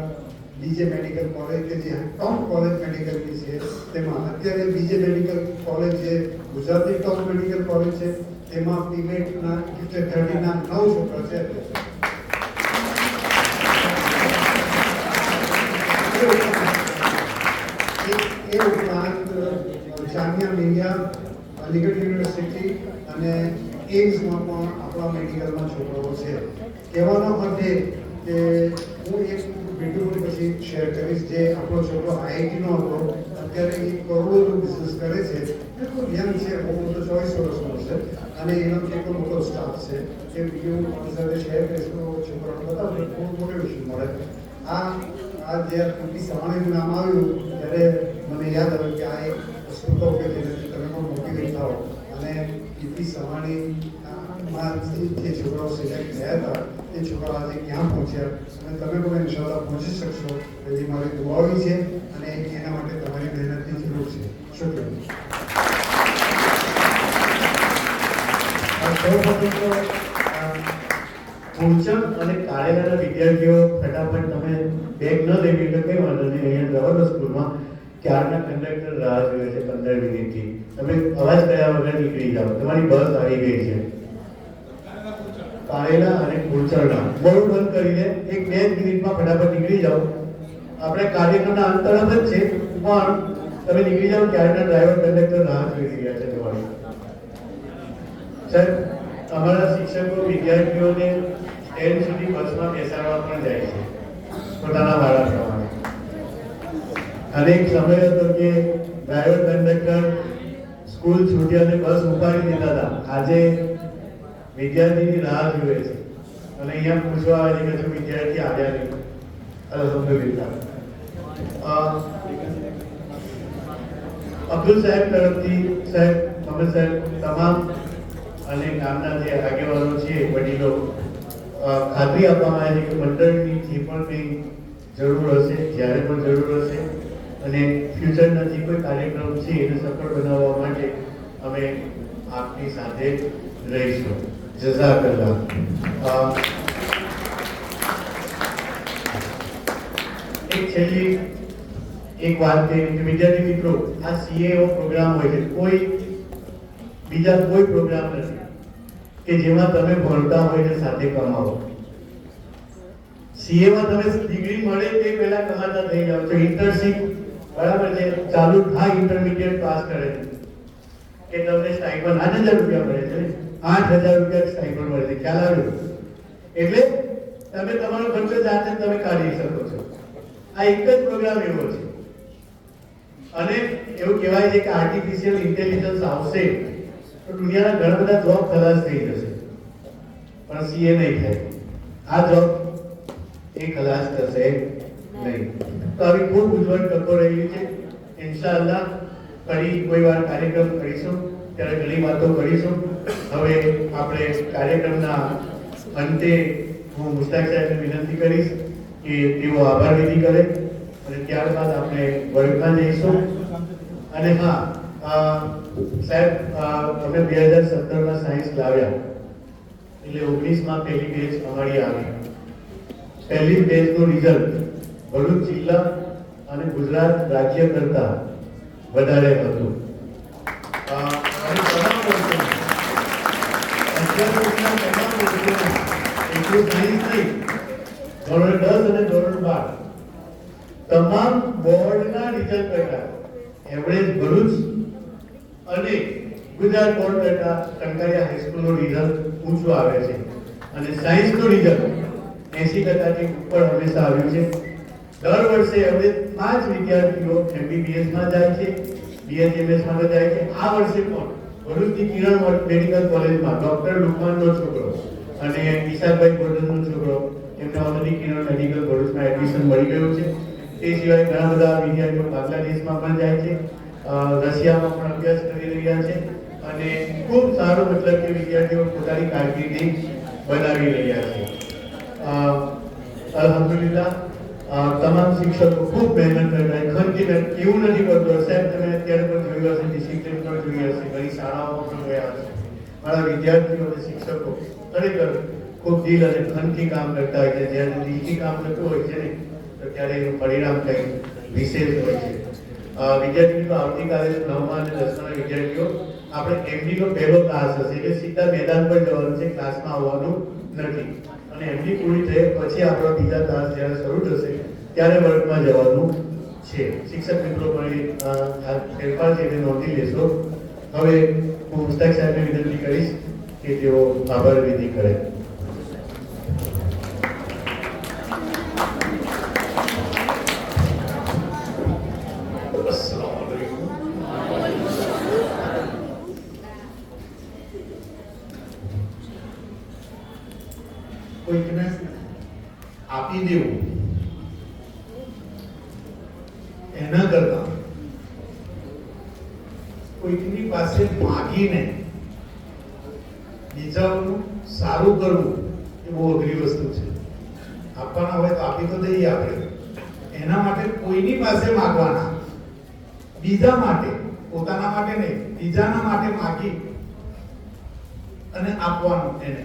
બીજે મેડિકલ કોલેજ કે જે ટોપ કોલેજ મેડિકલની છે તેમાં અત્યારે બીજે મેડિકલ કોલેજ જે ગુજરાતની ટોપ મેડિકલ કોલેજ છે તેમાં પીમેટના 30ના 9 છોકરા છે. એ ઉપરાંત અલીગઢ યુનિવર્સિટી અને એમ્સમાં પણ આપણા મેડિકલમાં છોકરાઓ છે. કહેવાનો અર્થ એ કે હું એક વિડીયો પછી શેર કરીશ. જે આપણો છોકરો આઈઆઈટીનો હતો, અત્યારે એ કરોડોનું બિઝનેસ કરે છે. બિલકુલ યંગ છે, હું તો 24 વર્ષનો છે અને એનો કેટલો મોટો સ્ટાફ છે. એ વિડીયો મારી સાથે શેર કરીશ તો છોકરાઓને બતાવો ખૂબ મોટિવેશન મળે. આ જ્યારે પીપી સવાણીનું નામ આવ્યું ત્યારે મને યાદ આવ્યું કે આ એક વસ્તુ કહું કે જેનાથી તમે પણ મોટિવેટ થાઓ. અને પીપી સવાણીમાંથી જે છોકરાઓ સિલેક્ટ થયા હતા એ છોકરાઓ આજે ક્યાં પહોંચ્યા અને તમે પણ ઇન્શાલ્લાહ પહોંચી શકશો. એવી મારી દુઆવી છે અને એના માટે તમારી મહેનતની જરૂર છે. પૂંચમ અને કાળેલાના વિદ્યાર્થીઓ ફટાફટ તમે બેગ ન લેવી એટલે કઈ વાંધો નહીં. અહીંયા જવાનો સ્કૂલમાં ક્યારના કંડક્ટર રાહ જોઈએ છે 15 મિનિટથી. તમે અવાજ કર્યા વગર નીકળી જાઓ, તમારી બસ આવી ગઈ છે. કાળેલા અને કુલચરના મોડું બંધ કરીને 1-2 મિનિટમાં ફટાફટ નીકળી જાઓ. આપણે કાર્યક્રમના અંત તરફ જ છે પણ તમે નીકળી જાઓ. ક્યારના ડ્રાઈવર કંડક્ટર રાહ જોઈ રહ્યા છે તમારી. સાહેબ, અમારા શિક્ષકો વિદ્યાર્થીઓને સ્ટેન્ડ સુધી બસમાં બેસાડવા પણ જાય છે પોતાના વાળા પ્રમાણે. અનેક સમય હતો કે ડ્રાઈવર કંડક્ટર સ્કૂલ છૂટી અને બસ ઉપાડી દેતા હતા. આજે વિદ્યાર્થીની રાહ જુએ છે અને અહીંયા પૂછવા આવે છે કે જો વિદ્યાર્થી આવ્યા નહીં. અલ્હમ્દુલિલ્લાહ. અબ્દુલ સાહેબ તરફથી સાહેબ, મોહમ્મદ સાહેબ, તમામ અને ગામના જે આગેવાનો છે વડીલો ખાતરી આપવામાં આવે છે કે મંડળની જે પણ કંઈ જરૂર હશે, જ્યારે પણ જરૂર હશે અને ફ્યુચરના જે કોઈ કાર્યક્રમ છે એને સફળ બનાવવા માટે અમે આપની સાથે રહીશું. જઝાકલ્લાહ. એક છેલ્લી એક વાત કે વિદ્યાર્થી મિત્રો, આ સીએઓ પ્રોગ્રામ હોય છે, કોઈ બીજા કોઈ પ્રોગ્રામ નથી કે જેમાં તમે ભણતા હોય ને સાથે કમાવો. સીએમાં તમે ડિગ્રી મળે તે પહેલા કમાતા થઈ જાવ છો. ઇન્ટર્નશિપ બરાબર છે, ચાલુ થાય ઇન્ટરમીડિયેટ પાસ કરે કે તમને સ્ટાઇપન્ડ 8,000 રૂપિયા મળે છે. 8,000 રૂપિયા સ્ટાઇપન્ડ મળે છે. ખ્યાલ આવ્યો? એટલે તમે તમારો ખર્ચો જાતે તમે કાઢી શકો છો. આ એક જ પ્રોગ્રામ એવો છે. અને એવું કહેવાય છે કે આર્ટિફિશિયલ ઇન્ટેલિજન્સ આવશે તો દુનિયાના ઘણા બધા જોબ ખલાસ થઈ જશે પણ સીએ નહીં થાય. આ જોબ એ ખલાસ થશે નહીં. તો આવી ખૂબ ઉજ્જવળ તકો રહેલી છે. ઇન્શાઅલ્લાહ ફરી કોઈ વાર કાર્યક્રમ કરીશું ત્યારે ઘણી વાતો કરીશું. હવે આપણે કાર્યક્રમના અંતે હું મુસ્તાક સાહેબને વિનંતી કરીશ કે તેઓ આભાર વિધિ કરે અને ત્યારબાદ આપણે વર્ગમાં જઈશું. અને હા સાહેબ, અમે 2017માં સાયન્સ લાવ્યા એટલે 19માં પહેલી બેચ અમારી આવી. પહેલી બેચનું રિઝલ્ટ ભરૂચ જિલ્લા અને ગુજરાત રાજ્ય કરતા વધારે હતું. ધોરણ 10 અને ધોરણ 12 તમામ બોર્ડના રિઝલ્ટ કરતા એવરેજ ભરૂચ અને ગુજરાત બોર્ડ કરતા ટંકારિયા હાઈસ્કૂલનું રિઝલ્ટ ઊંચું આવે છે. અને સાયન્સનું રિઝલ્ટ 80% ઉપર હંમેશા આવ્યું છે. દર વર્ષે એવરેજ 5 વિદ્યાર્થીઓ MBBS માં જાય છે, BHMS માં જાય છે. આ વર્ષે પણ ભરૂચની કિરણ મેડિકલ કોલેજમાં ડોક્ટર લુકમાનનો છોકરો અને ઈશાભાઈ ગોરધનનો છોકરો, એમને ઓલરેડી કિરણ મેડિકલ ભરૂચમાં એડમિશન મળી ગયું છે. તે સિવાય ઘણા બધા વિદ્યાર્થીઓ બાંગ્લાદેશમાં પણ જાય છે, રશિયામાં પણ અભ્યાસ કરી રહ્યા છે અને ખૂબ સારું મતલબ કે વિદ્યાર્થીઓ પોતાની કારકિર્દી બનાવી રહ્યા છે. અલ્હમ્દુલિલ્લાહ. તમામ શિક્ષકો ખૂબ મહેનત કરતા ખર્ચી એવું નથી કરતો. સાહેબ, તમે અત્યારે પણ જોયું હશે, ડિસિપ્લિન પણ જોઈ હશે, ઘણી શાળાઓમાં પણ ગયા હશે. મારા વિદ્યાર્થીઓ અને શિક્ષકો ખરેખર ખૂબ દિલ અને ખનથી કામ કરતા હોય છે. જ્યારે દિલથી કામ કરતું હોય છે ને તો ત્યારે એનું પરિણામ કંઈક વિશેષ હોય છે. વિદ્યાર્થીઓ આવતીકાલે 9મા અને 10માના વિદ્યાર્થીઓ આપણે એમડીનો પહેલો ક્લાસ હશે એટલે સીધા મેદાન પર જવાનું છે, ક્લાસમાં આવવાનું નથી. અને એમડી પૂરી થઈ પછી આપણો બીજા ક્લાસ જ્યારે શરૂ થશે ત્યારે વર્ગમાં જવાનું છે. શિક્ષક મિત્રો પણ ફેરફાર છે એને નોંધી લેશો. હવે હું મુસ્તાક સાહેબને વિનંતી કરીશ કે તેઓ આભાર વિધિ કરે. કોઈકને આપી દેવું એના કરતા કોઈકની પાસે માગીને બીજાનું સારું કરવું એ બહુ અઘરી વસ્તુ છે. આપવાના હોય તો આપી તો દઈએ આપણે, એના માટે કોઈની પાસે માગવાના, બીજા માટે, પોતાના માટે નહીં, બીજાના માટે માગી અને આપવાનું એને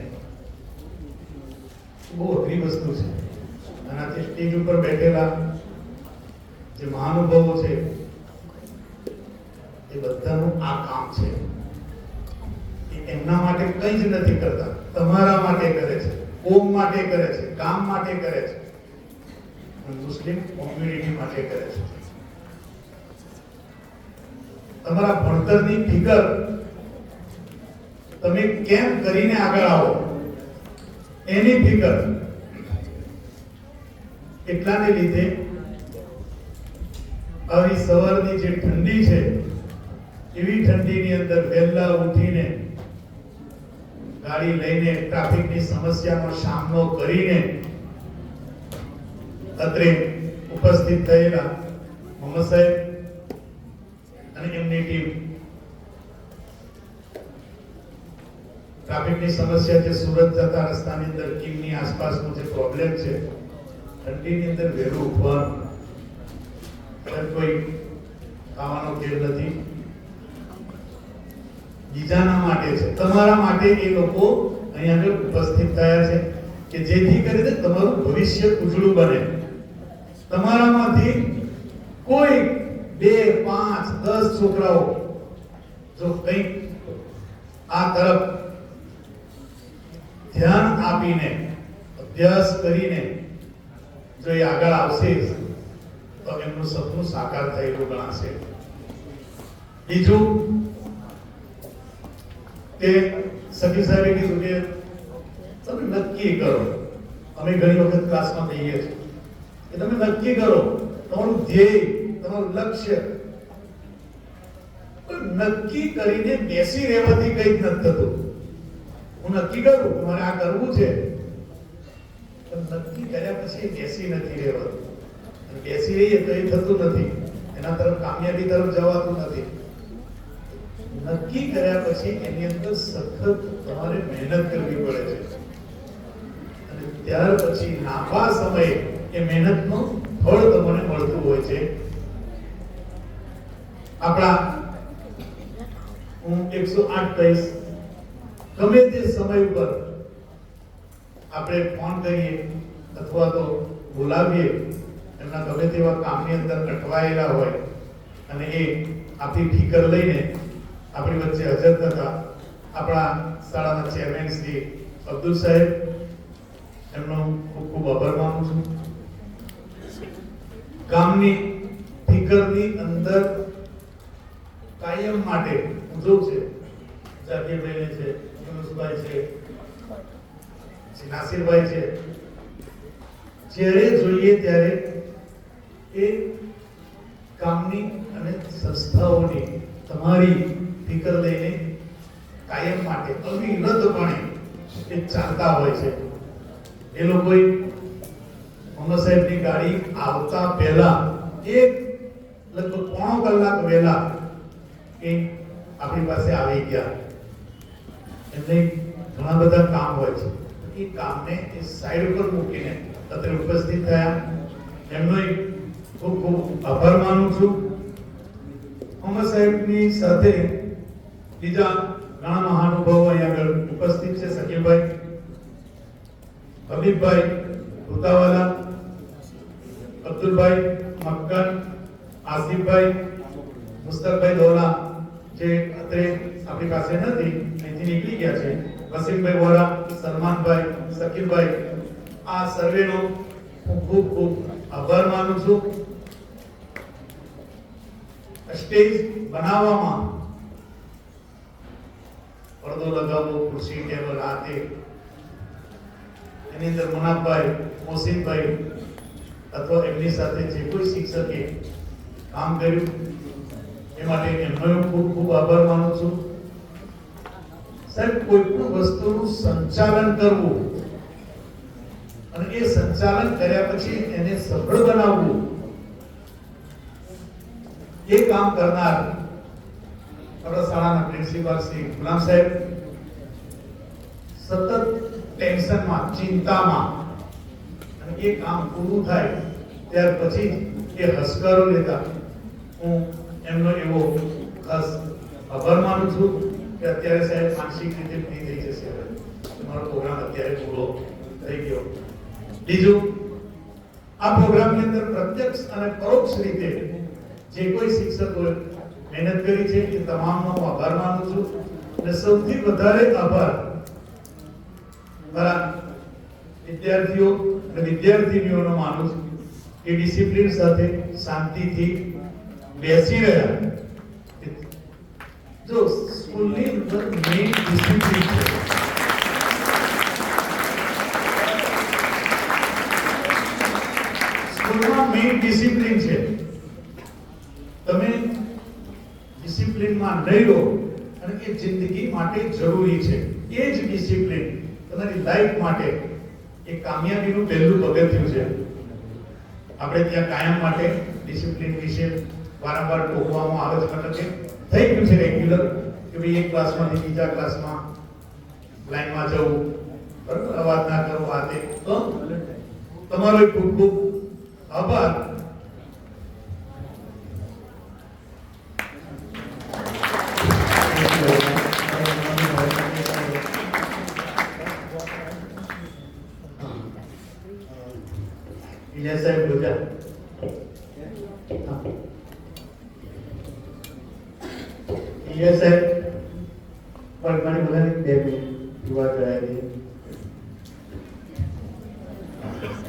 બહુ અઘરી વસ્તુ છે. આનાથી સ્ટેજ ઉપર બેઠેલા જે મહાનુભાવો છે એ બધાનું આ કામ છે. એ એમના માટે કંઈ જ નથી કરતા, તમારા માટે કરે છે, કોમ માટે કરે છે, કામ માટે કરે છે, મુસ્લિમ કોમ્યુનિટી માટે કરે છે. તમારા ભણતરની ફિકર તમે કેમ કરીને આગળ આવો એની ફિકર. એટલાને લીધે આવી સવારની જે ઠંડી છે એવી ઠંડીની અંદર વહેલા ઉઠીને ગાડી લઈને ટ્રાફિકની સમસ્યાનો સામનો કરીને અત્રે ઉપસ્થિત થયેલા મોહમ્મદ સાહેબ અને એમની ટીમ ટ્રાફિકની સમસ્યા છે, સુરત જતા રસ્તાની અંદર કિમની આસપાસનો જે પ્રોબ્લેમ છે, ઠંડીની અંદર વહેલું ઉઠવાનું કોઈ ખાવાનો ખેલ નથી, બીજાના માટે છે, તમારા માટે એ લોકો અહીંયા આગળ ઉપસ્થિત થયા છે કે જેથી કરીને તમારું ભવિષ્ય ઉજળું બને. તમારામાંથી કોઈ 2, 5, 10 છોકરાઓ જો કંઈક આ તરફ ધ્યાન આપીને અભ્યાસ કરીને જો એ આગળ આવશે તો એમનું સપનું સાકાર થયેલું ગણાશે. બીજું કે સખી સાહેબે કીધું કે તમે નક્કી કરો. અમે ઘણી વખત ક્લાસમાં કહીએ છીએ કે તમે નક્કી કરો તમારું ધ્યેય, તમારું લક્ષ્ય. નક્કી કરીને બેસી રહેવાથી કંઈ જ નથી થતું. હું નક્કી કરું કે મારે આ કરવું છે, પણ નક્કી કર્યા પછી બેસી નથી રહેવાતું. બેસી રહીએ તો એ થતું નથી, એના તરફ કામયાબી તરફ જવાતું નથી. નક્કી કર્યા પછી એની અંદર સખત તમારે મહેનત કરવી પડે છે અને ત્યાર પછી લાંબા સમયે એ મહેનતનું ફળ તમને મળતું હોય છે. આપણા હું 108 કહીશ, ગમે તે સમય ઉપર આપણે ફોન કરીએ અથવા તો બોલાવીએ, એમના ગમે તેવા કામની અંદર અટવાયેલા હોય અને એ આપણી ફિકર લઈને આપણી વચ્ચે હાજર થતા આપણા શાળાના ચેરમેન શ્રી અબ્દુલ સાહેબ, એમનો ખૂબ ખૂબ આભાર માનું છું. ગામની ફિકરની અંદર કાયમ માટે ઉદ્યોગ છે, જાકીરભાઈ છે, યુનુસભાઈ છે, નાસિરભાઈ છે, જ્યારે જોઈએ ત્યારે એ કામની અને સંસ્થાઓની તમારી ફિકર લઈને કાયમ માટે અવિરતપણે એ ચાલતા હોય છે. એ લોકોએ મોહમ્મદ સાહેબની ગાડી આવતા પહેલા લગભગ પોણો કલાક વહેલા એ આપણી પાસે આવી ગયા. એમને ઘણા બધા કામ હોય છે, એ કામને એ સાઈડ ઉપર મૂકીને અત્રે ઉપસ્થિત થયા. એમનો ખૂબ ખૂબ આભાર માનું છું. મોહમ્મદ સાહેબની સાથે બીજા ઘણા મહાનુભાવો અહીંયા આગળ ઉપસ્થિત છે. શકીલભાઈ, હબીબભાઈ ભૂતાવાલા, અબ્દુલભાઈ મક્કન, આસિફભાઈ, મુસ્તકભાઈ દોલા જે અત્રે આપણી પાસે નથી, અહીંથી નીકળી ગયા છે, વસીમભાઈ વોરા, સલમાનભાઈ, શકીલભાઈ, આ સર્વેનો હું ખૂબ ખૂબ આભાર માનું છું. સ્ટેજ બનાવવામાં પડદો લગાવવો, ખુરશી ટેબલ આ તે, એની અંદર મનાભાઈ, મોસીનભાઈ અથવા એમની સાથે જે કોઈ શિક્ષકે કામ કર્યું એ માટે એમનો ખૂબ ખૂબ આભાર માનું છું. સાહેબ, કોઈ પણ વસ્તુનું સંચાલન કરવું અને એ સંચાલન કર્યા પછી એને સફળ બનાવવું, એ કામ કરનાર આપણા શાળાના પ્રિન્સિપાલ શ્રી ગુલામ સાહેબ સતત ટેન્શનમાં, ચિંતામાં, અને એ કામ પૂરું થાય ત્યાર પછી એ હસકારો લેતા હું એમનો એવો ખાસ આભાર માનું છું કે અત્યારે સાહેબ માનસિક રીતે ફ્રી થઈ જશે. હવે તમારો પ્રોગ્રામ અત્યારે પૂરો થઈ ગયો. બીજું, આ પ્રોગ્રામની અંદર પ્રત્યક્ષ અને પરોક્ષ રીતે જે કોઈ શિક્ષકોએ મહેનત કરી છે એ તમામનો હું આભાર માનું છું. અને સૌથી વધારે આભાર મારા વિદ્યાર્થીઓ અને વિદ્યાર્થીનીઓનો માનું છું કે ડિસિપ્લિન સાથે શાંતિથી બેસી રહ્યા. જો સ્કૂલની અંદર મેઇન ડિસિપ્લિન છે. સ્કૂલમાં મેઇન ડિસિપ્લિન છે. તમે ડિસિપ્લિનમાં નહીં રહો અને એ જિંદગી માટે જરૂરી છે. એ જ ડિસિપ્લિન તમારી લાઈફ માટે એ કામયાબીનું પહેલું પગથિયું છે. આપણે ત્યાં કાયમ માટે ડિસિપ્લિન વિશે વારંવાર ટોકવામાં આવે છે, મતલબ કે થઈ ગયું છે રેગ્યુલર કે ભાઈ એક ક્લાસમાંથી બીજા ક્લાસમાં લાઈનમાં જવું, બરાબર, અવાજ ના કરવો, આ તે. તો તમારો ખૂબ ખૂબ આભાર. સાહેબ બોલ્યા સાહેબ વર્ગમાં બોલાને 2 મિનિટ દુઆ કરાવી.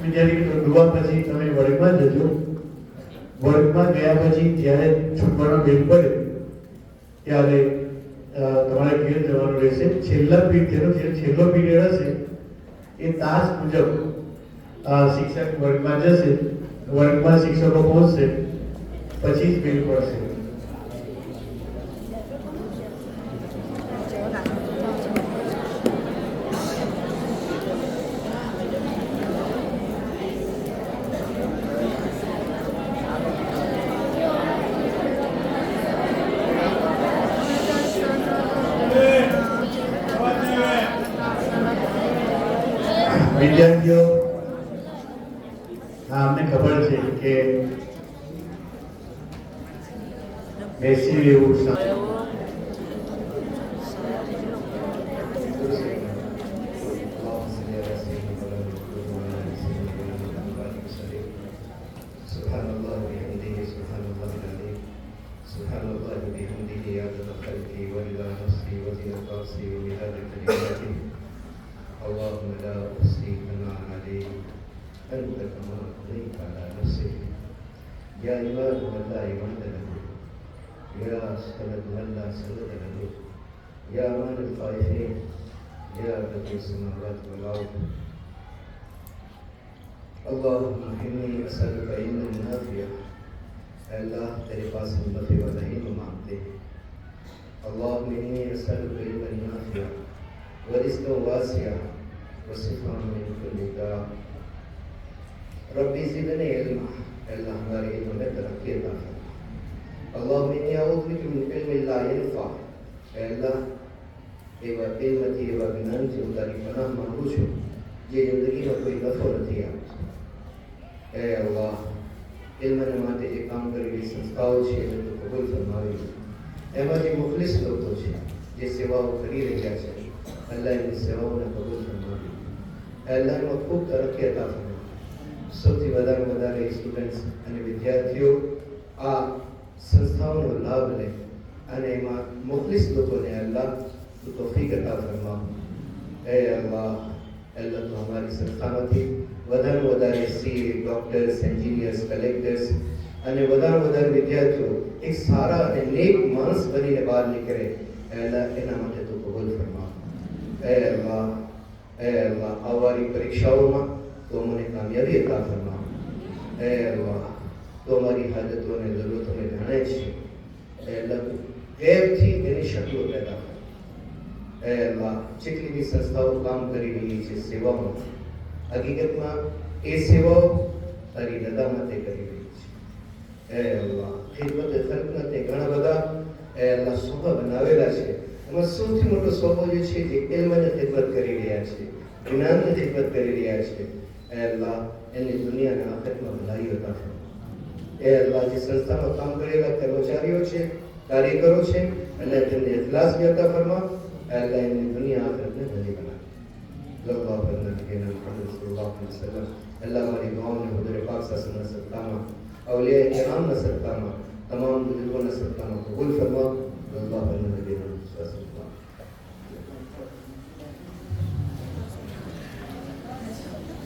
વિદ્યાર્થી દુઆ પછી તમે વર્ગમાં જજો. વર્ગમાં ગયા પછી જ્યારે છૂટવાનો બેલ પડે ત્યારે તમારે ઘેર જવાનું રહેશે. છેલ્લા પીરિયડનો જે છેલ્લો પીરિયડ હશે એ તાસ મુજબ શિક્ષક વર્ગમાં જશે, વર્ગમાં શિક્ષકો પહોંચશે, પછી જ બેલ પડશે. વિદ્યાર્થીઓ, અમને ખબર છે કે બેસી રહેવું اللهم لا أحصي ثناء عليك أنت كما أثنيت على نفسك يا إمام من لا إمام له يا سند من لا سند له يا أمان الخائفين يا بديع السماوات والأرض اللهم إني أسألك علما نافعا الله तेरे पास हम नफे व नहीं मांगते. اللهم إني أسألك علما نافعا ورزقا واسعا وشفاء من كل داء. ربي زدني علما. अल्लाह हमारे इल्म में तरक्की अता फरमा. اللهم إني أعوذ بك من علم لا ينفع. अल्लाह एवा इल्मती एवा ज्ञान से उतारी पनाह मांगू છું જે જિંદગીમાં કોઈ નફો નથી આપતો. હે અલ્લાહ, ઇલ્મને માટે જે કામ કરેલી સંસ્થાઓ છે એને તો કબૂલ ફરમાવી. એમાં જે મુખલિસ લોકો છે જે સેવાઓ કરી રહ્યા છે, અલ્લાહ એની સેવાઓને કબૂલ ફરમાવી. અલ્લાહ એમાં ખૂબ તરક્કી અતા ફરમાવી. સૌથી વધારે સ્ટુડન્ટ્સ અને વિદ્યાર્થીઓ આ સંસ્થાઓનો લાભ લે અને એમાં મુખલિસ લોકોને અલ્લાહ તૌફીક અતા ફરમાવે. હે અલ્લાહ, અલ્લાહ તો અમારી સંસ્થામાંથી વધારે સીએ, ડોક્ટર્સ, એન્જિનિયર્સ, કલેક્ટર્સ અને વધારે વિદ્યાર્થીઓ એક સારા અને નેક માણસ બનીને બહાર નીકળે. અલ્લાહ એના માટે તો કબૂલ कबूल फरमा। ए अल्लाह हमारी परीक्षाओं में तो हमें कामयाबी अता फरमा। ए अल्लाह तो हमारी हाजतों ने ज़रूरतों में जाने छे। ए अल्लाह गैर थी तेरी शक्लों पैदा कर। ए अल्लाह જેટલી બી સંસ્થાઓ કામ કરી રહી છે સેવાઓ હકીકતમાં એ સેવાઓ તારી રજા માટે કરી રહી છે। એ અલ્લાહ ખિદમત ખલ્કના તે ઘણા બધા એ અલ્લાહ સોભા બનાવેલા છે એમાં સૌથી મોટો સોભો જે છે જે ઇલ્મને ખિદમત કરી રહ્યા છે જ્ઞાનની ખિદમત કરી રહ્યા છે। એ અલ્લાહ એની દુનિયાના આખિરતમાં ભલાઈ અતા ફરમા। એ અલ્લાહ જે સંસ્થામાં કામ કરેલા કર્મચારીઓ છે કાર્યકરો છે અને તેમને ઇખલાસ બી અતા ફરમા। अल्लाह ने दुनिया आखिरत में भली बना। अल्लाह मुहम्मद सल्लल्लाहु अलैहि वसल्लम अल्लाह हमारी गाँव में हुजूर पाक सल्लल्लाहु अलैहि वसल्लम सत्तामा औलिया किराम न सत्तामा तमाम बुजुर्गों न सत्तामा कबूल फरमा। अल्लाह